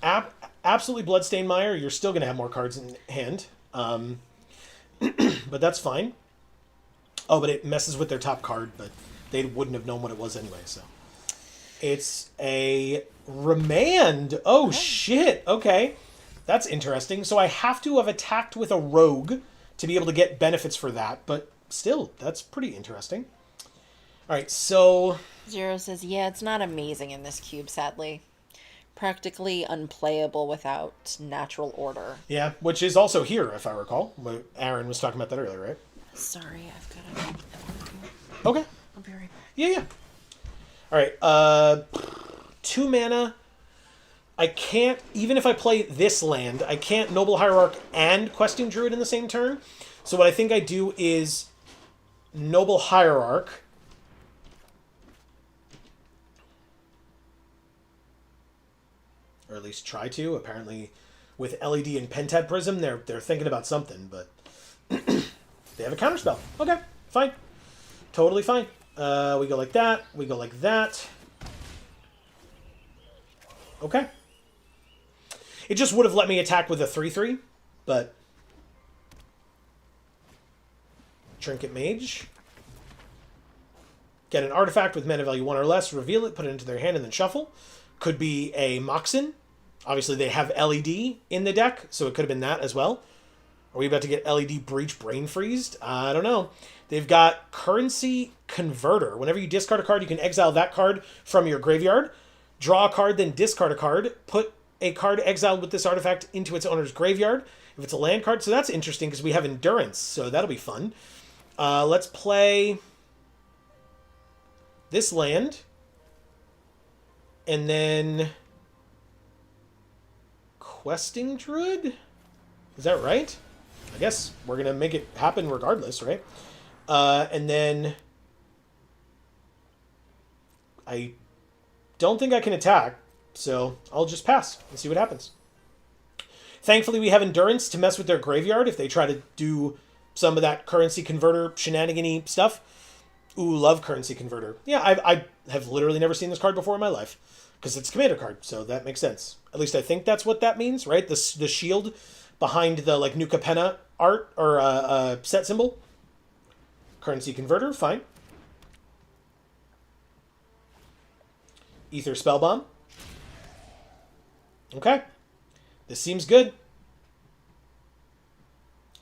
absolutely Bloodstain Mire. You're still going to have more cards in hand. But that's fine. Oh, but it messes with their top card, but they wouldn't have known what it was anyway, so. It's a Remand. Oh, shit. Okay. That's interesting. So I have to have attacked with a rogue to be able to get benefits for that, but still, that's pretty interesting. All right, so... Zero says, yeah, it's not amazing in this cube, sadly. Practically unplayable without natural order. Yeah, which is also here, if I recall. Aaron was talking about that earlier, right? Sorry, I've got to... Okay. I'll be right back. Yeah. All right, 2 mana. I can't, even if I play this land, I can't Noble Hierarch and Questing Druid in the same turn. So what I think I do is Noble Hierarch. Or at least try to. Apparently, with LED and Pentad Prism, they're thinking about something, but they have a counterspell. Okay, fine. Totally fine. We go like that. We go like that. Okay. It just would have let me attack with a 3/3, but... Trinket Mage. Get an artifact with mana value 1 or less, reveal it, put it into their hand, and then shuffle. Could be a Moxen. Obviously, they have LED in the deck, so it could have been that as well. Are we about to get LED Breach Brain Freezed? I don't know. They've got Currency Converter. Whenever you discard a card, you can exile that card from your graveyard. Draw a card, then discard a card. Put a card exiled with this artifact into its owner's graveyard. If it's a land card, so that's interesting because we have Endurance, so that'll be fun. Let's play this land. And then Questing Druid? Is that right? I guess we're going to make it happen regardless, right? And then I don't think I can attack, so I'll just pass and see what happens. Thankfully, we have Endurance to mess with their graveyard if they try to do some of that Currency Converter shenanigan-y stuff. Ooh, love Currency Converter. Yeah, I have literally never seen this card before in my life. Because it's a commander card, so that makes sense. At least I think that's what that means, right? The shield behind the like Nuka Penna art or set symbol. Currency Converter, fine. Ether Spellbomb. Okay. This seems good.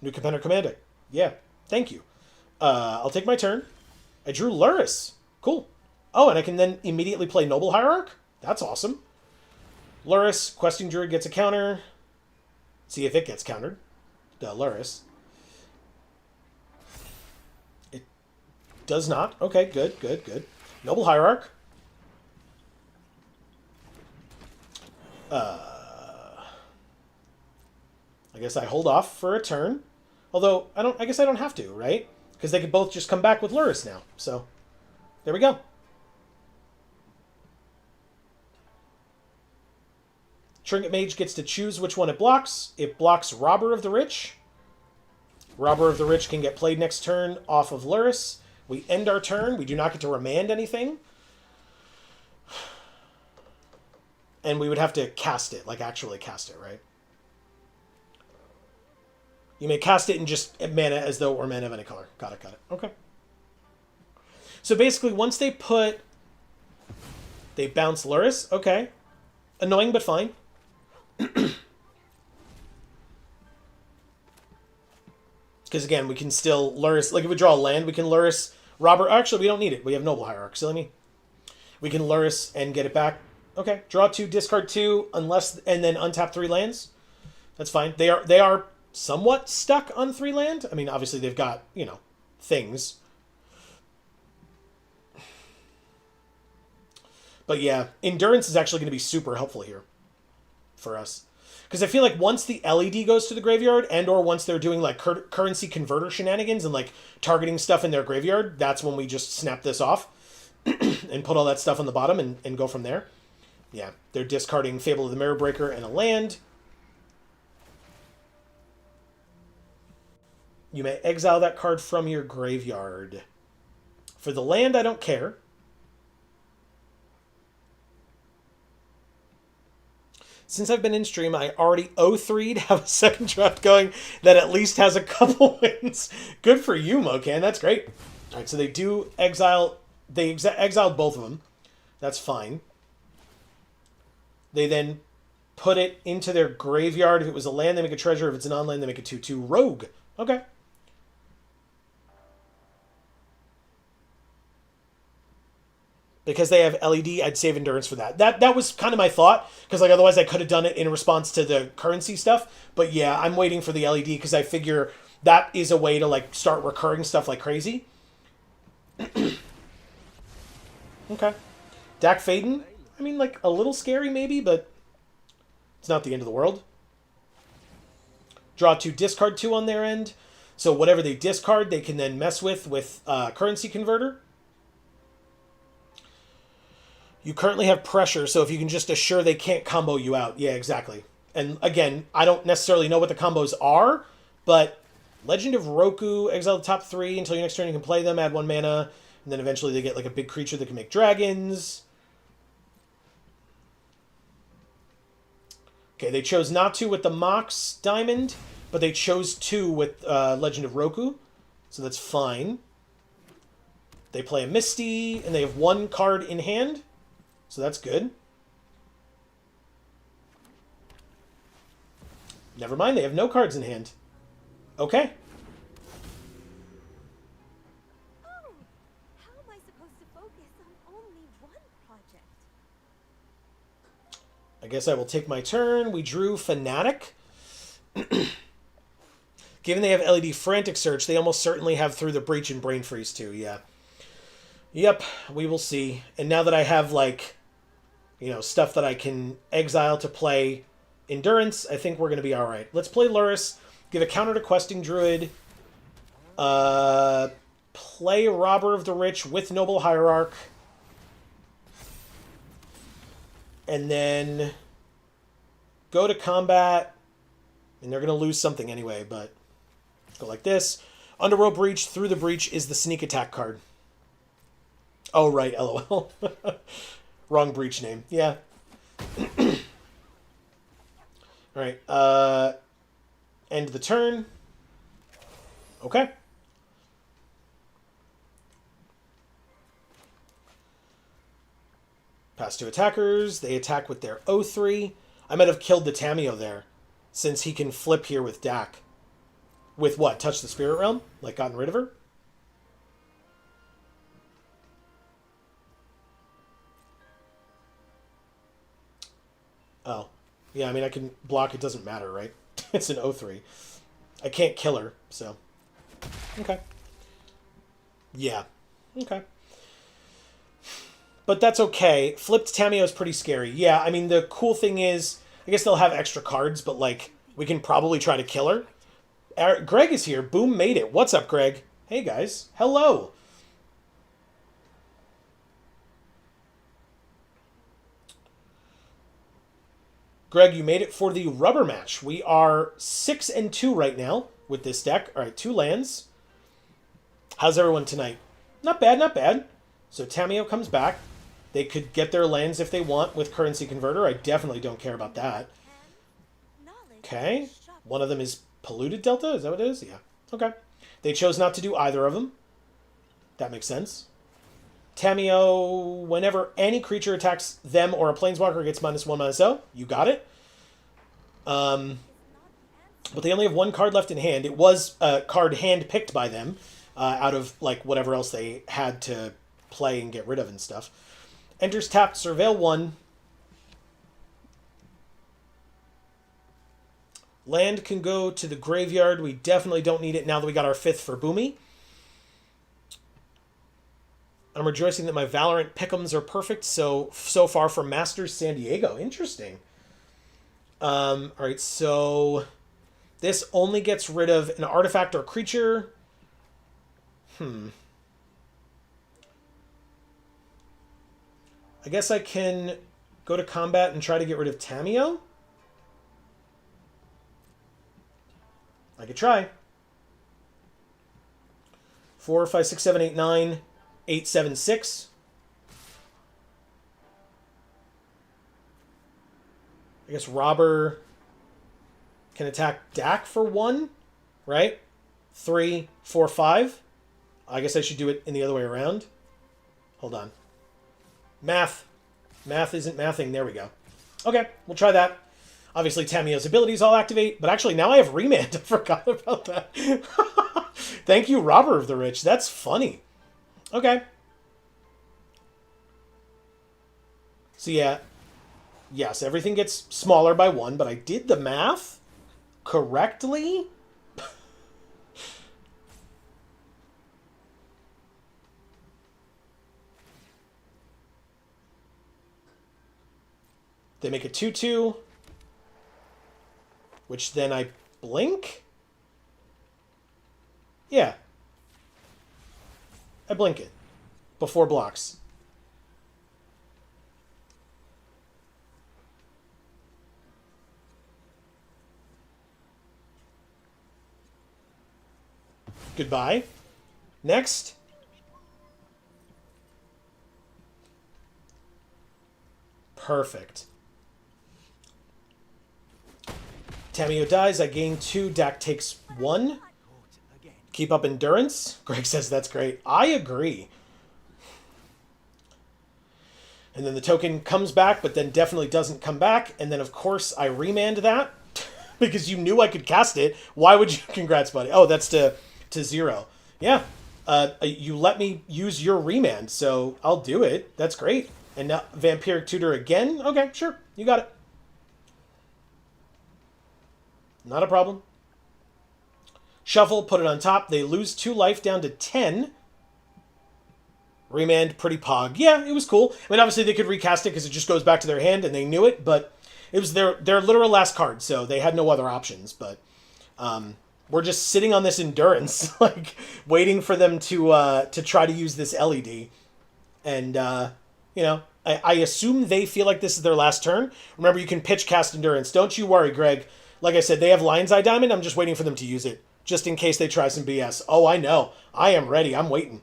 Nuka Penna Commander. Yeah, thank you. I'll take my turn. I drew Luris. Cool. Oh, and I can then immediately play Noble Hierarch? That's awesome. Luris, Questing Druid gets a counter. See if it gets countered. Luris. It does not. Okay, good. Noble Hierarch. I guess I hold off for a turn. Although, I guess I don't have to, right? Because they could both just come back with Luris now. So, there we go. Trinket Mage gets to choose which one it blocks. It blocks Robber of the Rich. Robber of the Rich can get played next turn off of Luris. We end our turn. We do not get to remand anything. And we would have to cast it, like actually cast it, right? You may cast it in just mana as though it were mana of any color. Got it. Okay. So basically, once they put... They bounce Luris. Okay. Annoying, but fine. Because, again, we can still Luris... Like, if we draw a land, we can Luris Robert... Actually, we don't need it. We have Noble Hierarch. Silly me. We can Luris and get it back. Okay. Draw 2, discard 2, unless... And then untap 3 lands. That's fine. They are somewhat stuck on 3 land. I mean, obviously, they've got, you know, things. But yeah, Endurance is actually going to be super helpful here for us. Because I feel like once the LED goes to the graveyard, and or once they're doing like currency converter shenanigans and like targeting stuff in their graveyard, that's when we just snap this off and put all that stuff on the bottom and go from there. Yeah, they're discarding Fable of the Mirror Breaker and a land. You may exile that card from your graveyard. For the land, I don't care. Since I've been in stream, I already 0-3'd have a second draft going that at least has a couple wins. Good for you, Mocan. That's great. All right, so they do exile... They exiled both of them. That's fine. They then put it into their graveyard. If it was a land, they make a treasure. If it's a non-land, they make a 2/2 rogue. Okay. Because they have LED, I'd save Endurance for that. That was kind of my thought, because like otherwise I could have done it in response to the currency stuff. But yeah, I'm waiting for the LED because I figure that is a way to like start recurring stuff like crazy. Okay. Dak Faden, I mean, like a little scary maybe, but it's not the end of the world. Draw 2, discard 2 on their end. So whatever they discard, they can then mess with currency converter. You currently have pressure, so if you can just assure they can't combo you out. Yeah, exactly. And again, I don't necessarily know what the combos are, but Legend of Roku, exile the top 3 until your next turn you can play them, add 1 mana, and then eventually they get like a big creature that can make dragons. Okay, they chose not to with the Mox Diamond, but they chose to with Legend of Roku, so that's fine. They play a Misty, and they have 1 card in hand. So that's good. Never mind, they have no cards in hand. Okay. Oh, how am I supposed to focus on only one project? I guess I will take my turn. We drew Fanatic. Given they have LED Frantic Search, they almost certainly have Through the Breach and Brain Freeze too, yeah. Yep, we will see. And now that I have, like, you know, stuff that I can exile to play Endurance, I think we're going to be all right. Let's play Luris, give a counter to Questing Druid, play Robber of the Rich with Noble Hierarch, and then go to combat, and they're going to lose something anyway, but go like this. Underworld Breach, Through the Breach is the sneak attack card. Oh, right, LOL. Wrong breach name. Yeah. Alright, end the turn. Okay. Pass to attackers. They attack with their 0-3. I might have killed the Tameo there, since he can flip here with Dak. With what? Touch the Spirit Realm? Like, gotten rid of her? Oh. Yeah, I mean, I can block. It doesn't matter, right? It's an 0-3. I can't kill her, so. Okay. Yeah. Okay. But that's okay. Flipped Tameo is pretty scary. Yeah, I mean, the cool thing is, I guess they'll have extra cards, but, like, we can probably try to kill her. Greg is here. Boom made it. What's up, Greg? Hey, guys. Hello. Greg, you made it for the rubber match. We are 6-2 right now with this deck. All right, 2 lands. How's everyone tonight? Not bad, not bad. So Tameo comes back. They could get their lands if they want with Currency Converter. I definitely don't care about that. Okay. One of them is Polluted Delta? Is that what it is? Yeah. Okay. They chose not to do either of them. That makes sense. Tameo, whenever any creature attacks them or a planeswalker gets -1/-0. You got it. But they only have one card left in hand. It was a card hand-picked by them out of like whatever else they had to play and get rid of and stuff. Enters tapped, surveil 1. Land can go to the graveyard. We definitely don't need it now that we got our 5th for Boomy. I'm rejoicing that my Valorant pick'ems are perfect so far from Masters San Diego. Interesting. All right, so this only gets rid of an artifact or creature. I guess I can go to combat and try to get rid of Tameo. I could try. 4, 5, 6, 7, 8, 9, 8, 7, 6. I guess Robber can attack Dak for 1, right? 3, 4, 5. I guess I should do it in the other way around. Hold on. Math. Math isn't mathing. There we go. Okay, we'll try that. Obviously, Tameo's abilities all activate, but actually now I have Remand. I forgot about that. Thank you, Robber of the Rich. That's funny. Okay. So yeah. Yes, everything gets smaller by 1, but I did the math correctly. They make it 2/2. Which then I blink? Yeah. I blink it. Before blocks. Goodbye. Next. Perfect. Tameo dies, I gain 2, Dak takes 1. Keep up endurance. Greg says that's great. I agree. And then the token comes back, but then definitely doesn't come back. And then, of course, I remand that because you knew I could cast it. Why would you? Congrats, buddy. Oh, that's to 0. Yeah. You let me use your remand, so I'll do it. That's great. And now Vampiric Tutor again? Okay, sure. You got it. Not a problem. Shuffle, put it on top. They lose 2 life down to 10. Remand, pretty pog. Yeah, it was cool. I mean, obviously they could recast it because it just goes back to their hand and they knew it, but it was their literal last card, so they had no other options. But we're just sitting on this endurance, like waiting for them to try to use this LED. And, you know, I assume they feel like this is their last turn. Remember, you can pitch cast endurance. Don't you worry, Greg. Like I said, they have Lion's Eye Diamond. I'm just waiting for them to use it, just in case they try some BS. Oh, I know. I am ready. I'm waiting.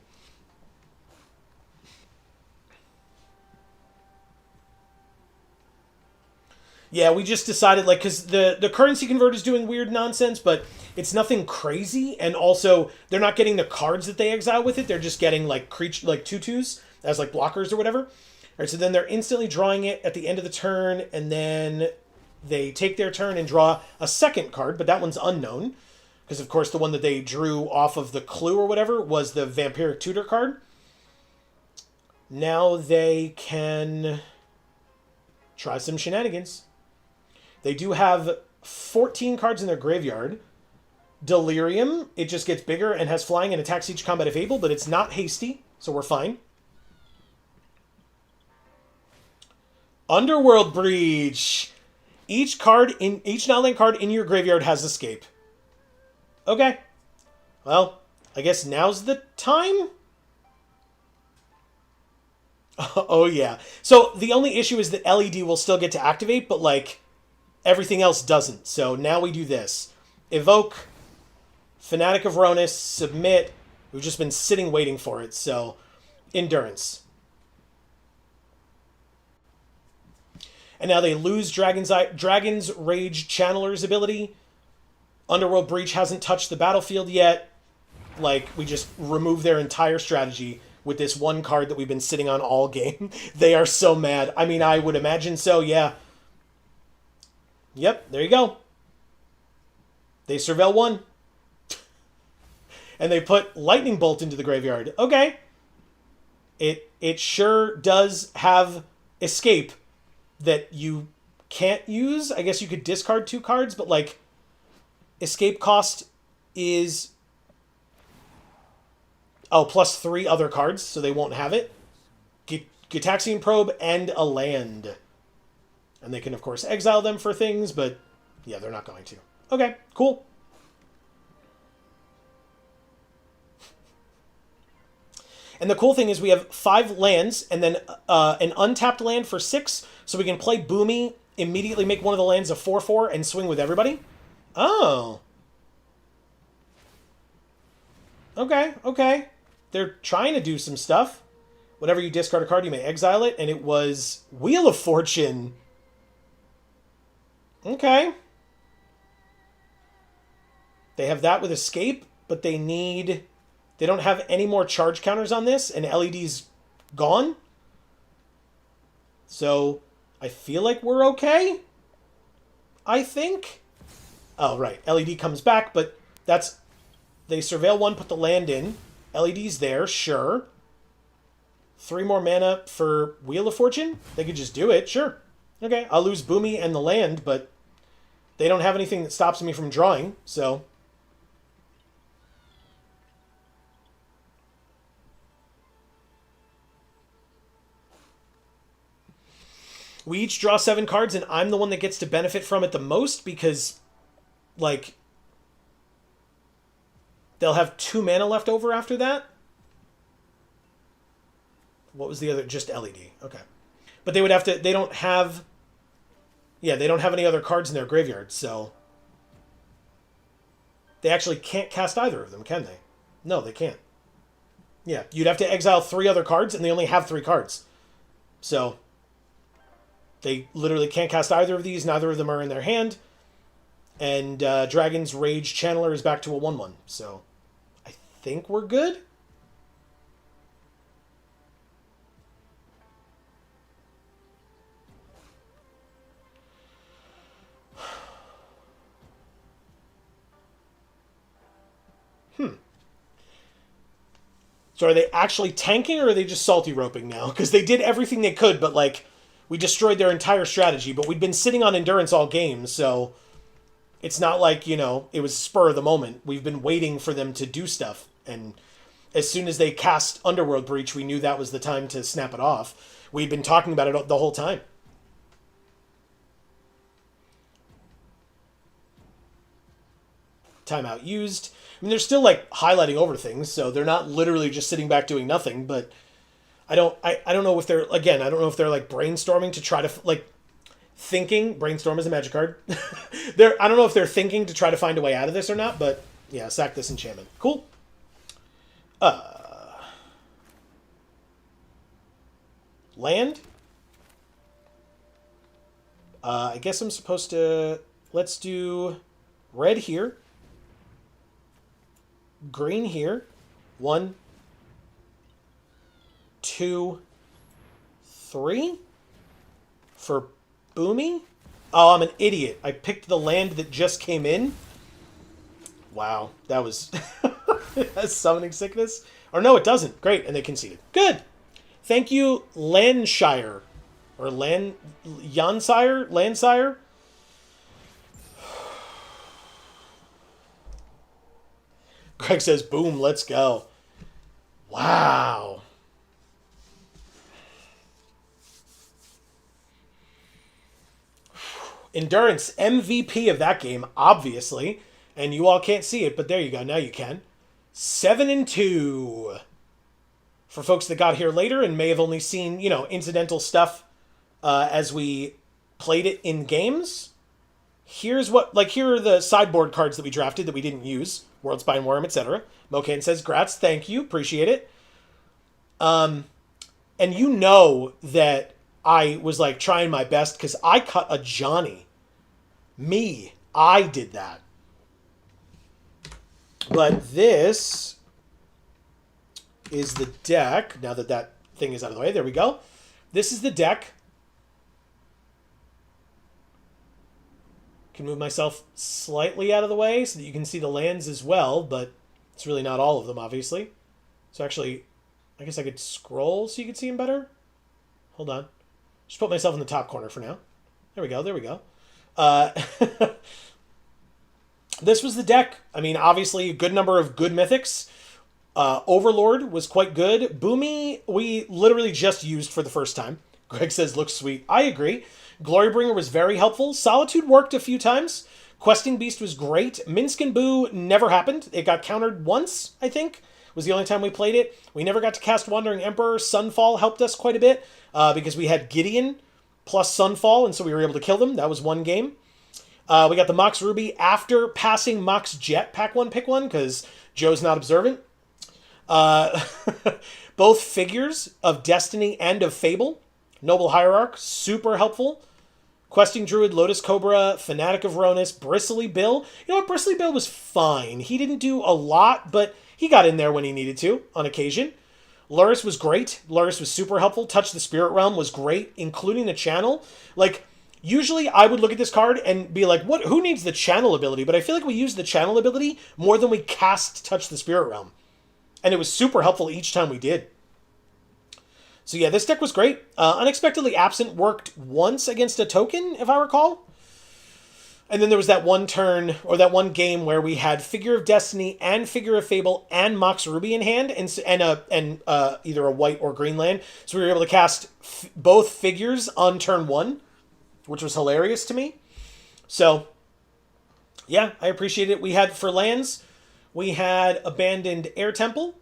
Yeah, we just decided, like, because the currency convert is doing weird nonsense, but it's nothing crazy. And also, they're not getting the cards that they exile with it. They're just getting, like, like 2/2s as, like, blockers or whatever. All right, so then they're instantly drawing it at the end of the turn, and then they take their turn and draw a second card, but that one's unknown. Because, of course, the one that they drew off of the clue or whatever was the Vampiric Tutor card. Now they can try some shenanigans. They do have 14 cards in their graveyard. Delirium, it just gets bigger and has flying and attacks each combat if able, but it's not hasty, so we're fine. Underworld Breach. Each non-land card in your graveyard has escape. Okay. Well, I guess now's the time? Oh, yeah. So the only issue is that LED will still get to activate, but, like, everything else doesn't. So now we do this. Evoke, Fanatic of Ronus, submit. We've just been sitting waiting for it, so Endurance. And now they lose Dragon's Rage Channeler's ability. Underworld Breach hasn't touched the battlefield yet. Like, we just remove their entire strategy. with this one card that we've been sitting on all game. They are so mad. I mean, I would imagine so, yeah. Yep, there you go. They surveil 1. And they put Lightning Bolt into the graveyard. Okay. It sure does have escape that you can't use. I guess you could discard 2 cards, but like escape cost is plus 3 other cards, so they won't have it. Gitaxian Probe and a land. And they can of course exile them for things, but yeah, they're not going to. Okay, cool. And the cool thing is we have 5 lands and then an untapped land for 6. So we can play Boomy, immediately make one of the lands a 4/4 and swing with everybody. Oh. Okay, okay. They're trying to do some stuff. Whenever you discard a card, you may exile it. And it was Wheel of Fortune. Okay. They have that with escape, but they need... They don't have any more charge counters on this, and LED's gone. So, I feel like we're okay. I think. Oh, right. LED comes back, but that's... They surveil 1, put the land in. LED's there, sure. 3 more mana for Wheel of Fortune? They could just do it, sure. Okay, I'll lose Boomy and the land, but they don't have anything that stops me from drawing, so... We each draw 7 cards, and I'm the one that gets to benefit from it the most because, like, they'll have 2 mana left over after that. What was the other? Just LED. Okay. But they would have to... They don't have... Yeah, they don't have any other cards in their graveyard, so... They actually can't cast either of them, can they? No, they can't. Yeah, you'd have to exile 3 other cards, and they only have 3 cards. So... They literally can't cast either of these. Neither of them are in their hand. And Dragon's Rage Channeler is back to a 1/1. So I think we're good. So are they actually tanking or are they just salty roping now? Because they did everything they could, but like... We destroyed their entire strategy, but we'd been sitting on Endurance all game, so it's not like, you know, it was spur of the moment. We've been waiting for them to do stuff, and as soon as they cast Underworld Breach, we knew that was the time to snap it off. We'd been talking about it the whole time. Timeout used. I mean, they're still, like, highlighting over things, so they're not literally just sitting back doing nothing, but... I don't know if they're, again, I don't know if they're like brainstorming to try to like thinking. Brainstorm is a magic card. I don't know if they're thinking to try to find a way out of this or not, but yeah, sack this enchantment. Cool. Land. I guess I'm supposed to, let's do red here. Green here. 1, 2, 3 for Boomy. Oh, I'm an idiot. I picked the land that just came in. Wow, that was has summoning sickness. Or no, it doesn't. Great, and they conceded. Good. Thank you, Landshire. Or Landsire? Landsire? Greg says, boom, let's go. Wow. Endurance, MVP of that game, obviously. And you all can't see it, but there you go. Now you can. 7-2. For folks that got here later and may have only seen, you know, incidental stuff as we played it in games. Here's what, like, here are the sideboard cards that we drafted that we didn't use. World Spine Worm, etc. Mocan says, grats, thank you, appreciate it. And you know that I was, like, trying my best because I cut a Johnny. I did that. But this is the deck. Now that that thing is out of the way, there we go. This is the deck. Can move myself slightly out of the way so that you can see the lands as well, but it's really not all of them, obviously. So actually, I guess I could scroll so you could see them better. Hold on. Just put myself in the top corner for now. There we go, there we go. This was the deck. I mean, obviously, a good number of good mythics. Overlord was quite good. Boomy, we literally just used for the first time. Greg says, looks sweet. I agree. Glorybringer was very helpful. Solitude worked a few times. Questing Beast was great. Minsk and Boo never happened. It got countered once, I think. Was the only time we played it. We never got to cast Wandering Emperor. Sunfall helped us quite a bit because we had Gideon plus Sunfall, and so we were able to kill them. That was one game. We got the Mox Ruby after passing Mox Jet Pack 1 Pick 1 because Joe's not observant. Both figures of Destiny and of Fable. Noble Hierarch, super helpful. Questing Druid, Lotus Cobra, Fanatic of Ronus, Bristly Bill. You know what? Bristly Bill was fine. He didn't do a lot, but he got in there when he needed to on occasion. Luris was great. Luris was super helpful. Touch the Spirit Realm was great, including the channel. Like, usually I would look at this card and be like, "What? Who needs the channel ability?" But I feel like we used the channel ability more than we cast Touch the Spirit Realm. And it was super helpful each time we did. So yeah, this deck was great. Unexpectedly Absent worked once against a token, if I recall. And then there was that one turn, or that one game where we had Figure of Destiny and Figure of Fable and Mox Ruby in hand, and either a white or green land. So we were able to cast both figures on turn 1, which was hilarious to me. So yeah, I appreciate it. We had, for lands, we had Abandoned Air Temple,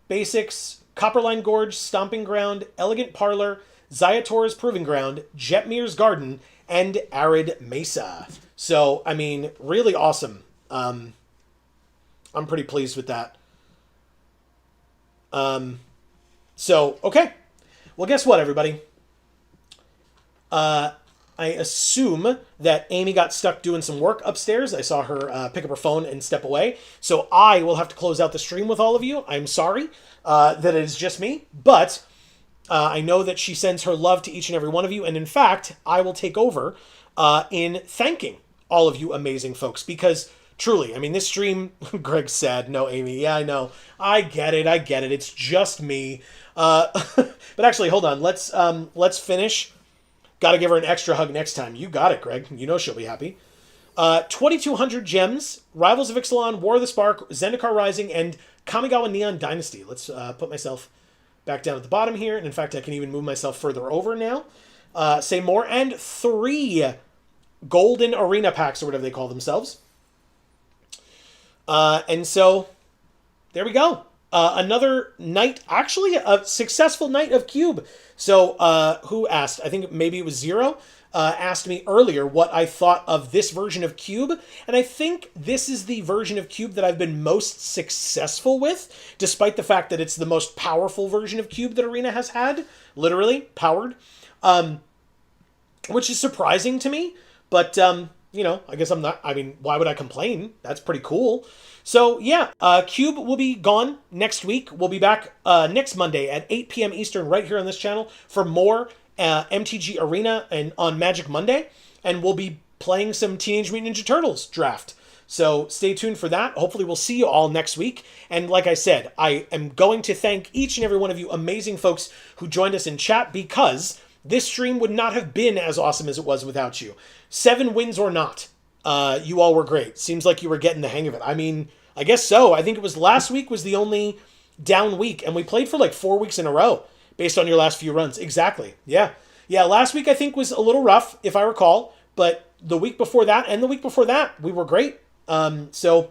Basics, Copperline Gorge, Stomping Ground, Elegant Parlor, Zayator's Proving Ground, Jetmir's Garden, and Arid Mesa. So, I mean, really awesome. I'm pretty pleased with that. So, okay. Well, guess what, everybody? I assume that Amy got stuck doing some work upstairs. I saw her pick up her phone and step away. So I will have to close out the stream with all of you. I'm sorry that it is just me, but I know that she sends her love to each and every one of you. And in fact, I will take over in thanking all of you amazing folks, because truly, I mean, this stream, Greg's sad. No, Amy. Yeah, I know. I get it. It's just me. But actually, hold on. Let's finish. Got to give her an extra hug next time. You got it, Greg. You know she'll be happy. 2,200 gems, Rivals of Ixalan, War of the Spark, Zendikar Rising, and Kamigawa Neon Dynasty. Let's put myself back down at the bottom here. And in fact, I can even move myself further over now. Say more. And 3 golden arena packs, or whatever they call themselves. And so, there we go. Another night, actually a successful night of Cube. So, who asked? I think maybe it was Zero, asked me earlier what I thought of this version of Cube. And I think this is the version of Cube that I've been most successful with, despite the fact that it's the most powerful version of Cube that Arena has had. Literally, powered. Which is surprising to me. But, you know, I guess I'm not, I mean, why would I complain? That's pretty cool. So, yeah, Cube will be gone next week. We'll be back next Monday at 8 p.m. Eastern right here on this channel for more MTG Arena and on Magic Monday. And we'll be playing some Teenage Mutant Ninja Turtles draft. So stay tuned for that. Hopefully we'll see you all next week. And like I said, I am going to thank each and every one of you amazing folks who joined us in chat, because this stream would not have been as awesome as it was without you. 7 wins or not, you all were great. Seems like you were getting the hang of it. I mean, I guess so. I think it was last week was the only down week, and we played for like 4 weeks in a row based on your last few runs. Exactly. Yeah. Yeah, last week I think was a little rough, if I recall, but the week before that and the week before that, we were great. So,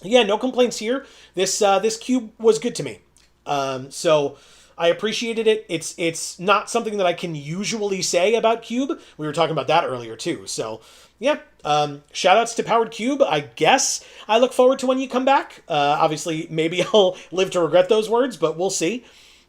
yeah, no complaints here. This cube was good to me. So I appreciated it. It's not something that I can usually say about Cube. We were talking about that earlier too. So yeah, shout outs to Powered Cube, I guess. I look forward to when you come back. Obviously, maybe I'll live to regret those words, but we'll see.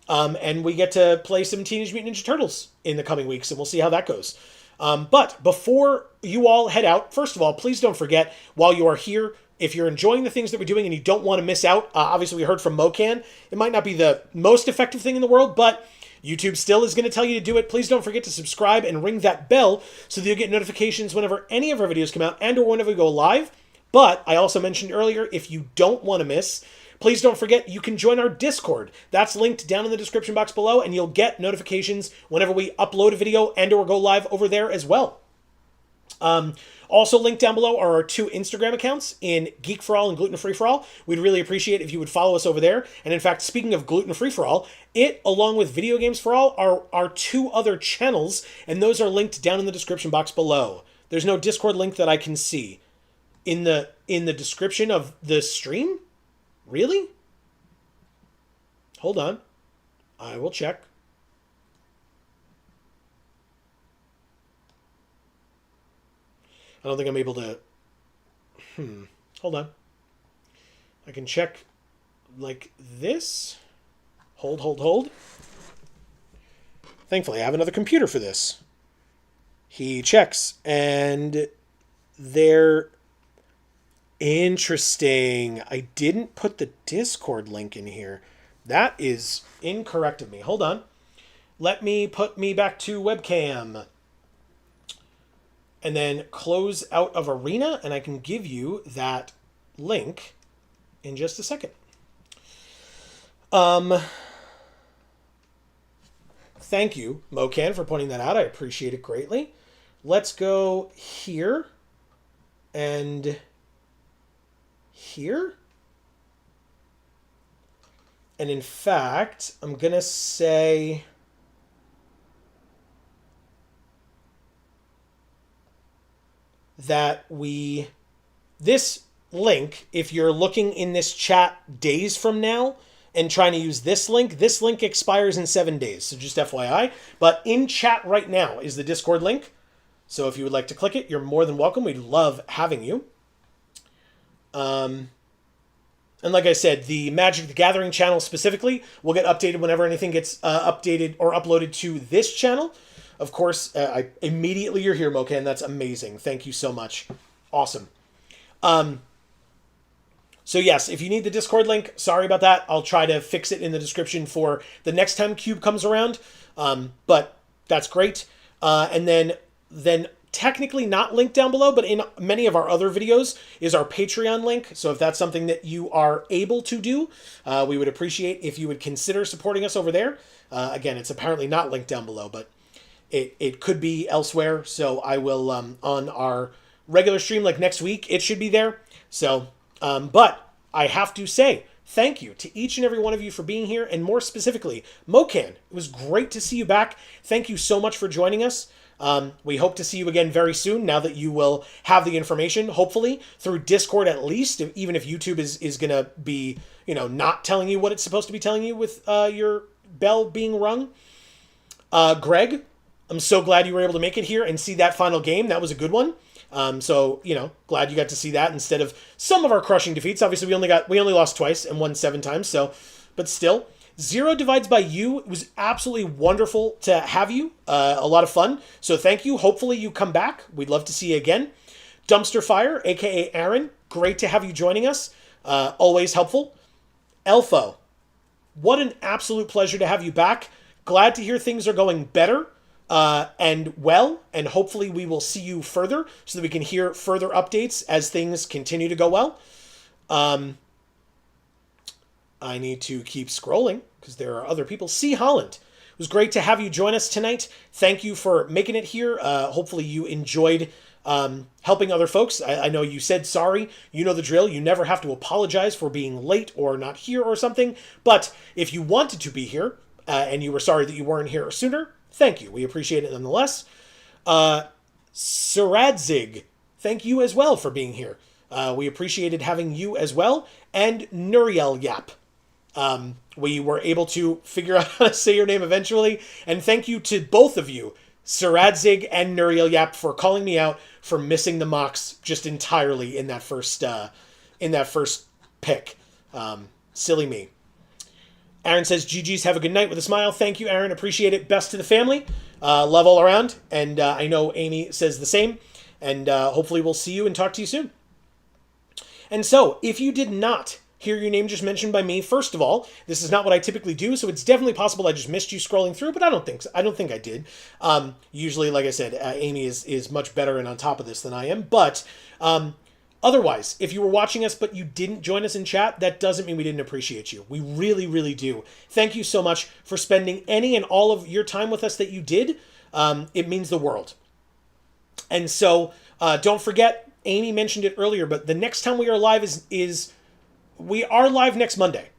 And we get to play some Teenage Mutant Ninja Turtles in the coming weeks, and we'll see how that goes. But before you all head out, first of all, please don't forget, while you are here, if you're enjoying the things that we're doing and you don't want to miss out, obviously we heard from Mocan. It might not be the most effective thing in the world, but YouTube still is going to tell you to do it. Please don't forget to subscribe and ring that bell so that you'll get notifications whenever any of our videos come out and or whenever we go live. But I also mentioned earlier, if you don't want to miss, please don't forget you can join our Discord. That's linked down in the description box below, and you'll get notifications whenever we upload a video and or go live over there as well. Also linked down below are our 2 Instagram accounts in Geek for All and Gluten Free for All. We'd really appreciate if you would follow us over there. And in fact, speaking of Gluten Free for All, it, along with Video Games for All, are our 2 other channels, and those are linked down in the description box below. There's no Discord link that I can see in the description of the stream. Really? Hold on. I will check. I don't think I'm able to... Hold on. I can check like this. Hold. Thankfully, I have another computer for this. He checks, and they're... Interesting. I didn't put the Discord link in here. That is incorrect of me. Hold on. Let me put me back to webcam. And then close out of Arena, and I can give you that link in just a second. Thank you, Mocan, for pointing that out. I appreciate it greatly. Let's go here and here. And in fact, I'm going to say... that this link, if you're looking in this chat days from now and trying to use this link expires in 7 days. So just FYI. But in chat right now is the Discord link. So if you would like to click it, you're more than welcome. We'd love having you. And like I said, the Magic the Gathering channel specifically will get updated whenever anything gets updated or uploaded to this channel. Of course, immediately you're here, Mocan. That's amazing. Thank you so much. Awesome. So yes, if you need the Discord link, sorry about that. I'll try to fix it in the description for the next time Cube comes around. But that's great. And then technically not linked down below, but in many of our other videos is our Patreon link. So if that's something that you are able to do, we would appreciate if you would consider supporting us over there. Again, it's apparently not linked down below, but it could be elsewhere. So I will, on our regular stream, like next week, it should be there. So, but I have to say thank you to each and every one of you for being here. And more specifically, Mocan, it was great to see you back. Thank you so much for joining us. We hope to see you again very soon, now that you will have the information, hopefully, through Discord at least, even if YouTube is going to be, not telling you what it's supposed to be telling you with your bell being rung. Greg, I'm so glad you were able to make it here and see that final game. That was a good one. So, glad you got to see that instead of some of our crushing defeats. Obviously, we only lost twice and won 7 times. So, but still, Zero Divides by You. It was absolutely wonderful to have you. A lot of fun. So thank you. Hopefully you come back. We'd love to see you again. Dumpster Fire, aka Aaron. Great to have you joining us. Always helpful. Elfo, what an absolute pleasure to have you back. Glad to hear things are going better. And well, and hopefully we will see you further so that we can hear further updates as things continue to go well. I need to keep scrolling because there are other people. C. Holland, it was great to have you join us tonight. Thank you for making it here. Hopefully you enjoyed helping other folks. I know you said sorry. You know the drill. You never have to apologize for being late or not here or something. But if you wanted to be here and you were sorry that you weren't here sooner, thank you. We appreciate it nonetheless. Saradzig, thank you as well for being here. We appreciated having you as well. And Nuriel Yap. We were able to figure out how to say your name eventually. And thank you to both of you, Saradzig and Nuriel Yap, for calling me out for missing the mocks just entirely in that first pick. Silly me. Aaron says, GG's, have a good night with a smile. Thank you, Aaron. Appreciate it. Best to the family. Love all around. And I know Amy says the same. And hopefully we'll see you and talk to you soon. And so, if you did not hear your name just mentioned by me, first of all, this is not what I typically do, so it's definitely possible I just missed you scrolling through, but I don't think so. I don't think I did. Usually, like I said, Amy is much better and on top of this than I am, but otherwise, if you were watching us but you didn't join us in chat, that doesn't mean we didn't appreciate you. We really, really do. Thank you so much for spending any and all of your time with us that you did. It means the world. And so, don't forget, Amy mentioned it earlier, but the next time we are live is we are live next Monday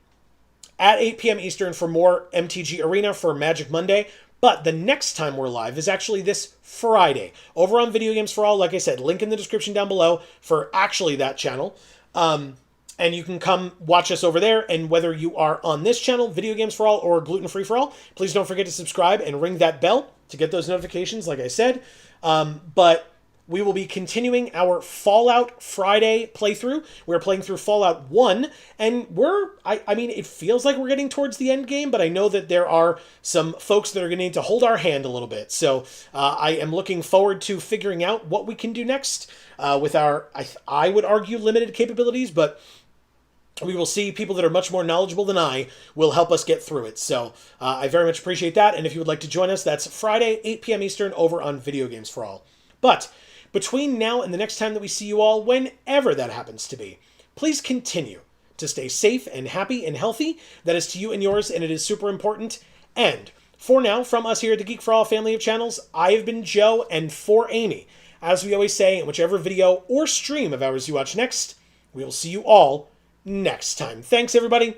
at 8 p.m. Eastern for more MTG Arena for Magic Monday. But the next time we're live is actually this Friday over on Video Games for All. Like I said, link in the description down below for actually that channel. And you can come watch us over there. And whether you are on this channel, Video Games for All, or Gluten Free for All, please don't forget to subscribe and ring that bell to get those notifications, like I said. But we will be continuing our Fallout Friday playthrough. We're playing through Fallout 1, and I mean, it feels like we're getting towards the end game, but I know that there are some folks that are going to need to hold our hand a little bit. So I am looking forward to figuring out what we can do next with our, I would argue, limited capabilities, but we will see. People that are much more knowledgeable than I will help us get through it. So I very much appreciate that, and if you would like to join us, that's Friday, 8 p.m. Eastern, over on Video Games for All. But between now and the next time that we see you all, whenever that happens to be, please continue to stay safe and happy and healthy. That is to you and yours, and it is super important. And for now, from us here at the Geek for All family of channels, I have been Joe, and for Amy, as we always say, in whichever video or stream of ours you watch next, we will see you all next time. Thanks, everybody.